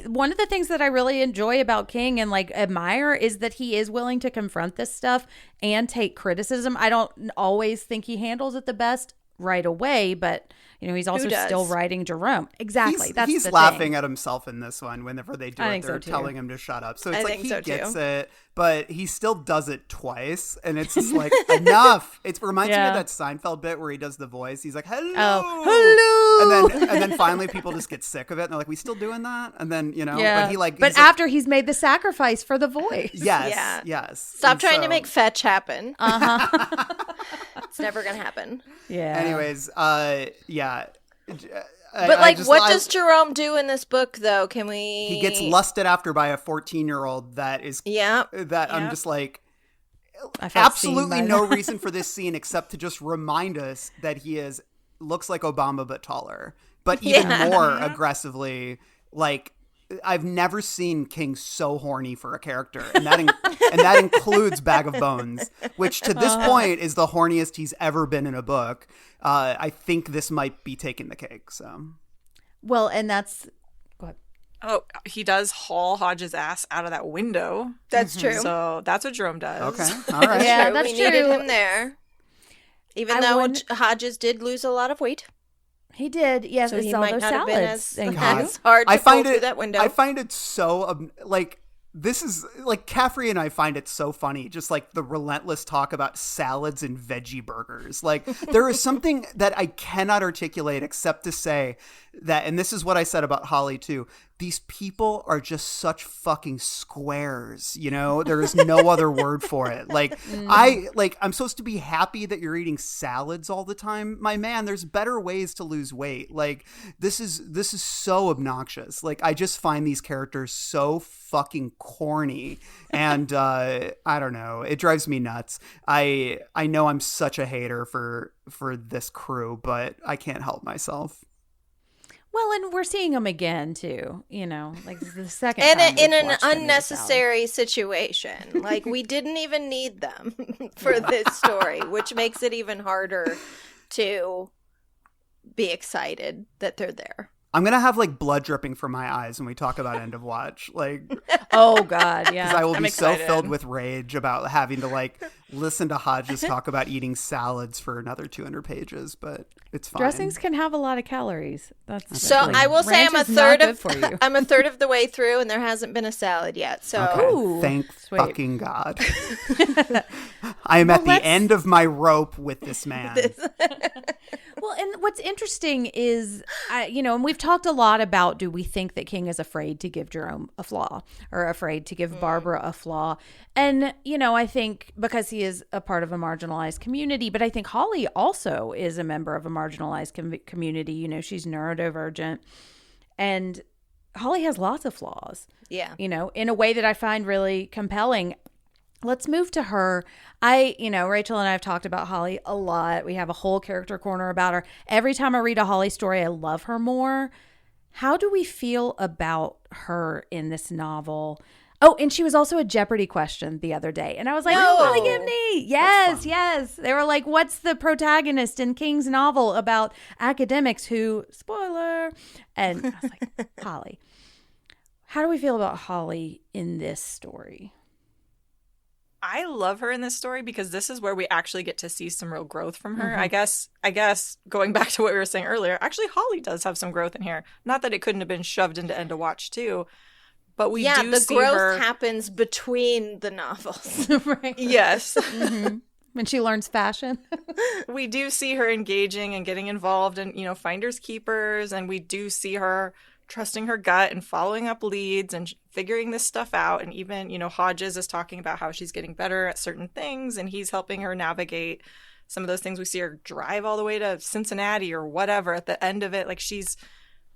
one of the things that I really enjoy about King and like admire is that he is willing to confront this stuff and take criticism. I don't always think he handles it the best right away, but he's also still writing Jerome. Exactly. He's laughing at himself in this one whenever they do it. They're telling him to shut up. So it's like he gets it, but he still does it twice, and it's just like, enough. It reminds me of that Seinfeld bit where he does the voice. He's like, hello. Oh, hello. And then finally people just get sick of it, and they're like, we still doing that? And then, but after he's made the sacrifice for the voice. Yes. Stop trying to make fetch happen. It's never going to happen. Yeah. Anyways, But what does Jerome do in this book, though? Can we? He gets lusted after by a 14-year-old that is. I'm just like, absolutely no reason for this scene except to just remind us that he looks like Obama but taller, but even more aggressively. Like, I've never seen King so horny for a character, and that includes Bag of Bones, which to this point is the horniest he's ever been in a book. I think this might be taking the cake. So, well, and that's go ahead. Oh, he does haul Hodges' ass out of that window. That's true. So that's what Jerome does. Okay, all right. Yeah, that's we true. Needed him there, even though Hodges did lose a lot of weight. He did, yes. So he might not have been as hard to pull through that window. I find it so this is like Caffrey and I find it so funny, just like the relentless talk about salads and veggie burgers. Like, there is something that I cannot articulate except to say that, and this is what I said about Holly too, these people are just such fucking squares, there is no other word for it. Like, I'm supposed to be happy that you're eating salads all the time. My man, there's better ways to lose weight. Like, this is so obnoxious. Like, I just find these characters so fucking corny, and I don't know, it drives me nuts. I know I'm such a hater for this crew, but I can't help myself. Well, and we're seeing them again too, like the second and time in an unnecessary situation. Like, we didn't even need them for this story, which makes it even harder to be excited that they're there. I'm going to have like blood dripping from my eyes when we talk about End of Watch. Like, oh God, yeah. Because I will be so filled with rage about having to like listen to Hodges talk about eating salads for another 200 pages, but it's fine. Dressings can have a lot That's so I will say I'm a third of the way through, and there hasn't been a salad yet. So okay. Thank fucking God. I am at the end of my rope with this man. Well, and what's interesting is, and we've talked a lot about, do we think that King is afraid to give Jerome a flaw or afraid to give Barbara a flaw? And, I think because he is a part of a marginalized community, but I think Holly also is a member of a marginalized community. She's neurodivergent, and Holly has lots of flaws. Yeah. In a way that I find really compelling. Let's move to her. Rachel and I have talked about Holly a lot. We have a whole character corner about her. Every time I read a Holly story, I love her more. How do we feel about her in this novel? Oh, and she was also a Jeopardy question the other day. And I was like, Holly Gibney. Yes. They were like, what's the protagonist in King's novel about academics who, spoiler. And I was like, Holly. How do we feel about Holly in this story? I love her in this story because this is where we actually get to see some real growth from her. Mm-hmm. I guess going back to what we were saying earlier, actually Holly does have some growth in here. Not that it couldn't have been shoved into End of Watch too. But we do see the growth her... happens between the novels. Right. Yes. Mm-hmm. When she learns fashion. We do see her engaging and getting involved in, Finders Keepers. And we do see her trusting her gut and following up leads and figuring this stuff out. And even, Hodges is talking about how she's getting better at certain things. And he's helping her navigate some of those things. We see her drive all the way to Cincinnati or whatever at the end of it. Like she's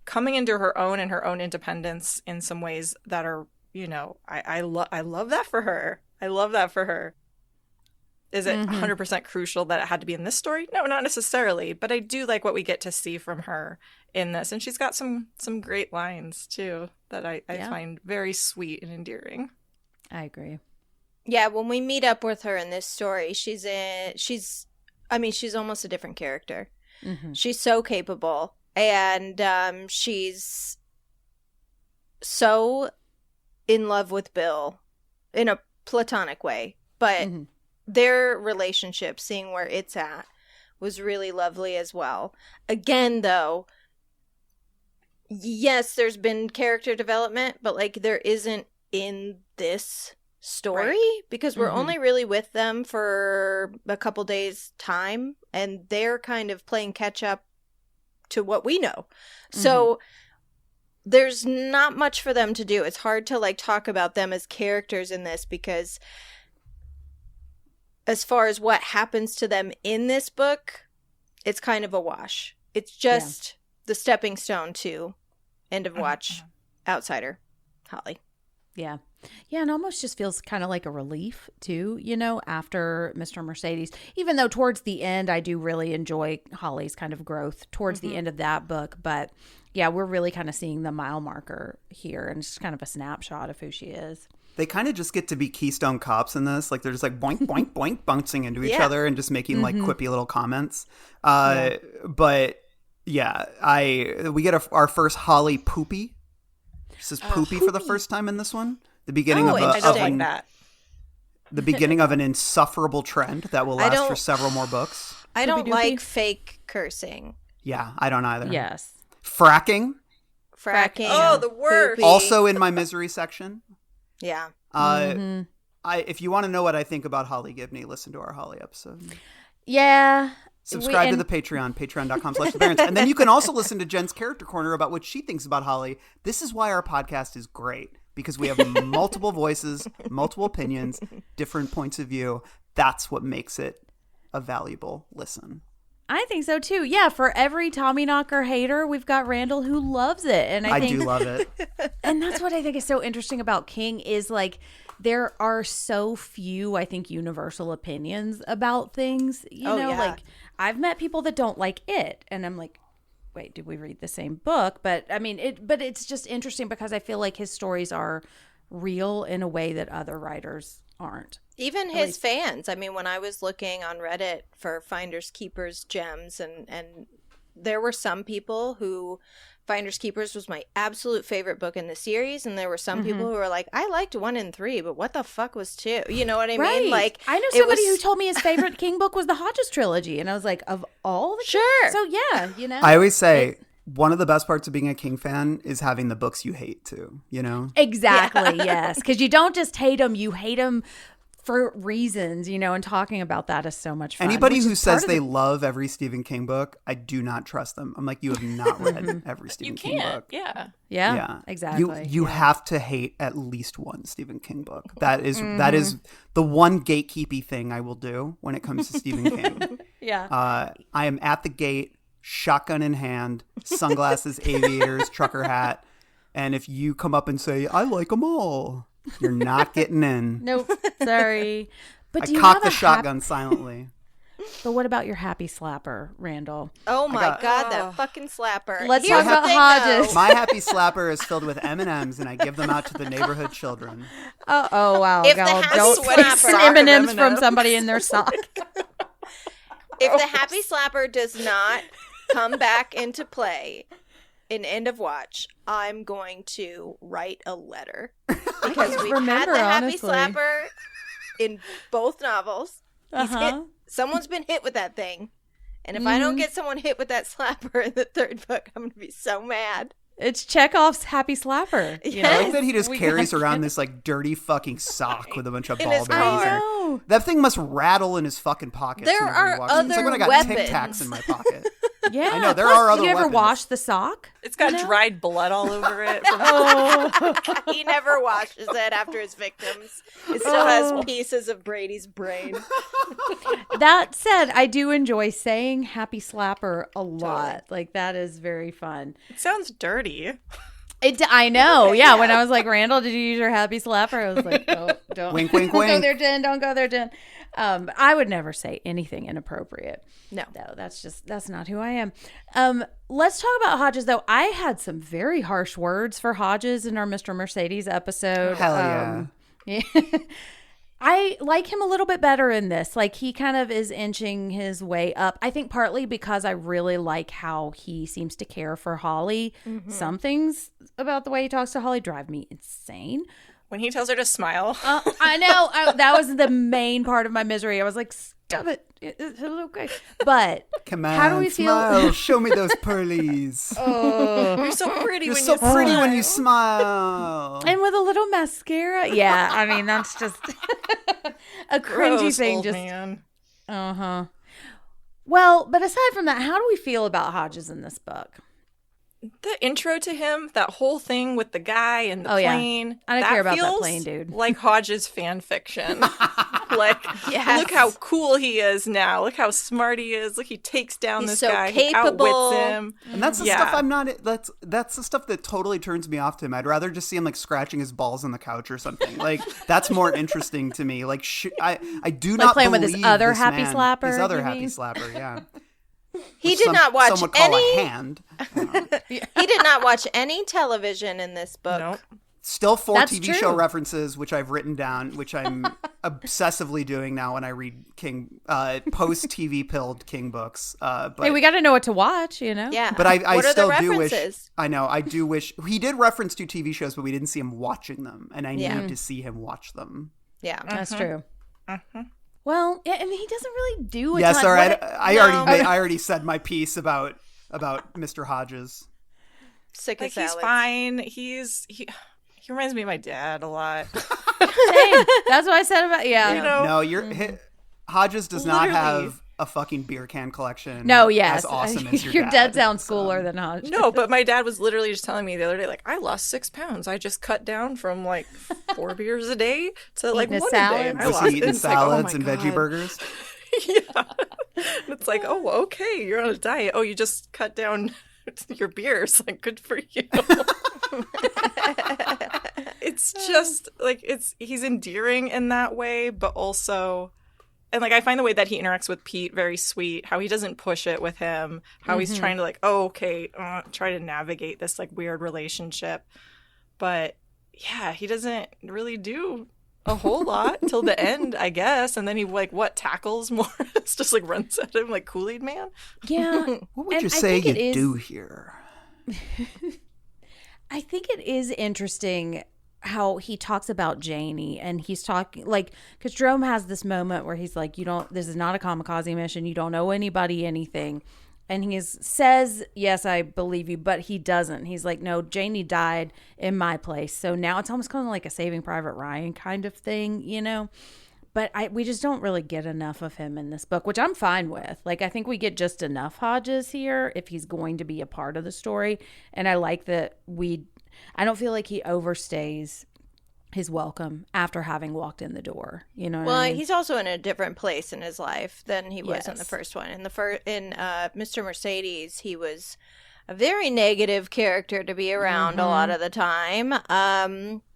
coming into her own and her own independence in some ways that are, I love that for her. I love that for her. Is it 100% crucial that it had to be in this story? No, not necessarily. But I do like what we get to see from her in this. And she's got some great lines, too, that I find very sweet and endearing. I agree. Yeah, when we meet up with her in this story, she's almost a different character. Mm-hmm. She's so capable. And she's so in love with Bill in a platonic way. But their relationship, seeing where it's at, was really lovely as well. Again, though, yes, there's been character development, but like there isn't in this story because we're only really with them for a couple days' time. And they're kind of playing catch up to what we know. So there's not much for them to do. It's hard to like talk about them as characters in this because as far as what happens to them in this book, it's kind of a wash. It's just the stepping stone to End of Watch, Outsider, Holly. Yeah. Yeah, and almost just feels kind of like a relief, too, after Mr. Mercedes. Even though towards the end, I do really enjoy Holly's kind of growth towards the end of that book. But, yeah, we're really kind of seeing the mile marker here. And it's just kind of a snapshot of who she is. They kind of just get to be Keystone Cops in this. Like, they're just like boink, boink, boink, bouncing into each other and just making, like, quippy little comments. But, yeah, we get our first Holly poopy. She says poopy for the first time in this one. The beginning of the beginning of an insufferable trend that will last for several more books. I don't like fake cursing. Yeah, I don't either. Yes. Fracking. Oh, the worst. Also in my misery section. Yeah. If you want to know what I think about Holly Gibney, listen to our Holly episode. Yeah. Subscribe to the Patreon, patreon.com/thebarons. And then you can also listen to Jen's Character Corner about what she thinks about Holly. This is why our podcast is great. Because we have multiple voices, multiple opinions, different points of view. That's what makes it a valuable listen. I think so too. Yeah, for every Tommyknocker hater, we've got Randall who loves it. And I think, do love it. And that's what I think is so interesting about King is like there are so few, I think, universal opinions about things. Like I've met people that don't like it. And I'm like, wait, did we read the same book? But I mean, it's just interesting because I feel like his stories are real in a way that other writers aren't. Even his fans. I mean, when I was looking on Reddit for Finders Keepers gems, and there were some people who Finders Keepers was my absolute favorite book in the series, and there were some people who were like, I liked 1 and 3, but what the fuck was 2? You know what I mean? Like, I know somebody who told me his favorite King book was the Hodges trilogy, and I was like, of all the King? So yeah, I always say one of the best parts of being a King fan is having the books you hate too. Exactly. Yes, because you don't just hate them; you hate them for reasons, and talking about that is so much fun. Anybody who says they love every Stephen King book, I do not trust them. I'm like, you have not read every Stephen King book. Yeah, exactly. You have to hate at least one Stephen King book. That is the one gatekeepy thing I will do when it comes to Stephen King. I am at the gate, shotgun in hand, sunglasses, aviators, trucker hat, and if you come up and say, I like them all, you're not getting in. Nope. Sorry. But I cock the shotgun silently. But what about your happy slapper, Randall? Oh my God, that fucking slapper. Let's Here's talk about the thing, Hodges. though. My happy slapper is filled with M&Ms, and I give them out to the neighborhood children. Oh wow! If the God, happy don't slapper- put M&Ms from somebody in their sock. If the happy slapper does not come back into play in End of Watch, I'm going to write a letter. Because we've had the happy honestly. slapper in both novels. Someone's been hit with that thing. And if I don't get someone hit with that slapper in the third book, I'm going to be so mad. It's Chekhov's happy slapper. I like that he just carries around this like dirty fucking sock with a bunch of In ball his bearings. car. I know. That thing must rattle in his fucking pockets. There whenever he are walks in. It's like other when I got weapons. Tic Tacs in my pocket. Yeah, I know, there plus, are other you ever weapons. wash the sock? It's got dried blood all over it. He never washes it after his victims. It still has pieces of Brady's brain. That said, I do enjoy saying happy slapper a lot. Like, that is very fun. It sounds dirty. I know. Yeah. When I was like, Randall, did you use your happy slapper? I was like, oh, don't. Wink, wink, Don't go wink. there, Jen. Don't go there, Jen. I would never say anything inappropriate. No, that's not who I am. Let's talk about Hodges, though. I had some very harsh words for Hodges in our Mr. Mercedes episode. Hell yeah. I like him a little bit better in this. Like, he kind of is inching his way up. I think partly because I really like how he seems to care for Holly. Some things about the way he talks to Holly drive me insane. When he tells her to smile. I know. That was the main part of my misery. I was like, stop it. It's okay. But Come on, how do we smile. feel? Show me those pearlies. You're so pretty You're when so you pretty smile. when you smile. And with a little mascara. Yeah, I mean, that's just a cringy Gross, thing. old Just man. Well, but aside from that, how do we feel about Hodges in this book? The intro to him, that whole thing with the guy and the plane. I don't care about that feels plane, dude. Like Hodges fan fiction. Like, Yes. look how cool he is now. Look how smart he is. Look, he takes down He's this so guy. capable. He outwits him. And that's the stuff I'm not. That's the stuff that totally turns me off to him. I'd rather just see him like scratching his balls on the couch or something. Like, that's more interesting to me. Like, I do Like not playing with believe his other this happy man. slapper, His other you happy mean? slapper, yeah. He Which did not watch some would call any. a hand. He did not watch any television in this book. Nope. Still 4 That's TV show true. references, which I've written down, which I'm obsessively doing now when I read post TV pilled King books. But Hey, we got to know what to watch, you know? Yeah. But I What are still the do wish. references? I know. I do wish he did reference 2 TV shows, but we didn't see him watching them, and I Yeah. need to see him watch them. Yeah. That's true. Well, yeah, and he doesn't really do a Yes, ton. all right. What- I already said my piece about Mr. Hodges. Sick Like, of he's salads. fine. He reminds me of my dad a lot. Same. That's what I said about, yeah. You know? No, Hodges does not Literally. have a fucking beer can collection. No, yes. as awesome as your dad sounds cooler than Hodges. No, but my dad was literally just telling me the other day, like, I lost 6 pounds. I just cut down from like 4 beers a day to like Eating a 1 a day. salad. And I Was lost he eating it. It's like, oh salads my and veggie God. burgers? Yeah. And it's like, oh, okay, you're on a diet. Oh, you just cut down your beers. Like, good for you. It's just like he's endearing in that way, but also, and like I find the way that he interacts with Pete very sweet. How he doesn't push it with him. How he's trying to like, oh, okay, try to navigate this like weird relationship. But yeah, he doesn't really do a whole lot till the end, I guess. And then he like tackles Morris, just like runs at him like Kool-Aid Man. Yeah. What would And you I say think you it is- do here? I think it is interesting how he talks about Janie, and he's talking like, because Jerome has this moment where he's like, this is not a kamikaze mission. You don't know anybody anything. And he says, yes, I believe you, but he doesn't. He's like, no, Janie died in my place. So now it's almost kind of like a Saving Private Ryan kind of thing, you know? But we just don't really get enough of him in this book, which I'm fine with. Like, I think we get just enough Hodges here if he's going to be a part of the story. And I like that I don't feel like he overstays his welcome after having walked in the door. You know what I mean? He's also in a different place in his life than he was in the Yes. first one. In Mr. Mercedes, he was a very negative character to be around a lot of the time.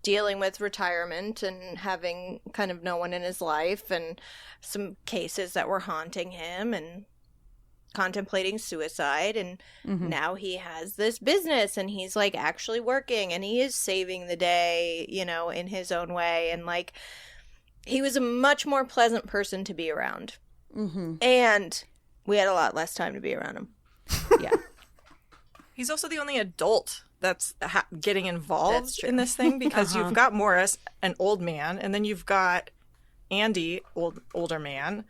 dealing with retirement and having kind of no one in his life and some cases that were haunting him and contemplating suicide. And now he has this business and he's like actually working and he is saving the day, you know, in his own way. And like, he was a much more pleasant person to be around. And we had a lot less time to be around him. Yeah. He's also the only adult that's getting involved in this thing, because you've got Morris, an old man, and then you've got Andy, older man.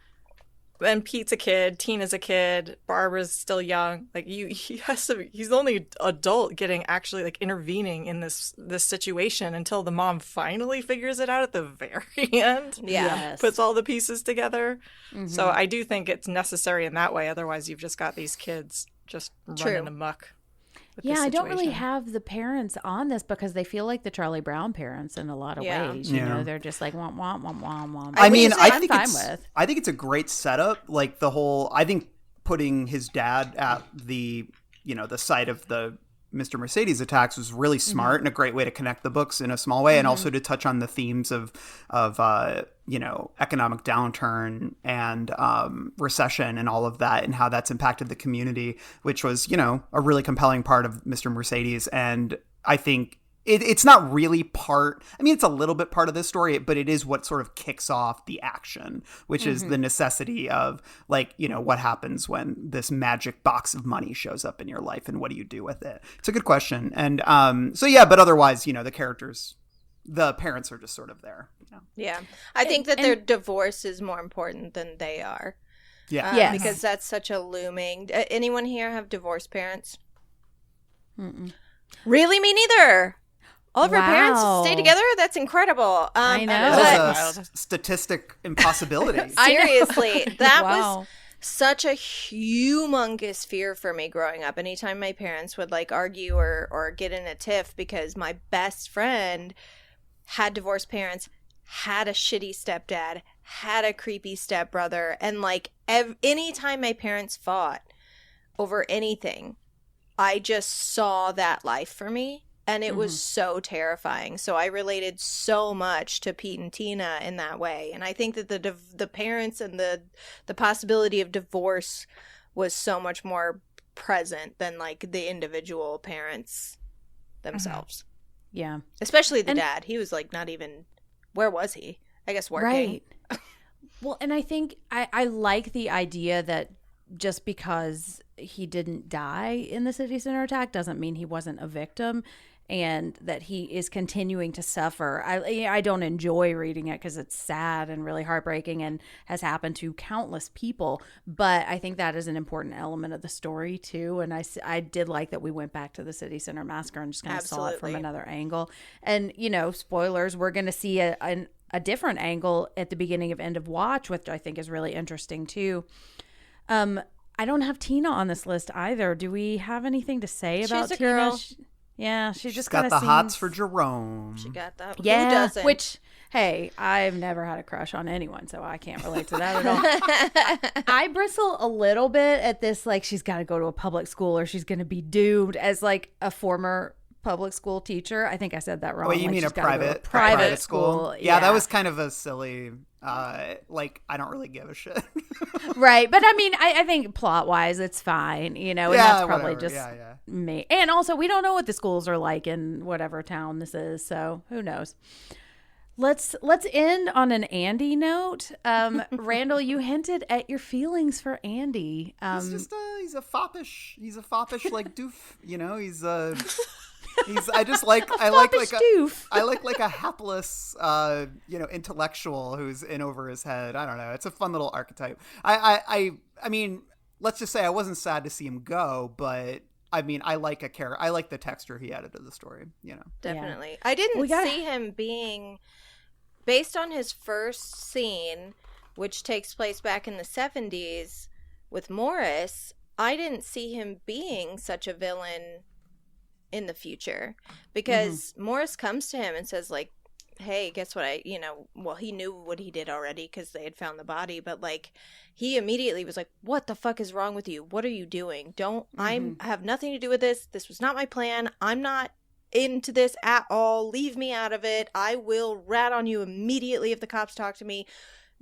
Then Pete's a kid, Tina's a kid, Barbara's still young. Like he's the only adult getting actually like intervening in this situation until the mom finally figures it out at the very end. Yes. Puts all the pieces together. So I do think it's necessary in that way. Otherwise, you've just got these kids just running amok. Yeah, I don't really have the parents on this because they feel like the Charlie Brown parents in a lot of ways. You know, they're just like womp womp womp womp womp. I mean, I think it's a great setup. Like the whole, I think putting his dad at the, you know, the site of the Mr. Mercedes attacks was really smart and a great way to connect the books in a small way, and also to touch on the themes of you know, economic downturn and recession and all of that, and how that's impacted the community, which was, you know, a really compelling part of Mr. Mercedes. And I think it's not really part, I mean, it's a little bit part of this story, but it is what sort of kicks off the action, which is the necessity of, like, you know, what happens when this magic box of money shows up in your life and what do you do with it? It's a good question. And so, yeah, but otherwise, you know, the characters, the parents are just sort of there. You know? Yeah. I think that their divorce is more important than they are. Yeah. Yes. Because that's such a looming. Anyone here have divorced parents? Really? Me neither. All of our parents stay together? That's incredible. I know. That's a statistic impossibility. Seriously. That was such a humongous fear for me growing up. Anytime my parents would like argue or get in a tiff because my best friend had divorced parents, had a shitty stepdad, had a creepy stepbrother, and like anytime my parents fought over anything, I just saw that life for me. And it was so terrifying. So I related so much to Pete and Tina in that way. And I think that the parents and the possibility of divorce was so much more present than like the individual parents themselves. Yeah. Especially the dad. He was like not even, where was he? I guess working. Right. Well, and I think I like the idea that just because he didn't die in the city center attack doesn't mean he wasn't a victim, and that he is continuing to suffer. I don't enjoy reading it because it's sad and really heartbreaking and has happened to countless people, but I think that is an important element of the story too. And I did like that we went back to the city center massacre and just kind of saw it from another angle. And, you know, spoilers, we're going to see a different angle at the beginning of End of Watch, which I think is really interesting too. I don't have Tina on this list either. Do we have anything to say about Tina? Girl. Yeah, she's just got the hots for Jerome. She got that. Yeah, who doesn't? which, hey, I've never had a crush on anyone, so I can't relate to that at all. I bristle a little bit at this, like, she's got to go to a public school or she's going to be doomed, as like a former public school teacher. I think I said that wrong. Wait, you like, mean a private school? Yeah, that was kind of a silly, like, I don't really give a shit. Right. But I mean, I think plot wise, it's fine, you know, and that's probably just me. And also, we don't know what the schools are like in whatever town this is. So who knows? Let's end on an Andy note. Randall, you hinted at your feelings for Andy. He's just he's a foppish like doof, you know, I like like a hapless, you know, intellectual who's in over his head. I don't know. It's a fun little archetype. I mean, let's just say I wasn't sad to see him go, but I mean, I like the texture he added to the story, you know. Definitely. Yeah. I didn't see him being, based on his first scene, which takes place back in the 70s with Morris, I didn't see him being such a villain in the future, because Morris comes to him and says, like, hey, guess what? He knew what he did already because they had found the body, but like, he immediately was like, what the fuck is wrong with you? What are you doing? I have nothing to do with this. This was not my plan. I'm not into this at all. Leave me out of it. I will rat on you immediately if the cops talk to me.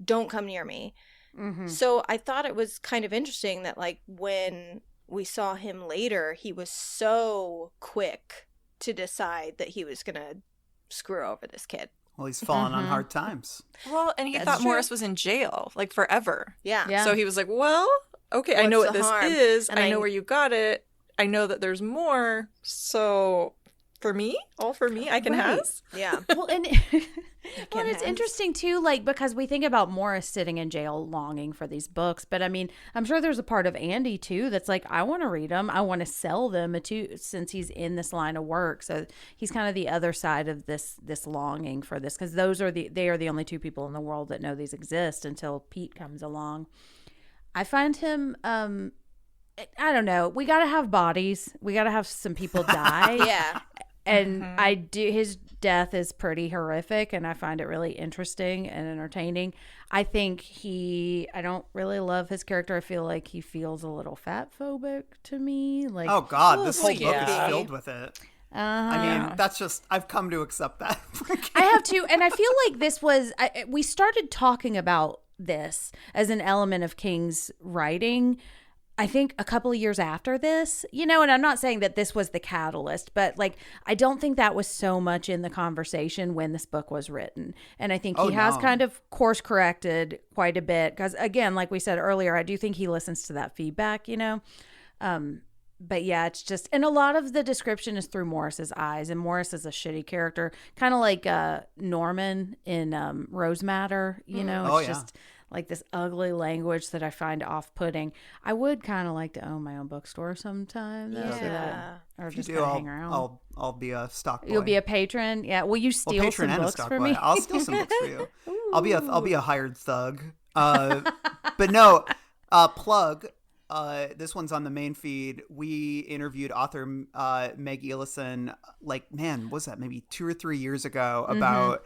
Don't come near me. Mm-hmm. So I thought it was kind of interesting that, like, when we saw him later, he was so quick to decide that he was going to screw over this kid. Well, he's fallen on hard times. Well, and he That's thought true. Morris was in jail, like, forever. Yeah. So he was like, well, okay, I know What's what the this harm? is. And I I- know where you got it. I know that there's more. So for me, all for me, I can Right. have. Yeah. Well, and can it's have. interesting too, like, because we think about Morris sitting in jail longing for these books, but I mean, I'm sure there's a part of Andy too that's like, I want to read them, I want to sell them too, since he's in this line of work. So he's kind of the other side of this longing for this, because they are the only two people in the world that know these exist until Pete comes along. I find him, I don't know. We got to have bodies. We got to have some people die. Yeah. And his death is pretty horrific, and I find it really interesting and entertaining. I think I don't really love his character. I feel like he feels a little fat phobic to me. Like, Oh God, this whole book yeah. is filled with it. I mean, that's just, I've come to accept that. I have to, and I feel like this was, we started talking about this as an element of King's writing, I think a couple of years after this, and I'm not saying that this was the catalyst, but like, I don't think that was so much in the conversation when this book was written. And I think he has kind of course corrected quite a bit because, again, like we said earlier, I do think he listens to that feedback, But yeah, it's just, and a lot of the description is through Morris's eyes, and Morris is a shitty character, kind of like Norman in Rose Matter, It's just like this ugly language that I find off-putting. I would kind of like to own my own bookstore sometime, though, or just kind of hang around. I'll be a stock boy. You'll be a patron, yeah. Will you steal patron some and a books stock for boy. me? I'll steal some books for you. I'll be a hired thug. But no, plug. This one's on the main feed. We interviewed author Meg Elison, was that maybe 2 or 3 years ago, about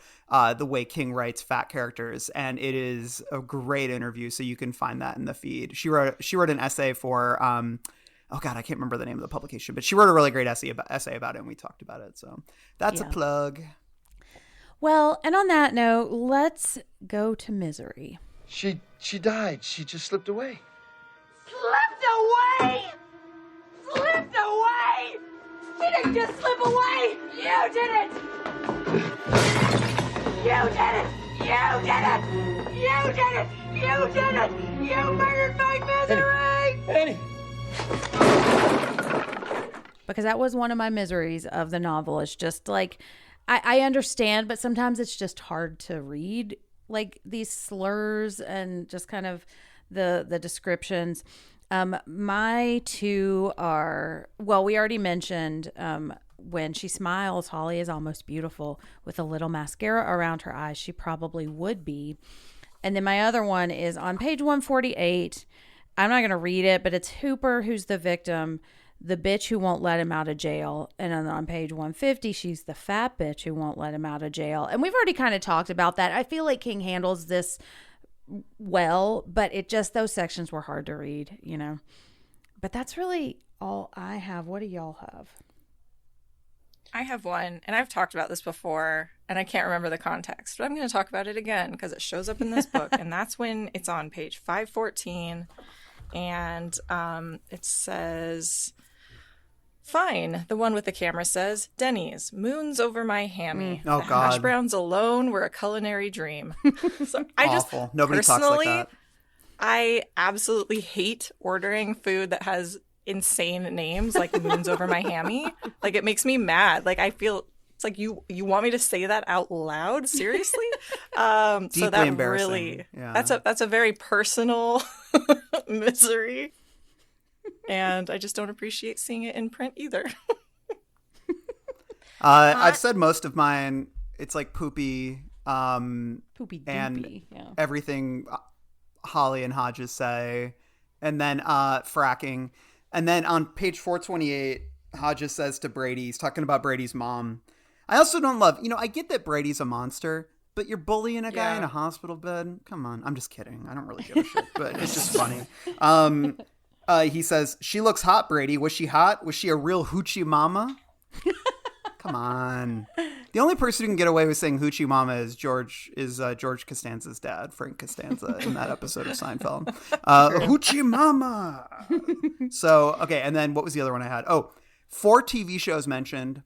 the way King writes fat characters, and it is a great interview. So you can find that in the feed. She wrote an essay for oh God, I can't remember the name of the publication, but she wrote a really great essay about it, and we talked about it. So that's a plug. Well, and on that note, let's go to Misery. She died. She just slipped away. Slipped away! Slipped away! She didn't just slip away! You did it! You did it! You did it! You did it! You did it! You murdered my Misery! Annie! Because that was one of my miseries of the novel. It's just like, I understand, but sometimes it's just hard to read, like these slurs and just kind of the descriptions. My two are, well, we already mentioned when she smiles, Holly is almost beautiful. With a little mascara around her eyes, she probably would be. And then my other one is on page 148. I'm not going to read it, but it's Hooper who's the victim, the bitch who won't let him out of jail. And then on page 150, she's the fat bitch who won't let him out of jail. And we've already kind of talked about that. I feel like King handles this well, but those sections were hard to read, But that's really all I have. What do y'all have? I have one, and I've talked about this before, and I can't remember the context, but I'm going to talk about it again because it shows up in this book, and that's when it's on page 514, and it says, fine, the one with the camera says, Denny's, moons over my hammy. Oh, the God. hash browns alone were a culinary dream. So I Awful. Nobody talks like that. I absolutely hate ordering food that has insane names like moons over my hammy. Like, it makes me mad. Like, I feel it's like you want me to say that out loud? Seriously? So that embarrassing. really Yeah. that's a very personal misery. And I just don't appreciate seeing it in print either. I've said most of mine. It's like poopy. Poopy and doopy, yeah. everything Holly and Hodges say, and then fracking. And then on page 428, Hodges says to Brady, he's talking about Brady's mom, I also don't love, I get that Brady's a monster, but you're bullying a guy in a hospital bed? Come on. I'm just kidding. I don't really give a shit, but it's just funny. He says, she looks hot, Brady. Was she hot? Was she a real hoochie mama? Come on. The only person who can get away with saying Hoochie Mama is George Costanza's dad, Frank Costanza, in that episode of Seinfeld. Hoochie Mama. So, okay, and then what was the other one I had? Oh, 4 TV shows mentioned.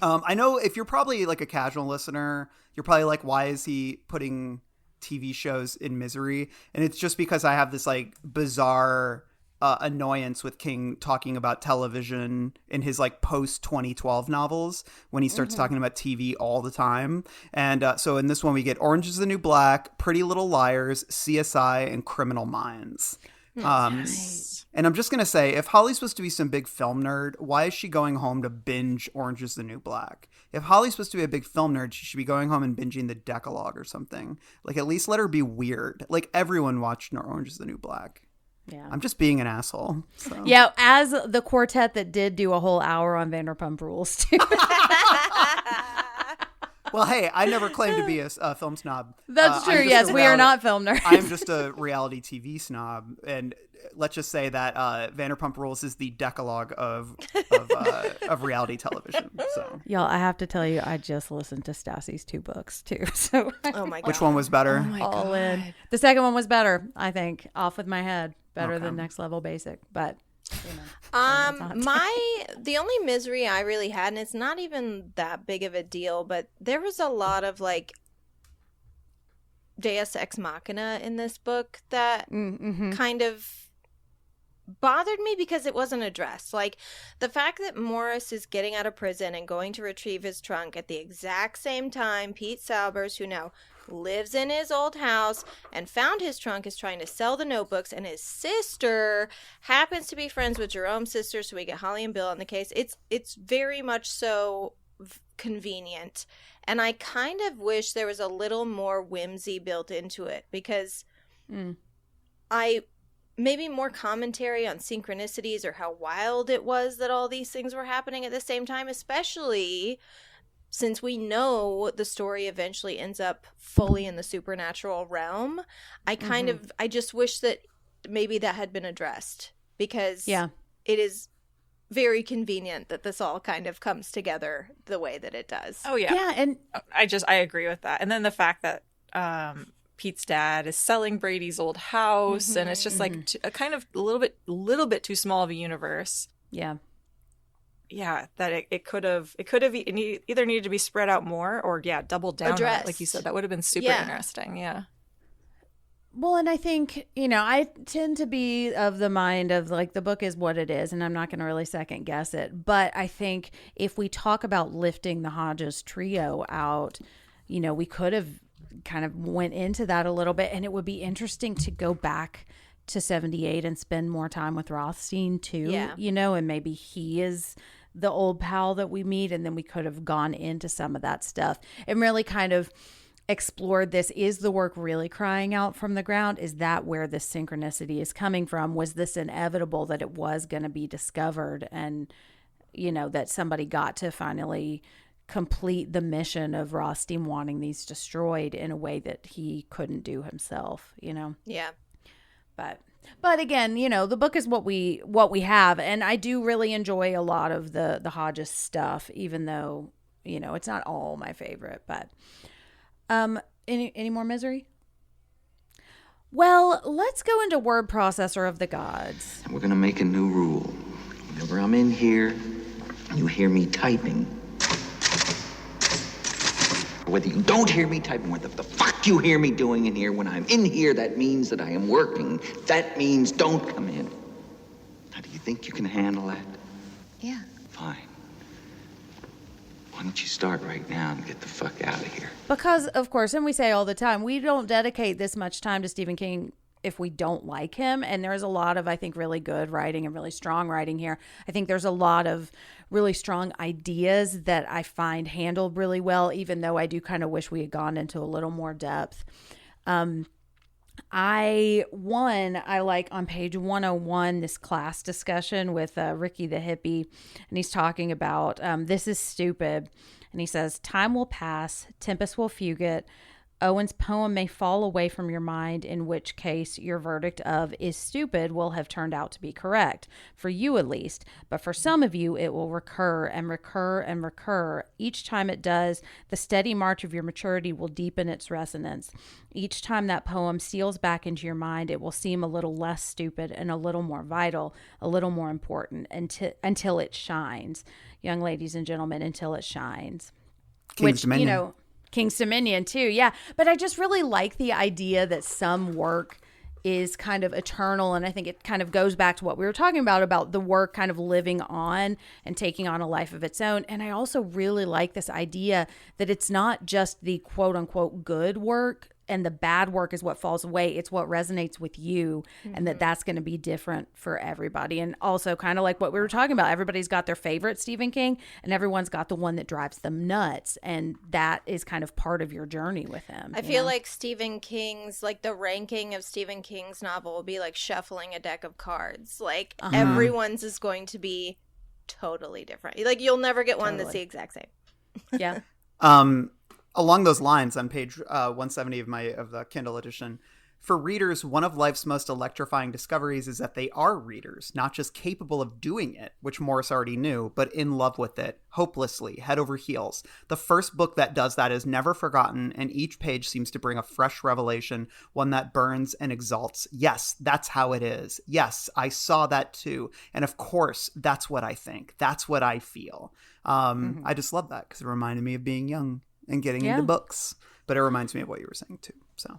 I know if you're probably like a casual listener, you're probably like, why is he putting TV shows in misery? And it's just because I have this like bizarre annoyance with King talking about television in his like post 2012 novels when he starts talking about TV all the time. And so in this one we get Orange is the New Black, Pretty Little Liars, CSI, and Criminal Minds. Nice. And I'm just going to say, if Holly's supposed to be some big film nerd, why is she going home to binge Orange is the New Black? If Holly's supposed to be a big film nerd, she should be going home and binging the Decalogue or something. Like, at least let her be weird. Like, everyone watched Orange is the New Black. Yeah. I'm just being an asshole. So. Yeah, as the quartet that did do a whole hour on Vanderpump Rules, too. Well, hey, I never claimed to be a film snob. That's true. Yes, we are not film nerds. I'm just a reality TV snob. And let's just say that Vanderpump Rules is the Decalogue of reality television. So, y'all, I have to tell you, I just listened to Stassi's 2 books, too. So, oh my God. Which one was better? Oh my All God. in. The second one was better, I think. Off with my head. Better than Next Level Basic. But, you know. The only misery I really had, and it's not even that big of a deal, but there was a lot of like Deus Ex Machina in this book that kind of bothered me because it wasn't addressed. Like the fact that Morris is getting out of prison and going to retrieve his trunk at the exact same time Pete Salbers, who now lives in his old house and found his trunk, is trying to sell the notebooks, and his sister happens to be friends with Jerome's sister, so we get Holly and Bill on the case. It's very much so convenient, and I kind of wish there was a little more whimsy built into it, because maybe more commentary on synchronicities or how wild it was that all these things were happening at the same time, especially since we know the story eventually ends up fully in the supernatural realm. I just wish that maybe that had been addressed, because it is very convenient that this all kind of comes together the way that it does. Oh yeah. Yeah, and I agree with that. And then the fact that Pete's dad is selling Brady's old house, and it's just like a kind of a little bit too small of a universe. Yeah. Yeah, that it could have either needed to be spread out more or doubled down on it, like you said. That would have been super interesting. Yeah. Well, and I think, I tend to be of the mind of like the book is what it is, and I'm not going to really second guess it. But I think if we talk about lifting the Hodges trio out, we could have kind of went into that a little bit, and it would be interesting to go back to 78 and spend more time with Rothstein too, and maybe he is the old pal that we meet, and then we could have gone into some of that stuff and really kind of explored this. Is the work really crying out from the ground? Is that where this synchronicity is coming from? Was this inevitable that it was going to be discovered, and that somebody got to finally complete the mission of Rothstein wanting these destroyed in a way that he couldn't do himself, Yeah. But again, the book is what we have, and I do really enjoy a lot of the Hodges stuff, even though it's not all my favorite. But any more misery? Well, let's go into word processor of the gods. And we're gonna make a new rule. Whenever I'm in here, you hear me typing. Whether you don't hear me typing, what the fuck you hear me doing in here, when I'm in here, that means that I am working. That means don't come in. Now, do you think you can handle that? Yeah. Fine. Why don't you start right now and get the fuck out of here? Because, of course, and we say all the time, we don't dedicate this much time to Stephen King if we don't like him. And there's a lot of, I think, really good writing and really strong writing here. I think there's a lot of really strong ideas that I find handled really well, even though I do kind of wish we had gone into a little more depth. I like on page 101, this class discussion with Ricky the hippie, and he's talking about this is stupid. And he says, time will pass, tempest will fugit, Owen's poem may fall away from your mind, in which case your verdict of is stupid will have turned out to be correct, for you at least. But for some of you, it will recur and recur and recur. Each time it does, the steady march of your maturity will deepen its resonance. Each time that poem steals back into your mind, it will seem a little less stupid and a little more vital, a little more important until it shines. Young ladies and gentlemen, until it shines. King's Dominion. King's Dominion too, yeah. But I just really like the idea that some work is kind of eternal, and I think it kind of goes back to what we were talking about the work kind of living on and taking on a life of its own. And I also really like this idea that it's not just the quote-unquote good work and the bad work is what falls away. It's what resonates with you, and that's going to be different for everybody. And also kind of like what we were talking about, everybody's got their favorite Stephen King, and everyone's got the one that drives them nuts. And that is kind of part of your journey with him. I feel like Stephen King's, like the ranking of Stephen King's novel will be like shuffling a deck of cards. Like everyone's is going to be totally different. Like you'll never get one that's the exact same. Yeah. Along those lines, on page 170 of the Kindle edition, for readers, one of life's most electrifying discoveries is that they are readers, not just capable of doing it, which Morris already knew, but in love with it, hopelessly, head over heels. The first book that does that is never forgotten, and each page seems to bring a fresh revelation, one that burns and exalts. Yes, that's how it is. Yes, I saw that too. And of course, that's what I think. That's what I feel. I just love that because it reminded me of being young and getting into books, but it reminds me of what you were saying too. So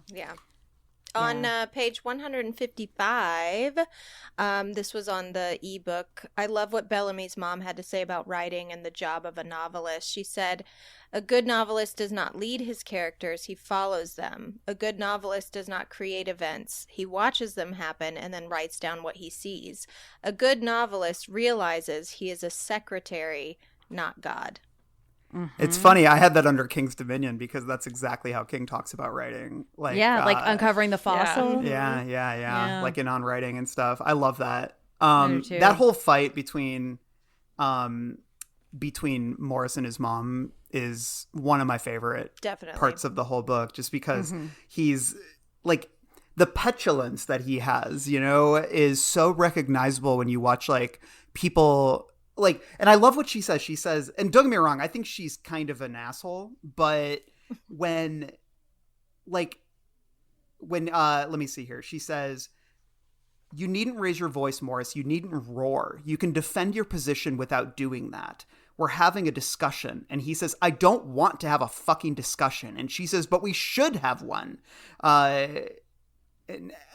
on page 155, this was on the ebook. I love what Bellamy's mom had to say about writing and the job of a novelist. She said, "A good novelist does not lead his characters, he follows them. A good novelist does not create events, he watches them happen and then writes down what he sees. A good novelist realizes he is a secretary, not God." It's funny, I had that under King's Dominion because that's exactly how King talks about writing. Like like uncovering the fossil. Yeah. Like in On Writing and stuff. I love that. That whole fight between Morris and his mom is one of my favorite parts of the whole book, just because he's like, the petulance that he has, you know, is so recognizable when you watch like people. Like, and I love what she says. She says, and don't get me wrong, I think she's kind of an asshole, but when let me see here. She says, "You needn't raise your voice, Morris. You needn't roar. You can defend your position without doing that. We're having a discussion." And he says, "I don't want to have a fucking discussion." And she says, "But we should have one." And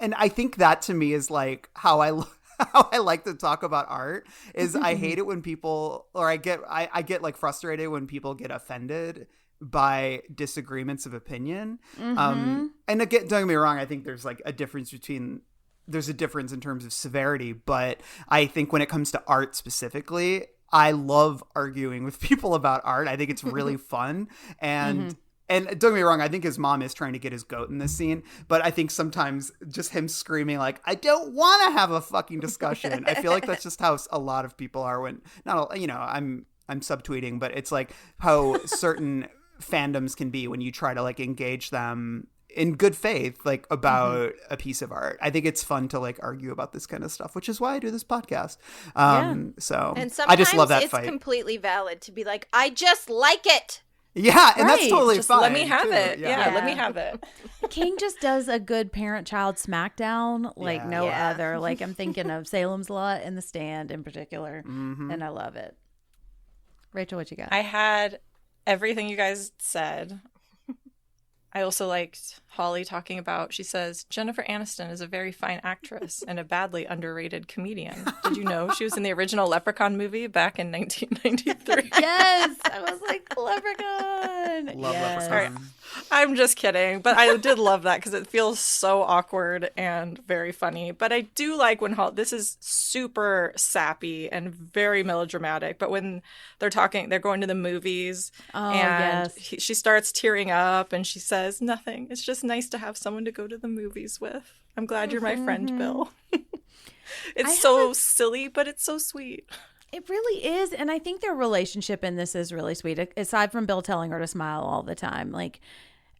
I think that to me is like how I like to talk about art is I hate it when people, or I get like frustrated when people get offended by disagreements of opinion. And again, don't get me wrong, I think there's like a difference in terms of severity, but I think when it comes to art specifically, I love arguing with people about art. I think it's really fun. And don't get me wrong, I think his mom is trying to get his goat in this scene, but I think sometimes just him screaming like, "I don't want to have a fucking discussion." I feel like that's just how a lot of people are when, I'm subtweeting, but it's like how certain fandoms can be when you try to like engage them in good faith, like about a piece of art. I think it's fun to like argue about this kind of stuff, which is why I do this podcast. So and I just love that it's fight. Completely valid to be like, "I just like it." Yeah, and that's totally just fine. Let me have it. Yeah, let me have it. King just does a good parent-child smackdown like no other. Like I'm thinking of Salem's Lot and The Stand in particular, and I love it. Rachel, what you got? I had everything you guys said. I also liked Holly talking about, she says, "Jennifer Aniston is a very fine actress and a badly underrated comedian. Did you know she was in the original Leprechaun movie back in 1993? Yes! I was like, Leprechaun! Love Leprechaun. Right. I'm just kidding, but I did love that because it feels so awkward and very funny. But I do like when this is super sappy and very melodramatic, but when they're going to the movies she starts tearing up and she says, "Nothing. It's just nice to have someone to go to the movies with. I'm glad you're my friend, Bill." It's so silly, but it's so sweet. It really is. And I think their relationship in this is really sweet. Aside from Bill telling her to smile all the time. Like,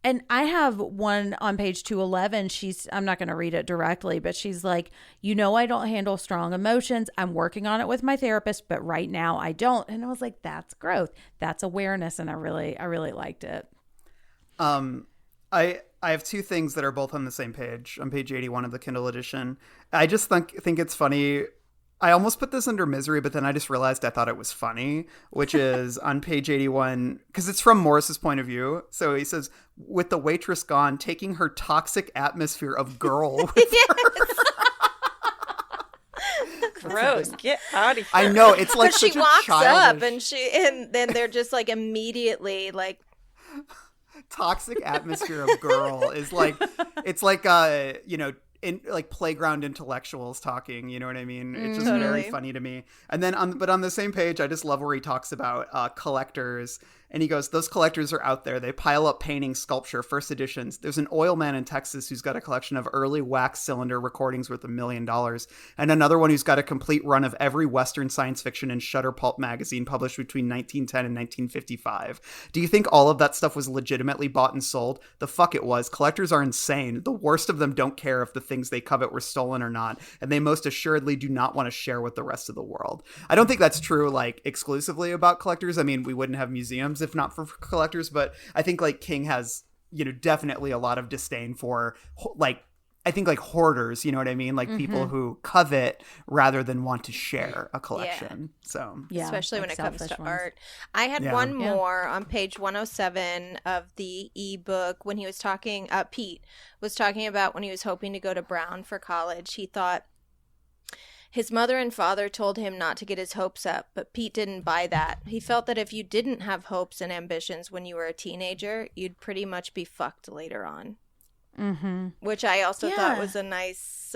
And I have one on page 211. I'm not going to read it directly, but she's like, I don't handle strong emotions. I'm working on it with my therapist, but right now I don't. And I was like, that's growth. That's awareness. And I really liked it. I have two things that are both on the same page, on page 81 of the Kindle edition. I just think it's funny. I almost put this under misery, but then I just realized I thought it was funny, which is on page 81, because it's from Morris's point of view. So he says, with the waitress gone, taking her toxic atmosphere of girl with her. Gross. Get out of here. I know. It's like such she a walks childish... up and then they're just like immediately like... Toxic atmosphere of girl is like, it's like, in like playground intellectuals talking, you know what I mean? It's just very funny to me. And then on the same page, I just love where he talks about collectors, and he goes, those collectors are out there. They pile up painting, sculpture, first editions. There's an oil man in Texas who's got a collection of early wax cylinder recordings worth $1 million. And another one who's got a complete run of every Western science fiction and Shutter Pulp magazine published between 1910 and 1955. Do you think all of that stuff was legitimately bought and sold? The fuck it was. Collectors are insane. The worst of them don't care if the things they covet were stolen or not. And they most assuredly do not want to share with the rest of the world. I don't think that's true, like, exclusively about collectors. I mean, we wouldn't have museums if not for collectors, but I think like King has, definitely a lot of disdain for like, I think like hoarders, you know what I mean? Like people who covet rather than want to share a collection. Yeah. So yeah, especially when it comes to art. I had one more on page 107 of the ebook when he was talking, Pete was talking about when he was hoping to go to Brown for college. He thought his mother and father told him not to get his hopes up, but Pete didn't buy that. He felt that if you didn't have hopes and ambitions when you were a teenager, you'd pretty much be fucked later on. Mm-hmm. Which I also thought was a nice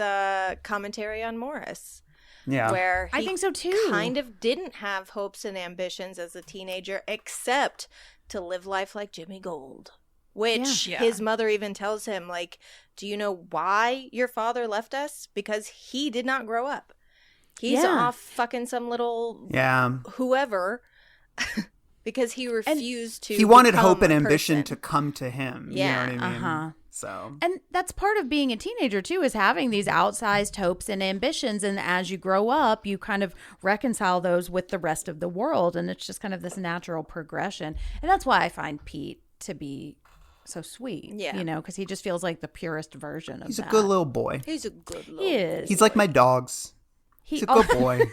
commentary on Morris. Yeah. Where I think so too. Kind of didn't have hopes and ambitions as a teenager, except to live life like Jimmy Gold. Which his mother even tells him, like, do you know why your father left us? Because he did not grow up. He's off fucking some little whoever because he refused to. He wanted hope and ambition to come to him. Yeah. You know what I mean? So. And that's part of being a teenager too, is having these outsized hopes and ambitions. And as you grow up, you kind of reconcile those with the rest of the world. And it's just kind of this natural progression. And that's why I find Pete to be so sweet, because he just feels like the purest version of that. He's a good little boy. He's a good little boy. He's like my dogs. He's a good boy.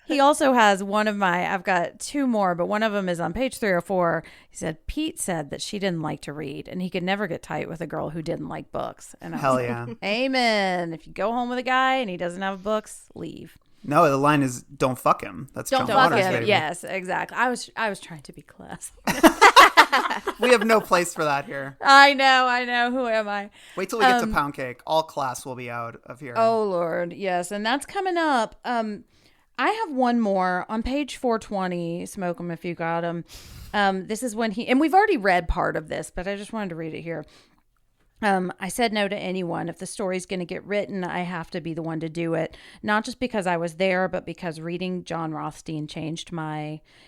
He also has I've got two more, but one of them is on page 304. He said, Pete said that she didn't like to read and he could never get tight with a girl who didn't like books. And Hell yeah. Amen. If you go home with a guy and he doesn't have books, leave. No, the line is don't fuck him. That's don't John fuck Waters, him. baby. Yes, exactly. I was trying to be classy. We have no place for that here. I know. Who am I? Wait till we get to Pound Cake. All class will be out of here. Oh, Lord. Yes. And that's coming up. I have one more on page 420. Smoke them if you got them. This is when and we've already read part of this, but I just wanted to read it here. I said no to anyone. If the story's going to get written, I have to be the one to do it. Not just because I was there, but because reading John Rothstein changed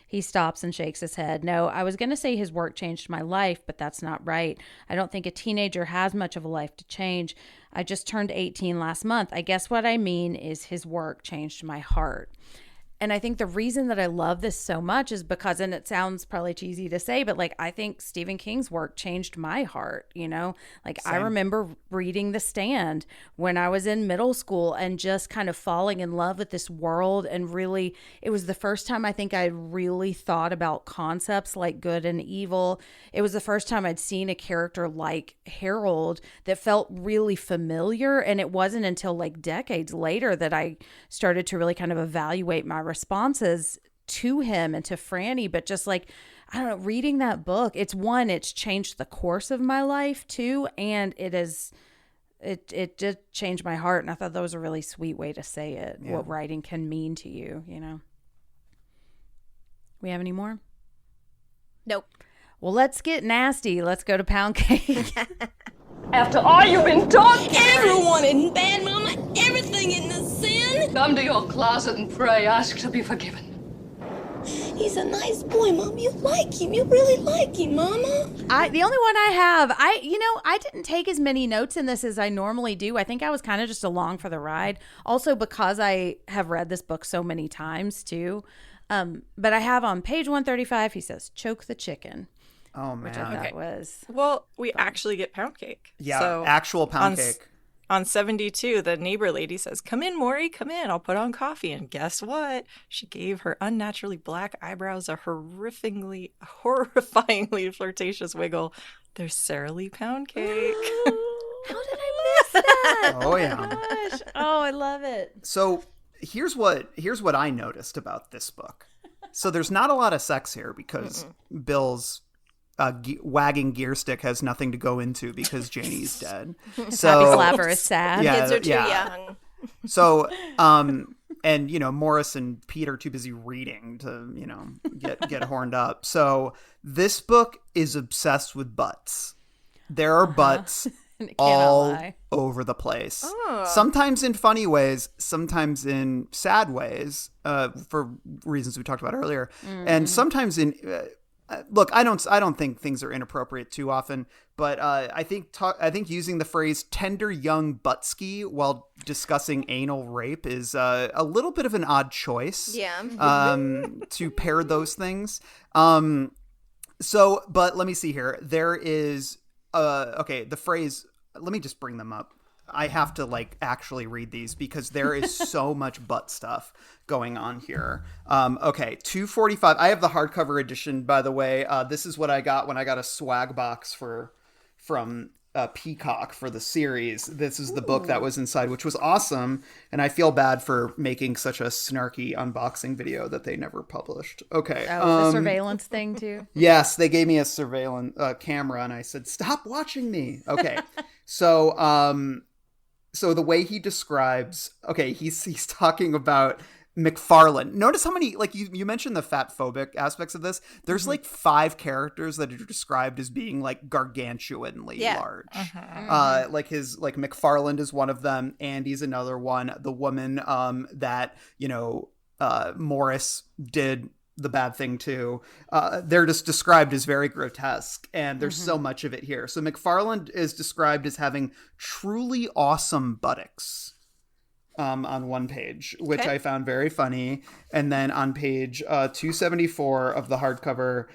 he stops and shakes his head. No, I was going to say his work changed my life, but that's not right. I don't think a teenager has much of a life to change. I just turned 18 last month. I guess what I mean is his work changed my heart. And I think the reason that I love this so much is because, and it sounds probably cheesy to say, but like, I think Stephen King's work changed my heart, Like, same. I remember reading The Stand when I was in middle school and just kind of falling in love with this world. And really, it was the first time I think I really thought about concepts like good and evil. It was the first time I'd seen a character like Harold that felt really familiar. And it wasn't until like decades later that I started to really kind of evaluate my responses to him and to Franny. But just like, I don't know, reading that book, it's changed the course of my life too, and it did change my heart. And I thought that was a really sweet way to say it, what writing can mean to you. We have any more? Nope. Well, let's get nasty. Let's go to Pound Cake. After all you've been taught, everyone in bad, Mama, everything in the sin. Come to your closet and pray, ask to be forgiven. He's a nice boy, Mom. You like him. You really like him, Mama. The only one I have, I didn't take as many notes in this as I normally do. I think I was kind of just along for the ride. Also because I have read this book so many times too. But I have on page 135, he says, choke the chicken. Oh, man. Which I thought was... Well, we actually get pound cake. Yeah, so actual pound cake. On 72, the neighbor lady says, come in, Maury, come in. I'll put on coffee. And guess what? She gave her unnaturally black eyebrows a horrifyingly flirtatious wiggle. There's Sara Lee pound cake. How did I miss that? Oh, yeah. My gosh. Oh, I love it. So here's what I noticed about this book. So there's not a lot of sex here because Bill's wagging gear stick has nothing to go into because Janie's dead. So Happy Slapper is sad. Yeah, Kids are too young. So, and Morris and Pete are too busy reading to, get horned up. So this book is obsessed with butts. There are butts all over the place. Oh. Sometimes in funny ways, sometimes in sad ways, for reasons we talked about earlier, and sometimes in. Look, I don't think things are inappropriate too often, but I think using the phrase "tender young buttski" while discussing anal rape is a little bit of an odd choice. Yeah. To pair those things. But let me see here. There is the phrase. Let me just bring them up. I have to actually read these because there is so much butt stuff going on here. Okay, 245. I have the hardcover edition, by the way. This is what I got when I got a swag box from Peacock for the series. This is the book that was inside, which was awesome. And I feel bad for making such a snarky unboxing video that they never published. Okay. Oh, the surveillance thing too? Yes, they gave me a surveillance camera and I said, stop watching me. Okay. So the way he describes, he's talking about McFarlane. Notice how many, you mentioned the fat phobic aspects of this. There's 5 characters that are described as being gargantuanly large. McFarlane is one of them. Andy's another one. The woman that, Morris did the bad thing too. They're just described as very grotesque, and there's so much of it here. So McFarlane is described as having truly awesome buttocks on one page, which I found very funny. And then on page 274 of the hardcover,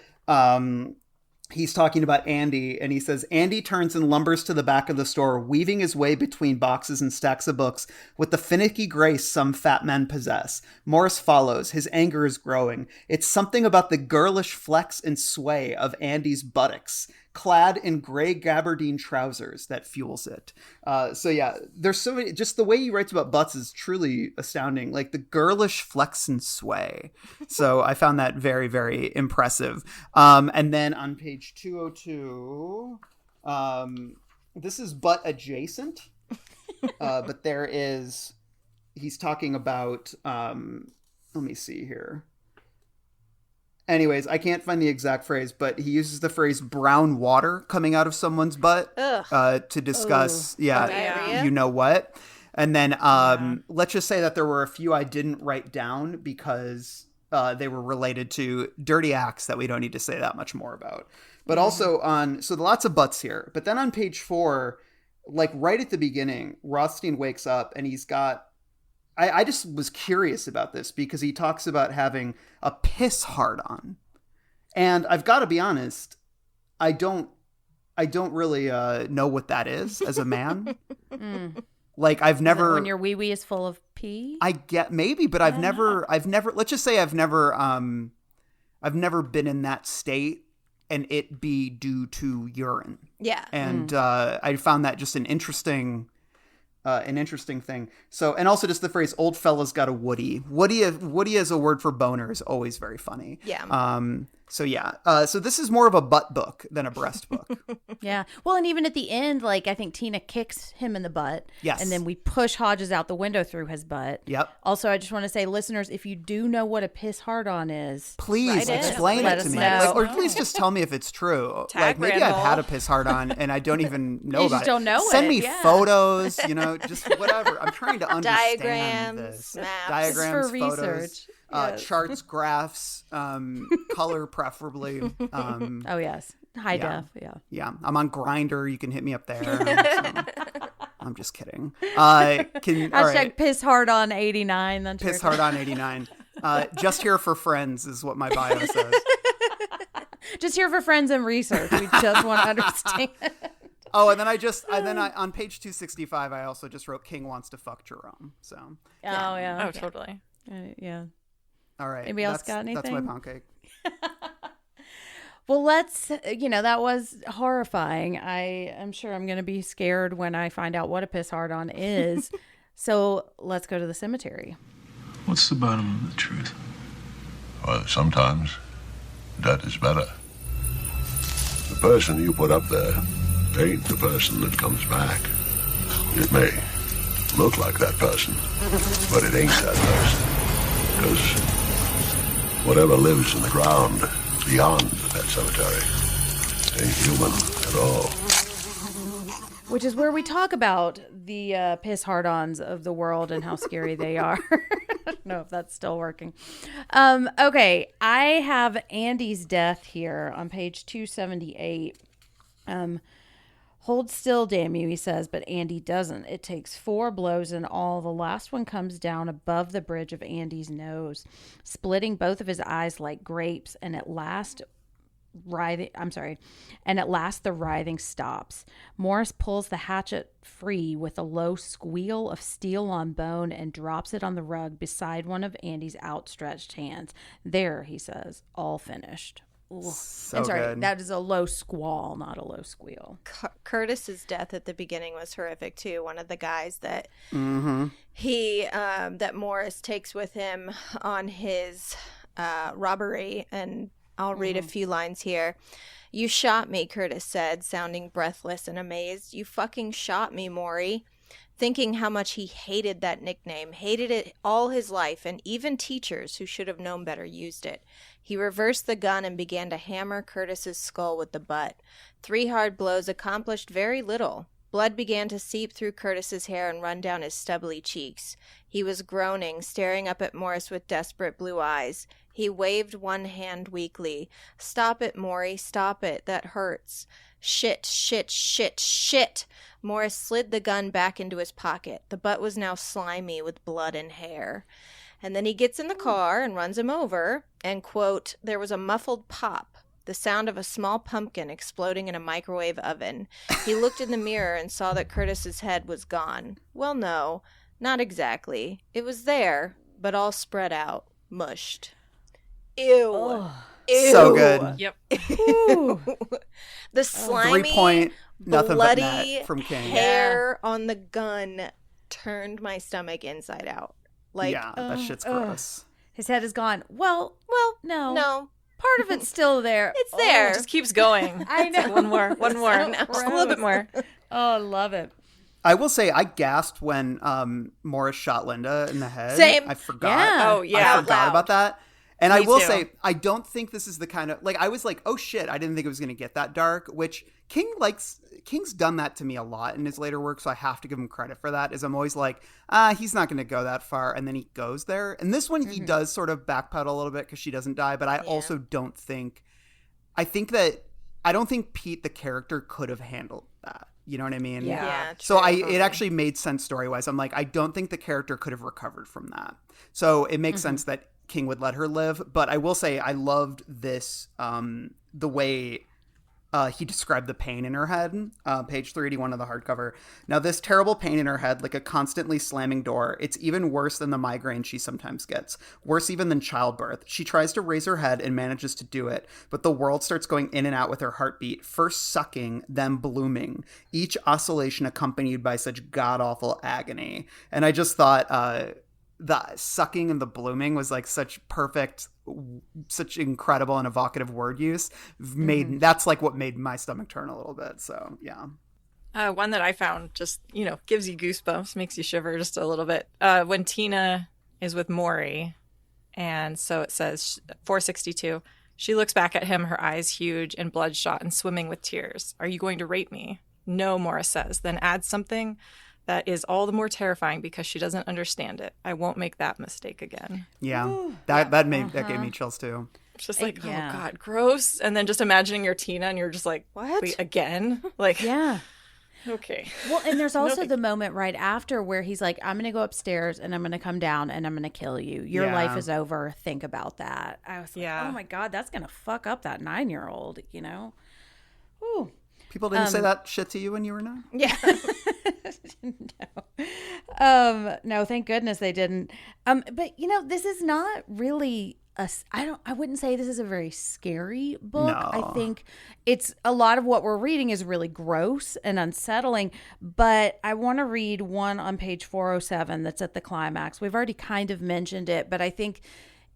he's talking about Andy, and he says, Andy turns and lumbers to the back of the store, weaving his way between boxes and stacks of books with the finicky grace some fat men possess. Morris follows. His anger is growing. It's something about the girlish flex and sway of Andy's buttocks, clad in gray gabardine trousers, that fuels it. There's so many, just the way he writes about butts is truly astounding. The girlish flex and sway. So I found that very, very impressive. And then on page 202, this is butt adjacent, but he's talking about, let me see here. Anyways, I can't find the exact phrase, but he uses the phrase brown water coming out of someone's butt to discuss, you know what. And then let's just say that there were a few I didn't write down because they were related to dirty acts that we don't need to say that much more about. But also lots of butts here. But then on page 4, right at the beginning, Rothstein wakes up and he's got, I just was curious about this because he talks about having a piss hard on. And I've got to be honest, I don't really know what that is as a man. I've never, when your wee-wee is full of pee? I get maybe, but I've never, let's just say I've never been in that state and it be due to urine. Yeah. And I found that just an interesting thing. So, and also just the phrase "old fella's got a woody." Woody as a word for boner is always very funny. Yeah. So this is more of a butt book than a breast book. Yeah. Well, and even at the end, I think Tina kicks him in the butt. Yes. And then we push Hodges out the window through his butt. Yep. Also, I just want to say, listeners, if you do know what a piss hard on is, please explain it to me. Or at least just tell me if it's true. Tag maybe Randall. I've had a piss hard on and I don't even know you about just don't know Send it. me photos, just whatever. I'm trying to understand Diagrams, this. maps. Diagrams, for photos. research. Charts, graphs, color preferably. Oh, yes. High def, yeah. Yeah, I'm on Grindr. You can hit me up there. I'm just kidding. Hashtag piss hard on 89. That's piss hard on 89. Just here for friends is what my bio says. Just here for friends and research. We just want to understand. Oh, and then I on page 265, I also just wrote King wants to fuck Jerome. So. Yeah. Oh, totally. Yeah. All right. Anybody else got anything? That's my pound cake. Well, that was horrifying. I am sure I'm going to be scared when I find out what a piss hard on is. So let's go to the cemetery. What's the bottom of the truth? Well, sometimes that is better. The person you put up there ain't the person that comes back. It may look like that person, but it ain't that person. Because whatever lives in the ground beyond that cemetery ain't human at all. Which is where we talk about the piss hard-ons of the world and how scary they are. I don't know if that's still working. Okay, I have Andy's death here on page 278. Hold still, damn you, he says, but Andy doesn't. It takes 4 blows in all. The last one comes down above the bridge of Andy's nose, splitting both of his eyes like grapes, and at last the writhing stops. Morris pulls the hatchet free with a low squeal of steel on bone and drops it on the rug beside one of Andy's outstretched hands. There, he says, all finished. So good. That is a low squall, not a low squeal. Curtis's death at the beginning was horrific too. One of the guys that that Morris takes with him on his robbery, and I'll read a few lines here. "You shot me," Curtis said, sounding breathless and amazed. "You fucking shot me, Maury." Thinking how much he hated that nickname, hated it all his life, and even teachers who should have known better used it. He reversed the gun and began to hammer Curtis's skull with the butt. 3 hard blows accomplished very little. Blood began to seep through Curtis's hair and run down his stubbly cheeks. He was groaning, staring up at Morris with desperate blue eyes. He waved one hand weakly. "Stop it, Maury, stop it. That hurts." "Shit, shit, shit, shit!" Morris slid the gun back into his pocket. The butt was now slimy with blood and hair. And then he gets in the car and runs him over, and, quote, "There was a muffled pop, the sound of a small pumpkin exploding in a microwave oven. He looked in the mirror and saw that Curtis's head was gone. Well, no, not exactly. It was there, but all spread out, mushed." Ew. Oh. Ew. So good. Yep. The slimy, 3-point, nothing but bloody net from King. hair on the gun turned my stomach inside out. Like, yeah, that shit's gross. His head is gone. Well, no. Part of it's still there. It's there. It just keeps going. I know. One more. Just a little bit more. Oh, I love it. I will say I gasped when Morris shot Linda in the head. Same. I forgot. Yeah. Oh, yeah. I forgot about that. And Me I will too. say, I don't think this is the kind of, like, I was like, oh shit, I didn't think it was going to get that dark, which King's done that to me a lot in his later work, so I have to give him credit for that, is I'm always like, he's not going to go that far, and then he goes there. And this one, he does sort of backpedal a little bit because she doesn't die, but I also don't think, I don't think Pete, the character, could have handled that. You know what I mean? Yeah. So it actually made sense story-wise. I'm like, I don't think the character could have recovered from that. So it makes sense that King would let her live. But I will say I loved this, the way he described the pain in her head. Page 381 of the hardcover. "Now this terrible pain in her head, like a constantly slamming door, it's even worse than the migraine she sometimes gets. Worse even than childbirth. She tries to raise her head and manages to do it, but the world starts going in and out with her heartbeat, first sucking, then blooming, each oscillation accompanied by such god-awful agony." And I just thought the sucking and the blooming was like such incredible and evocative word use. That's like what made my stomach turn a little bit. So yeah. One that I found just, gives you goosebumps, makes you shiver just a little bit. When Tina is with Maury, and so it says 462, she looks back at him, her eyes huge and bloodshot and swimming with tears. "Are you going to rape me?" "No," Morris says, then adds something. that is all the more terrifying because she doesn't understand it. I won't make that mistake again. Yeah, Ooh. that gave me chills too. It's just like, yeah. oh God, gross. And then just imagining you're Tina and you're just like, What? Wait, again? Like, Yeah. okay. Well, and there's also the moment right after where he's like, I'm going to go upstairs and I'm going to come down and I'm going to kill you. Your life is over. Think about that. I was like, oh my God, that's going to fuck up that 9-year-old, you know? Ooh. People didn't say that shit to you when you were 9? Yeah. No, thank goodness they didn't. But you know, this is not really I wouldn't say this is a very scary book. No. I think it's a lot of what we're reading is really gross and unsettling, but I want to read one on page 407 that's at the climax. We've already kind of mentioned it, but I think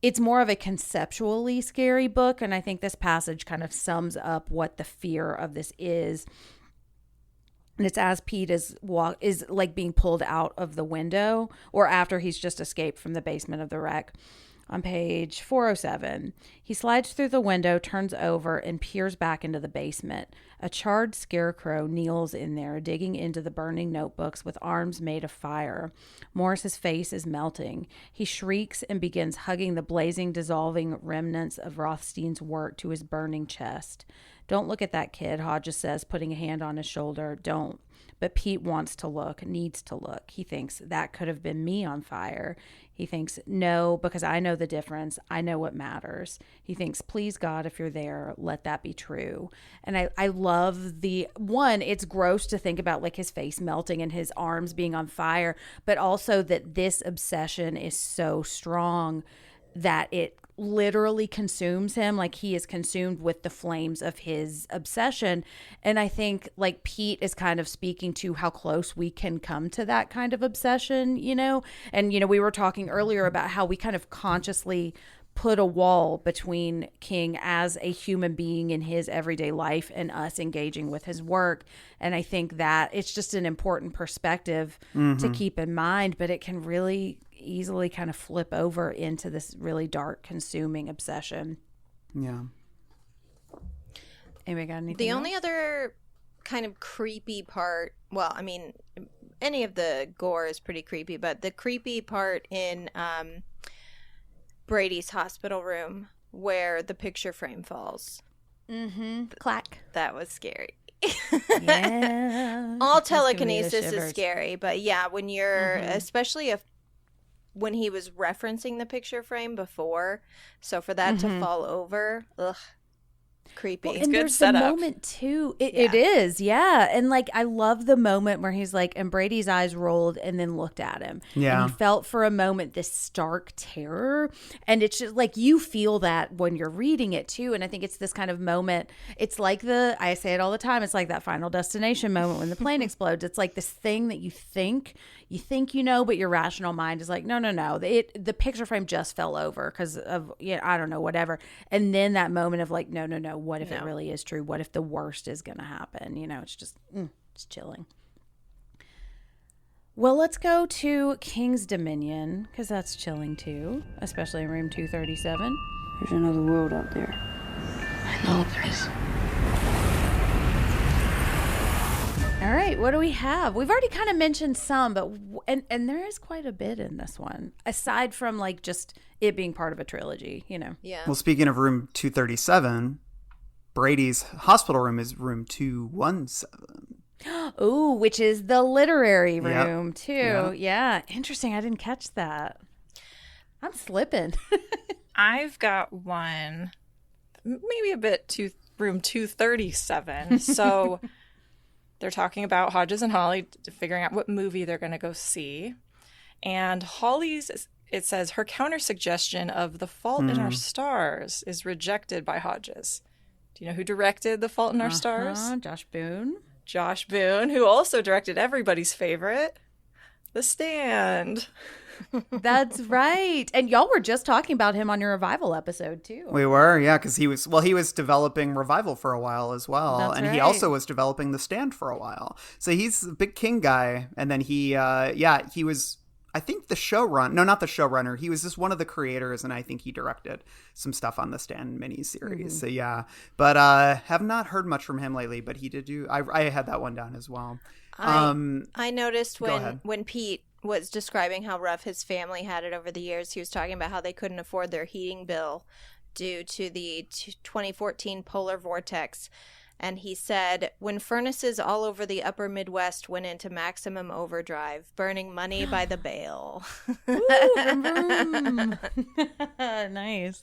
it's more of a conceptually scary book, and I think this passage kind of sums up what the fear of this is. And it's as Pete is like being pulled out of the window, or after he's just escaped from the basement of the wreck. On page 407, he slides through the window, turns over, and peers back into the basement. A charred scarecrow kneels in there, digging into the burning notebooks with arms made of fire. Morris's face is melting. He shrieks and begins hugging the blazing, dissolving remnants of Rothstein's work to his burning chest. Don't look at that kid, Hodges says, putting a hand on his shoulder. Don't. But Pete wants to look, needs to look. He thinks, that could have been me on fire. He thinks, no, because I know the difference. I know what matters. He thinks, please, God, if you're there, let that be true. And I love it's gross to think about like his face melting and his arms being on fire, but also that this obsession is so strong that it literally consumes him. Like he is consumed with the flames of his obsession. And I think like Pete is kind of speaking to how close we can come to that kind of obsession, you know? And, you know, we were talking earlier about how we kind of consciously put a wall between King as a human being in his everyday life and us engaging with his work. And I think that it's just an important perspective to keep in mind, but it can really easily kind of flip over into this really dark, consuming obsession. Yeah. Anybody got anything The else? only other kind of creepy part, well, I mean, any of the gore is pretty creepy, but the creepy part in Brady's hospital room where the picture frame falls. Clack. That was scary. Yeah. All That's giving me the telekinesis is shivers. scary, but yeah, when you're, especially when he was referencing the picture frame before, so for that to fall over, ugh, creepy. Well, It's and good there's setup. the moment too. It is, yeah. And like I love the moment where he's like, and Brady's eyes rolled and then looked at him. Yeah. And he felt for a moment this stark terror. And it's just like you feel that when you're reading it too. And I think it's this kind of moment. It's like I say it all the time, it's like that Final Destination moment when the plane explodes. It's like this thing that you think you know, but your rational mind is like, no. The picture frame just fell over because of, I don't know, whatever. And then that moment of like, no. What if it really is true? What if the worst is going to happen? You know, it's just, it's chilling. Well, let's go to King's Dominion because that's chilling too, especially in room 237. There's another world out there. I know there is. All right, what do we have? We've already kind of mentioned some, but and there is quite a bit in this one, aside from like just it being part of a trilogy, you know. Yeah. Well, speaking of room 237, Brady's hospital room is room 217. Ooh, which is the literary room too. Yep. Yeah, interesting. I didn't catch that. I'm slipping. I've got one, maybe a bit room 237. So they're talking about Hodges and Holly figuring out what movie they're going to go see. And Holly's, it says, her counter-suggestion of The Fault in Our Stars is rejected by Hodges. Do you know who directed The Fault in Our Stars? Josh Boone. Josh Boone, who also directed everybody's favorite, The Stand. That's right. And y'all were just talking about him on your revival episode too. We were, yeah, because he was developing Revival for a while as well. That's and right. he also was developing The Stand for a while. So he's a big King guy. And then he was, I think the showrunner, no, not the showrunner. He was just one of the creators, and I think he directed some stuff on the Stand miniseries. So yeah, but have not heard much from him lately, but he did do, I had that one down as well. I noticed Go ahead. when Pete was describing how rough his family had it over the years, he was talking about how they couldn't afford their heating bill due to the 2014 polar vortex. And he said, when furnaces all over the upper Midwest went into maximum overdrive, burning money by the bale. Nice.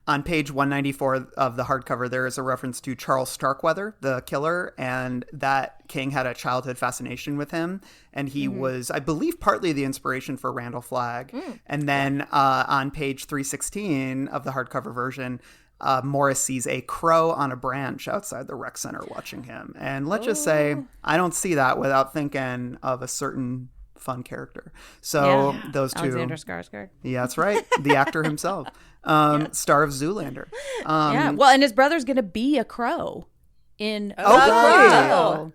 On page 194 of the hardcover, there is a reference to Charles Starkweather, the killer, and that King had a childhood fascination with him. And he was, I believe, partly the inspiration for Randall Flagg. And then on page 316 of the hardcover version, Morris sees a crow on a branch outside the rec center watching him. And let's just say, I don't see that without thinking of a certain fun character. So those two. Alexander Skarsgård. Yeah, that's right. The actor himself. Star of Zoolander. Well, and his brother's going to be a crow in A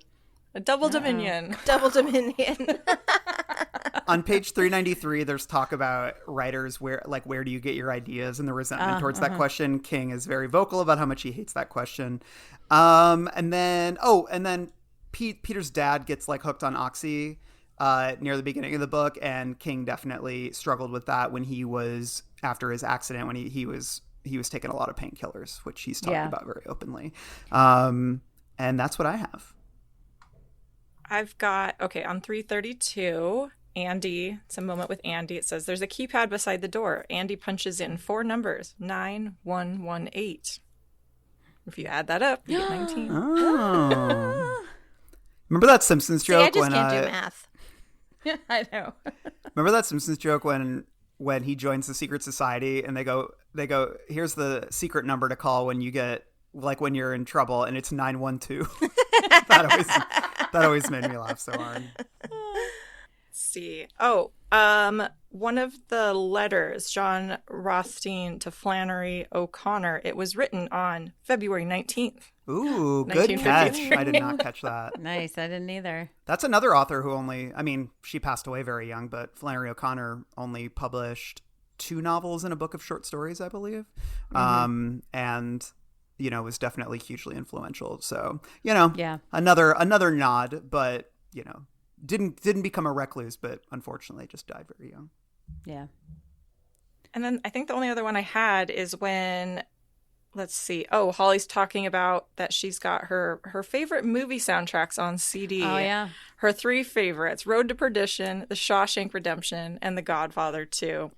double dominion. Double dominion. On page 393, there's talk about writers where do you get your ideas and the resentment towards that question. King is very vocal about how much he hates that question. And then Peter's dad gets hooked on Oxy near the beginning of the book, and King definitely struggled with that when he was after his accident, when he was taking a lot of painkillers, which he's talked about very openly. And that's what I have. I've got, on 332, Andy, it's a moment with Andy. It says, there's a keypad beside the door. Andy punches in 4 numbers, 9118. If you add that up, you get 19. Oh. Remember that Simpsons joke? I just can't do math. I know. Remember that Simpsons joke when he joins the secret society and they go, here's the secret number to call when you get when you're in trouble, and it's 912. that always made me laugh so hard. Let's see. One of the letters, John Rothstein to Flannery O'Connor, it was written on February 19th. Ooh, good catch. I did not catch that. Nice. I didn't either. That's another author who she passed away very young, but Flannery O'Connor only published 2 novels and a book of short stories, I believe. And, was definitely hugely influential. So, another nod, but, didn't become a recluse, but unfortunately just died very young. Yeah. And then I think the only other one I had is when, let's see. Holly's talking about that she's got her favorite movie soundtracks on CD. Oh, yeah. Her 3 favorites, Road to Perdition, The Shawshank Redemption, and The Godfather 2,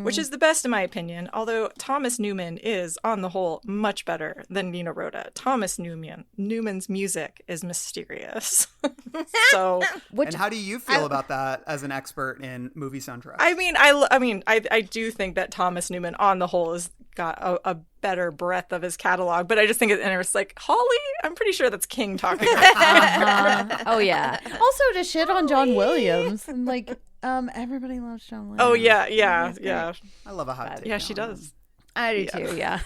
which is the best in my opinion, although Thomas Newman is, on the whole, much better than Nino Rota. Thomas Newman's music is mysterious. And how do you feel about that as an expert in movie soundtracks? I do think that Thomas Newman, on the whole, has got a better breadth of his catalog, but I just think it's Holly, I'm pretty sure that's King talking. Oh yeah. Also to shit on John Williams and everybody loves John Williams. Oh yeah. I love a hot take. Yeah, she does. I do too. Yeah.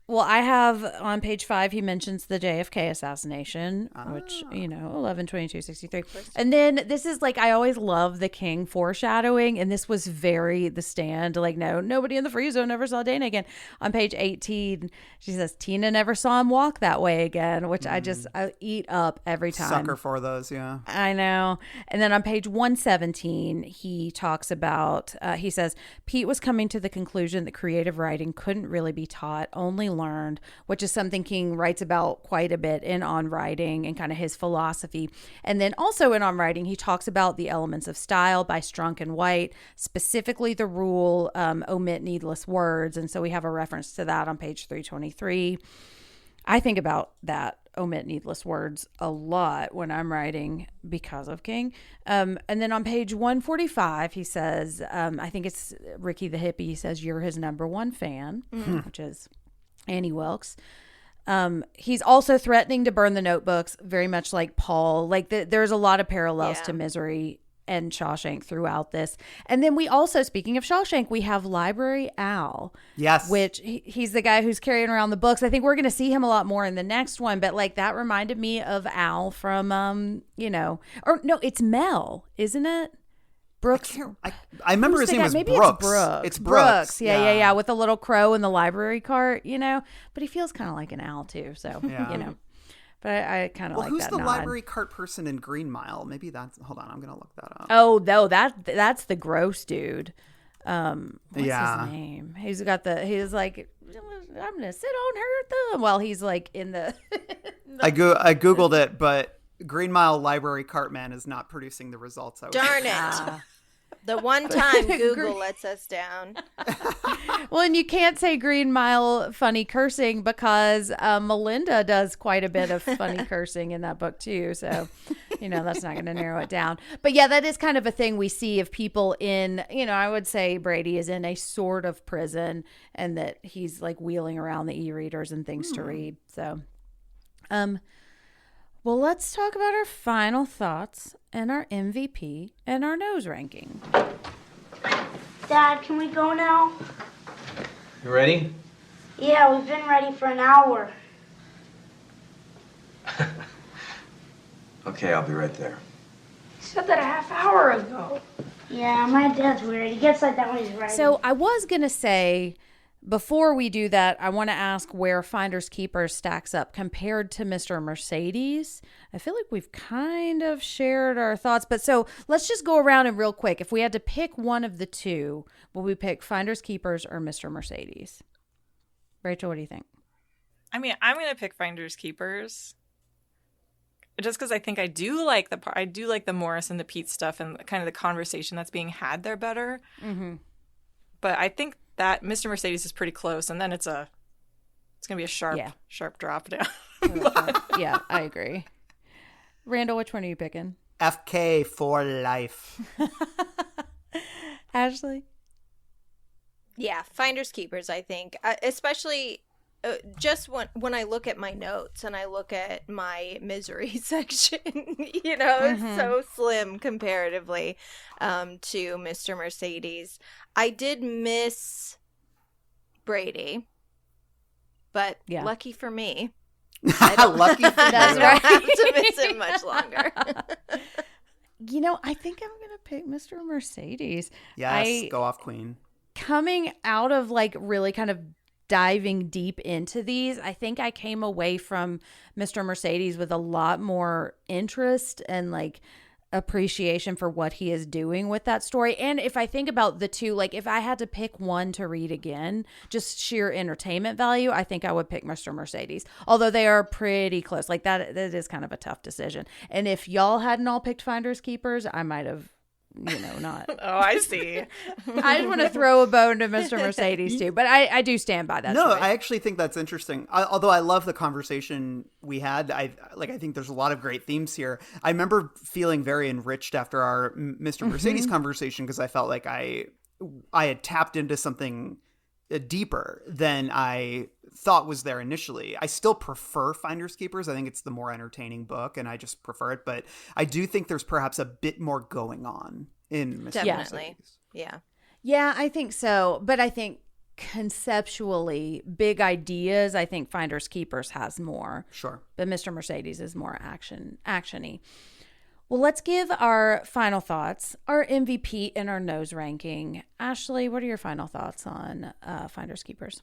Well, I have on page 5, he mentions the JFK assassination, which, 11/22/63. And then this is I always love the King foreshadowing. And this was very The Stand. No, nobody in the free zone ever saw Dana again. On page 18, she says, Tina never saw him walk that way again, which I eat up every time. Sucker for those, yeah. I know. And then on page 117, he talks about, he says, Pete was coming to the conclusion that creative writing couldn't really be taught, only learned, which is something King writes about quite a bit in On Writing and kind of his philosophy. And then also in On Writing, he talks about the elements of style by Strunk and White, specifically the rule, omit needless words. And so we have a reference to that on page 323. I think about that, omit needless words, a lot when I'm writing because of King. And then on page 145, he says, I think it's Ricky the Hippie, he says, you're his number 1 fan, which is Annie Wilkes. He's also threatening to burn the notebooks, very much like Paul. There's a lot of parallels to Misery and Shawshank throughout this. And then we also, speaking of Shawshank, we have Library Al. Yes. Which he's the guy who's carrying around the books. I think we're going to see him a lot more in the next one. But that reminded me of Al from, or no, it's Mel, isn't it? Brooks. I remember his name was Maybe Brooks. It's Brooks. It's Brooks. Yeah. With the little crow in the library cart, but he feels kind of like an owl too. So, But I kind of like that. Who's the nod. library cart person in Green Mile? Maybe that's. Hold on, I'm gonna look that up. Oh no, that's the gross dude. What's Yeah. his name? He's like, I'm gonna sit on her thumb while he's like in the. I googled it, but Green Mile library cart man is not producing the results. Darn it! The one time Google lets us down. Well, and you can't say Green Mile funny cursing because Melinda does quite a bit of funny cursing in that book too. So, that's not going to narrow it down. But yeah, that is kind of a thing we see of people in, I would say Brady is in a sort of prison and that he's like wheeling around the e-readers and things to read. So, well, let's talk about our final thoughts and our MVP and our nose ranking. Dad, can we go now? You ready? Yeah, we've been ready for an hour. Okay, I'll be right there. You said that a half hour ago. Yeah, my dad's weird. He gets like that when he's ready. So I was going to say, before we do that, I want to ask where Finders Keepers stacks up compared to Mr. Mercedes. I feel like we've kind of shared our thoughts, but so let's just go around and real quick. If we had to pick one of the two, will we pick Finders Keepers or Mr. Mercedes? Rachel, what do you think? I mean, I'm going to pick Finders Keepers. Just because I think I do like the Morris and the Pete stuff and kind of the conversation that's being had there better. Mm-hmm. But I think that Mr. Mercedes is pretty close, and then it's going to be a sharp drop down. Yeah, I agree. Randall, which one are you picking? FK for life. Ashley? Yeah, Finders Keepers, I think. Especially just when I look at my notes and I look at my misery section, it's so slim comparatively to Mr. Mercedes. I did miss Brady, but lucky for me. Lucky for I don't have to miss him much longer. I think I'm going to pick Mr. Mercedes. Yes, go off, Queen. Coming out of like really kind of diving deep into these, I think I came away from Mr. Mercedes with a lot more interest and like appreciation for what he is doing with that story. And if I think about the two, like if I had to pick one to read again, just sheer entertainment value, I think I would pick Mr. Mercedes, although they are pretty close. Like that is kind of a tough decision. And if y'all hadn't all picked Finders Keepers, I might have not. Oh, I see. I just want to throw a bone to Mr. Mercedes too, but I do stand by that. No, choice. I actually think that's interesting. Although I love the conversation we had, I think there's a lot of great themes here. I remember feeling very enriched after our Mr. Mercedes conversation because I felt like I had tapped into something deeper than I thought was there initially. I still prefer Finders Keepers. I think it's the more entertaining book and I just prefer it. But I do think there's perhaps a bit more going on in Mr. Mercedes. Yeah, I think so. But I think conceptually, big ideas, I think Finders Keepers has more. Sure. But Mr. Mercedes is more action-y. Well, let's give our final thoughts, our MVP and our nose ranking. Ashley, what are your final thoughts on Finders Keepers?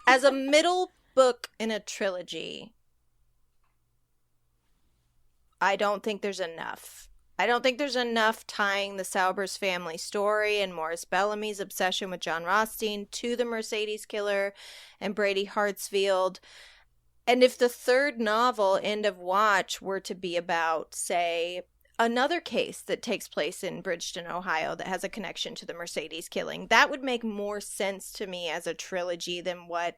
As a middle book in a trilogy, I don't think there's enough. I don't think there's enough tying the Saubers family story and Morris Bellamy's obsession with John Rothstein to the Mercedes killer and Brady Hartsfield. And if the third novel, End of Watch, were to be about, say, another case that takes place in Bridgeton, Ohio that has a connection to the Mercedes killing, that would make more sense to me as a trilogy than what,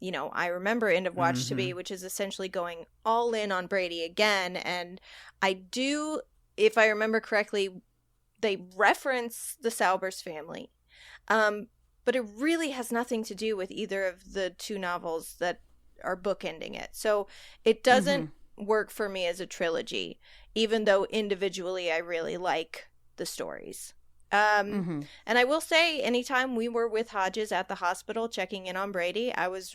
I remember End of Watch to be, which is essentially going all in on Brady again. And I do, if I remember correctly, they reference the Saubers family. But it really has nothing to do with either of the two novels that are bookending it. So it doesn't work for me as a trilogy, even though individually I really like the stories. And I will say, anytime we were with Hodges at the hospital checking in on Brady, I was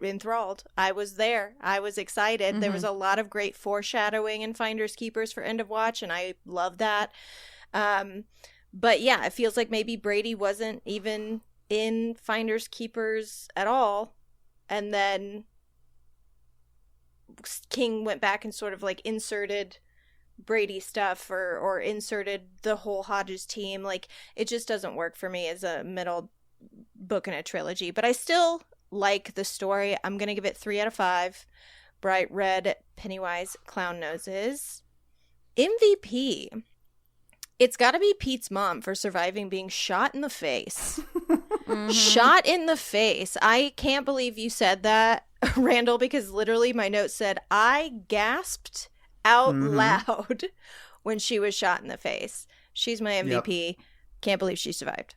enthralled. I was there. I was excited. There was a lot of great foreshadowing in Finders Keepers for End of Watch, and I love that. But yeah, it feels like maybe Brady wasn't even in Finders Keepers at all. and then King went back and sort of like inserted Brady stuff or inserted the whole Hodges team. Like, it just doesn't work for me as a middle book in a trilogy, but I still like the story. I'm gonna give it 3 out of 5 bright red Pennywise clown noses. MVP, it's got to be Pete's mom for surviving being shot in the face. Shot in the face. I can't believe you said that, Randall, because literally my note said I gasped out loud when she was shot in the face. She's my MVP. Yep. Can't believe she survived.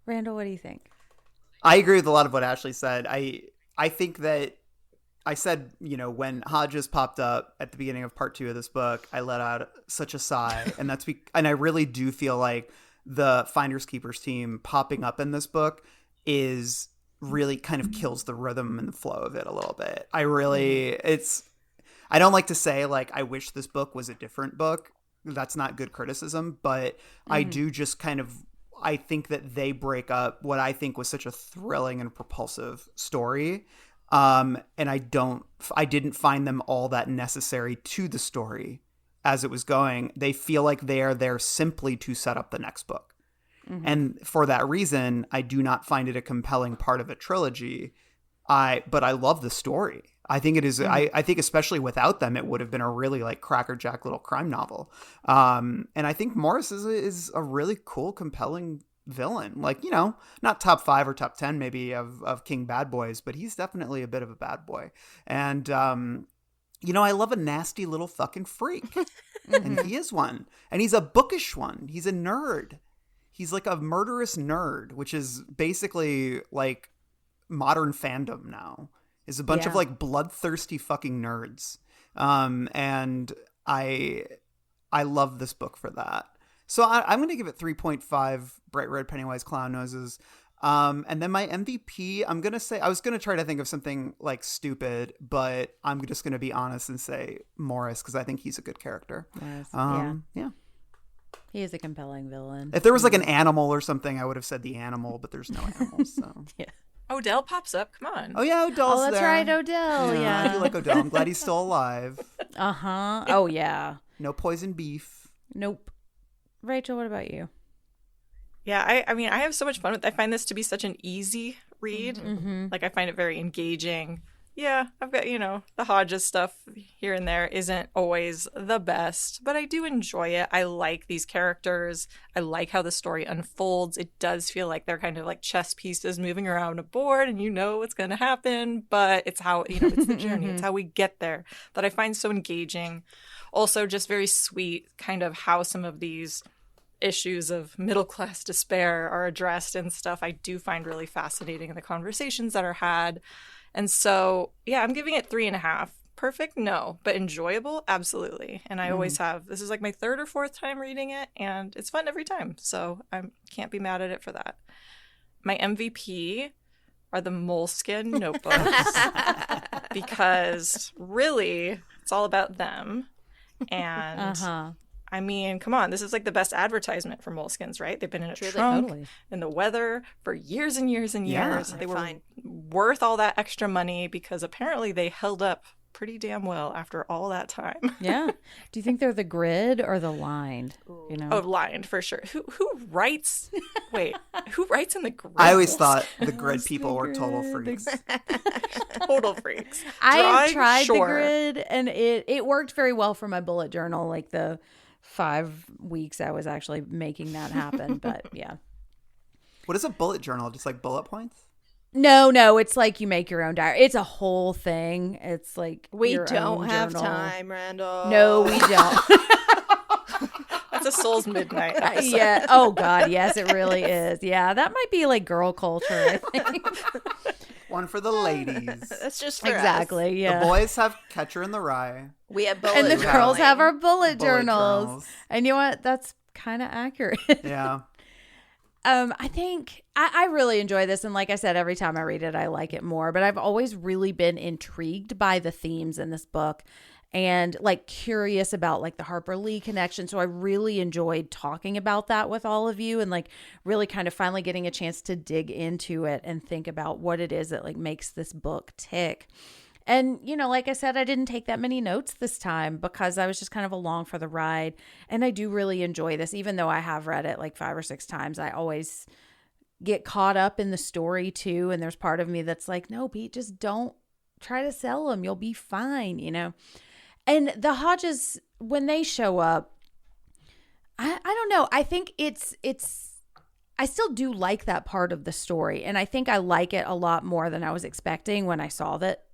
Randall, what do you think? I agree with a lot of what Ashley said. I think that I said, you know, when Hodges popped up at the beginning of part 2 of this book, I let out such a sigh. And and I really do feel like the Finders Keepers team popping up in this book is really kind of kills the rhythm and the flow of it a little bit. I don't like to say like, I wish this book was a different book. That's not good criticism, but I do just kind of, I think that they break up what I think was such a thrilling and propulsive story. And I didn't find them all that necessary to the story as it was going. They feel like they are there simply to set up the next book. And for that reason, I do not find it a compelling part of a trilogy. But I love the story. I think it is. I think especially without them, it would have been a really like crackerjack little crime novel. And I think Morris is a really cool, compelling villain. Like, you know, not top 5 or top 10 maybe of King bad boys, but he's definitely a bit of a bad boy. And you know, I love a nasty little fucking freak. And he is one. And he's a bookish one. He's a nerd. He's like a murderous nerd, which is basically like modern fandom now. Is a bunch of like bloodthirsty fucking nerds. And I love this book for that. So I'm going to give it 3.5 bright red Pennywise clown noses. And then my MVP, I'm going to say, I was going to try to think of something like stupid, but I'm just going to be honest and say Morris, because I think he's a good character. Yes. Yeah. He is a compelling villain. If there was like an animal or something, I would have said the animal, but there's no animals. So. Yeah. Odell pops up. Come on. Oh, yeah, Odell's there. Oh, that's right, Odell. Yeah. I do like Odell. I'm glad he's still alive. Uh-huh. Oh, yeah. No poison beef. Nope. Rachel, what about you? Yeah, I mean, I have so much fun with it. I find this to be such an easy read. Like, I find it very engaging. Yeah, I've got, you know, the Hodges stuff here and there isn't always the best, but I do enjoy it. I like these characters. I like how the story unfolds. It does feel like they're kind of like chess pieces moving around a board and you know what's going to happen, but it's how, you know, it's the journey. It's how we get there that I find so engaging. Also, just very sweet kind of how some of these issues of middle-class despair are addressed and stuff I do find really fascinating in the conversations that are had. And so, yeah, I'm giving it 3.5. Perfect? No. But enjoyable? Absolutely. And I always have. This is like my 3rd or 4th time reading it, and it's fun every time. So I can't be mad at it for that. My MVP are the moleskin notebooks because really, it's all about them. And I mean, come on, this is like the best advertisement for moleskins, right? They've been in a trunk in the weather for years and years and years. They were worth all that extra money because apparently they held up pretty damn well after all that time. Yeah. Do you think they're the grid or the lined? You know? Oh, lined for sure. Who writes? Wait, who writes in the grid? I always thought the grid people were total freaks. Total freaks. I tried the grid and it worked very well for my bullet journal. Like the 5 weeks I was actually making that happen. But yeah. What is a bullet journal? Just like bullet points? No, it's like you make your own diary. It's a whole thing. It's like we don't have time, Randall. No, we don't. That's a Soul's Midnight episode. Yeah. Oh God, yes, it really is. Yeah, that might be like girl culture, I think. One for the ladies. That's just for exactly. us. Yeah. The boys have Catcher in the Rye. We have bullet and the journaling. girls have our bullet journals. And you know what? That's kind of accurate. Yeah. I think I really enjoy this. And like I said, every time I read it, I like it more. But I've always really been intrigued by the themes in this book. and like curious about like the Harper Lee connection. So I really enjoyed talking about that with all of you and like really kind of finally getting a chance to dig into it and think about what it is that like makes this book tick. And, you know, like I said, I didn't take that many notes this time because I was just kind of along for the ride. And I do really enjoy this, even though I have read it like 5 or 6 times. I always get caught up in the story too. And there's part of me that's like, no, Pete, just don't try to sell them. You'll be fine, you know. And the Hodges, when they show up, I don't know. I think I still do like that part of the story. And I think I like it a lot more than I was expecting when I saw that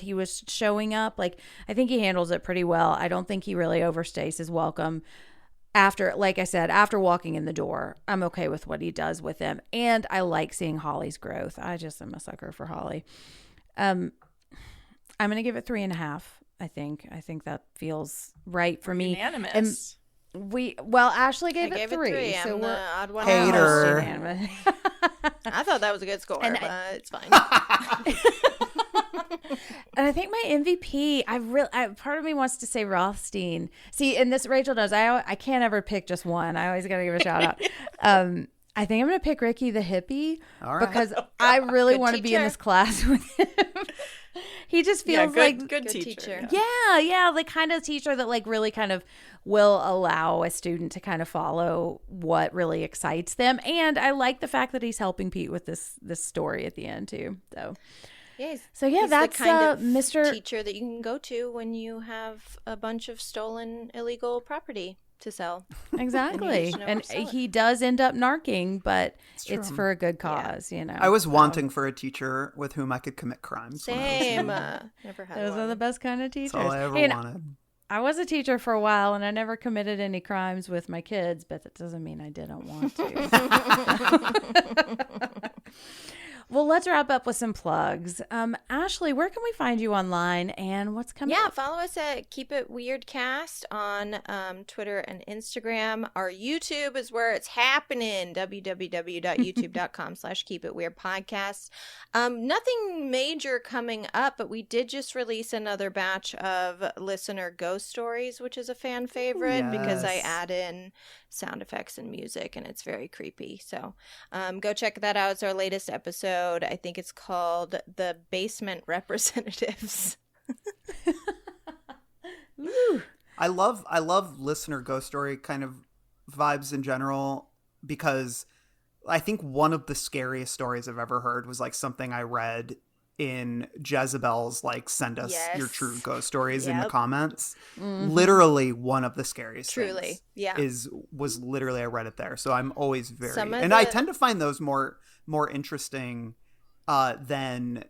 he was showing up. Like, I think he handles it pretty well. I don't think he really overstays his welcome. After, like I said, after walking in the door, I'm okay with what he does with him. And I like seeing Holly's growth. I just am a sucker for Holly. I'm going to give it 3.5. I think that feels right for me. Unanimous. And Ashley gave it 3. So we're odd one hater. I thought that was a good score, but it's fine. And I think my MVP, part of me wants to say Rothstein. See, and this Rachel knows, I can't ever pick just one. I always got to give a shout out. I think I'm going to pick Ricky the hippie because I really want to be in this class with him. He just feels like good teacher. Yeah, the kind of teacher that like really kind of will allow a student to kind of follow what really excites them. And I like the fact that he's helping Pete with this story at the end too. So. Yes. So yeah, that's the kind of Mr. teacher that you can go to when you have a bunch of stolen illegal property to sell. Exactly. And he does end up narking, but it's for a good cause, you know. I was wanting for a teacher with whom I could commit crimes. Same. Never had Those one. are the best kind of teachers. That's all I ever wanted. I was a teacher for a while, and I never committed any crimes with my kids, but that doesn't mean I didn't want to. Well, let's wrap up with some plugs. Ashley, where can we find you online and what's coming up? Follow us at Keep It Weirdcast on Twitter and Instagram. Our YouTube is where it's happening, www.youtube.com/keepitweirdpodcast. Nothing major coming up, but we did just release another batch of listener ghost stories, which is a fan favorite because I add in sound effects and music, and it's very creepy. So go check that out. It's our latest episode. I think it's called The Basement Representatives. I love listener ghost story kind of vibes in general because I think one of the scariest stories I've ever heard was like something I read in Jezebel's like send us your true ghost stories in the comments. Literally one of the scariest things was literally I read it there. So I'm always I tend to find those more interesting than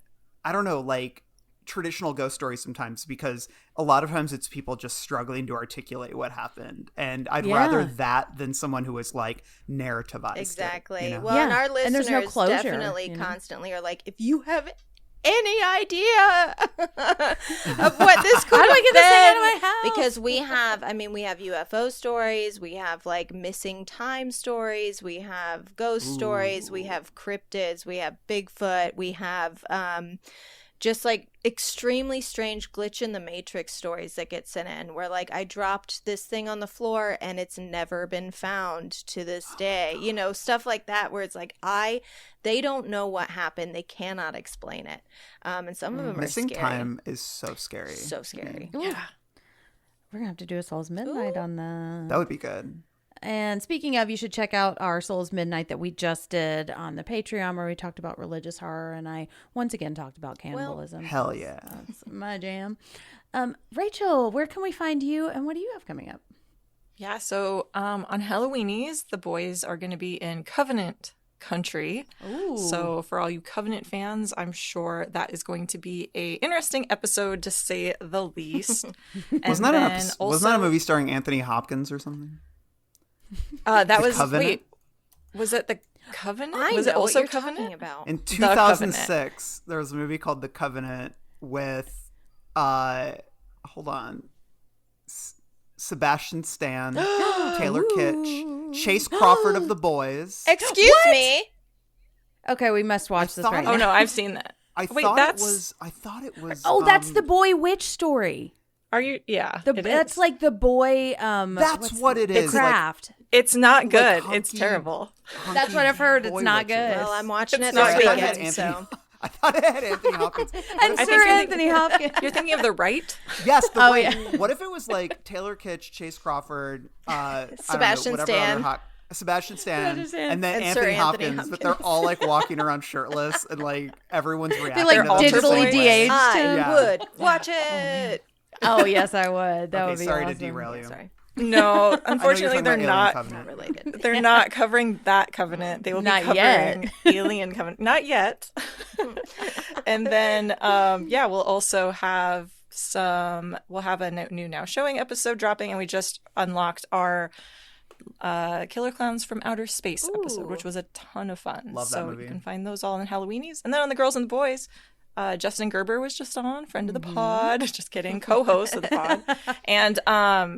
I don't know, like traditional ghost stories sometimes, because a lot of times it's people just struggling to articulate what happened, and I'd rather that than someone who is like narrativized exactly it, you know? Well, and our listeners and there's no closure, definitely constantly are like, if you have any idea of what this could have been, out of my house? Because we have UFO stories, we have like missing time stories, we have ghost stories, we have cryptids, we have Bigfoot, we have just like extremely strange glitch in the Matrix stories that get sent in where like I dropped this thing on the floor and it's never been found to this day, you know, stuff like that where it's like they don't know what happened, they cannot explain it, and some of them missing are scary. time is so scary. Yeah, we're gonna have to do a Souls Midnight on that. That would be good. And speaking of, you should check out our Souls Midnight that we just did on the Patreon where we talked about religious horror, and I once again talked about cannibalism. Hell yeah. That's my jam. Rachel, where can we find you, and what do you have coming up? Yeah, so on Halloweenies, the boys are going to be in Covenant country. Ooh. So for all you Covenant fans, I'm sure that is going to be a interesting episode to say the least. Wasn't that a movie starring Anthony Hopkins or something? That was Covenant? Wait, was it the Covenant? I was know it also what you're Covenant? talking about. In 2006, there was a movie called The Covenant with hold on, Sebastian Stan, Taylor Kitsch, Chase Crawford of The Boys. Excuse me. Okay, we must watch this right now. Oh no, I've seen that. I thought it was. Oh, that's the boy witch story. Are you? Yeah. That's like the boy. That's what it is. The Craft. It's not good. Like it's terrible. That's what I've heard. It's not good. Well, I'm watching it not this good. weekend, so. I thought it had Anthony Hopkins. And Sir Anthony Hopkins. You're thinking of The Right? Yes. Yeah. What if it was like Taylor Kitsch, Chase Crawford, Sebastian Stan. Sebastian Stan, and then and Anthony Sir Hopkins, but they're all like walking around shirtless and like everyone's reacting. They like to them digitally the same way. de-aged him. I would watch it. Oh yes, I would. That would be sorry awesome. to derail you. Sorry. No, unfortunately, they're Alien not. Covenant. Not related. They're not covering that covenant. They will Not be covering yet. Alien Covenant. Not yet. And then, we'll also have we'll have a new Now Showing episode dropping, and we just unlocked our Killer Clowns from Outer Space episode, which was a ton of fun. Love that so movie. you can find those all in Halloweenies. And then on The Girls and the Boys, Justin Gerber was just on, friend of the pod. Just kidding, co-host of the pod. And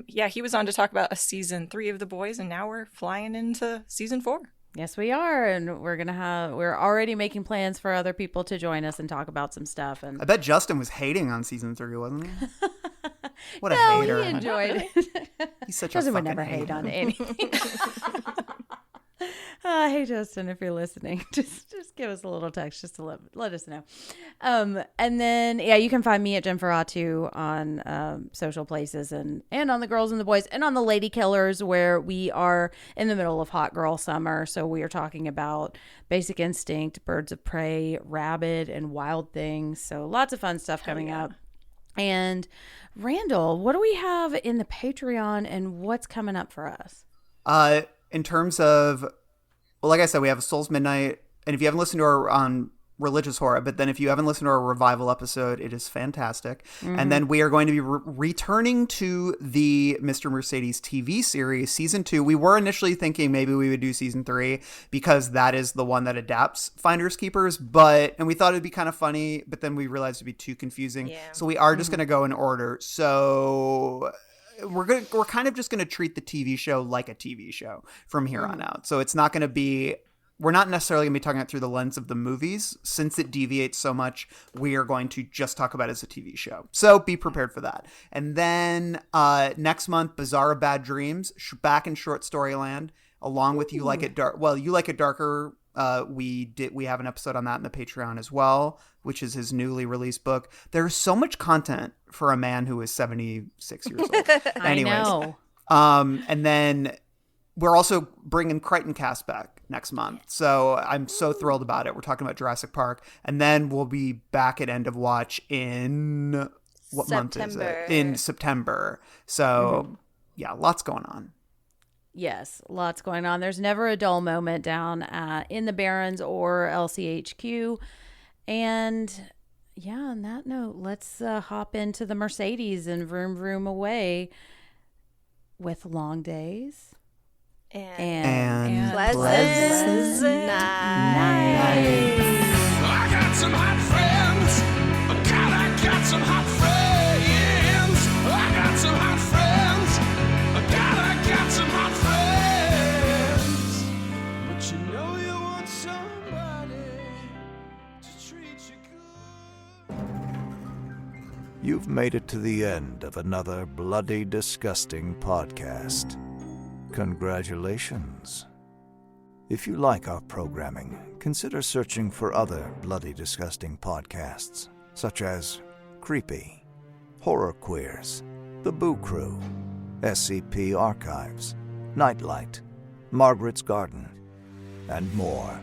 he was on to talk about a season 3 of The Boys, and now we're flying into season 4. Yes, we are, and we're already making plans for other people to join us and talk about some stuff. And I bet Justin was hating on season 3, wasn't he? What a hater! He enjoyed it. He's such Justin a would fucking never hate hater. on anything. Hey Justin, if you're listening, just give us a little text just to let us know. And then you can find me at Jenn Ferratu on social places and on The Girls and the Boys and on the Lady Killers, where we are in the middle of hot girl summer. So we are talking about Basic Instinct, Birds of Prey, Rabid, and Wild Things. So lots of fun stuff coming up. And Randall, what do we have in the Patreon and what's coming up for us? In terms of, well, like I said, we have Souls Midnight, and if you haven't listened to our religious horror, but then if you haven't listened to our revival episode, it is fantastic. Mm-hmm. And then we are going to be returning to the Mr. Mercedes TV series, season 2. We were initially thinking maybe we would do season 3 because that is the one that adapts Finders Keepers, and we thought it'd be kind of funny, but then we realized it'd be too confusing. Yeah. So we are just going to go in order. So we're kind of just going to treat the TV show like a TV show from here on out. So it's not going to be, we're not necessarily going to be talking it through the lens of the movies. Since it deviates so much, we are going to just talk about it as a TV show. So be prepared for that. And then next month, Bizarre Bad Dreams, back in Short Storyland, along with You Like It Dark. Well, You Like It Darker. We have an episode on that in the Patreon as well, which is his newly released book. There's so much content for a man who is 76 years old. Anyways, I know. And then we're also bringing Crichton Cast back next month. So I'm so thrilled about it. We're talking about Jurassic Park. And then we'll be back at End of Watch in what month is it? In September. So lots going on. Yes, lots going on. There's never a dull moment down in the Barrens or LCHQ. And on that note, let's hop into the Mercedes and vroom vroom away with long days and pleasant nights. I got some hot friends. God, I got some hot friends. I got some hot friends. God, I got some hot friends. But you know you want somebody to treat you good. You've made it to the end of another bloody, disgusting podcast. Congratulations. If you like our programming, consider searching for other bloody, disgusting podcasts, such as Creepy, Horror Queers, The Boo Crew, SCP Archives, Nightlight, Margaret's Garden, and more.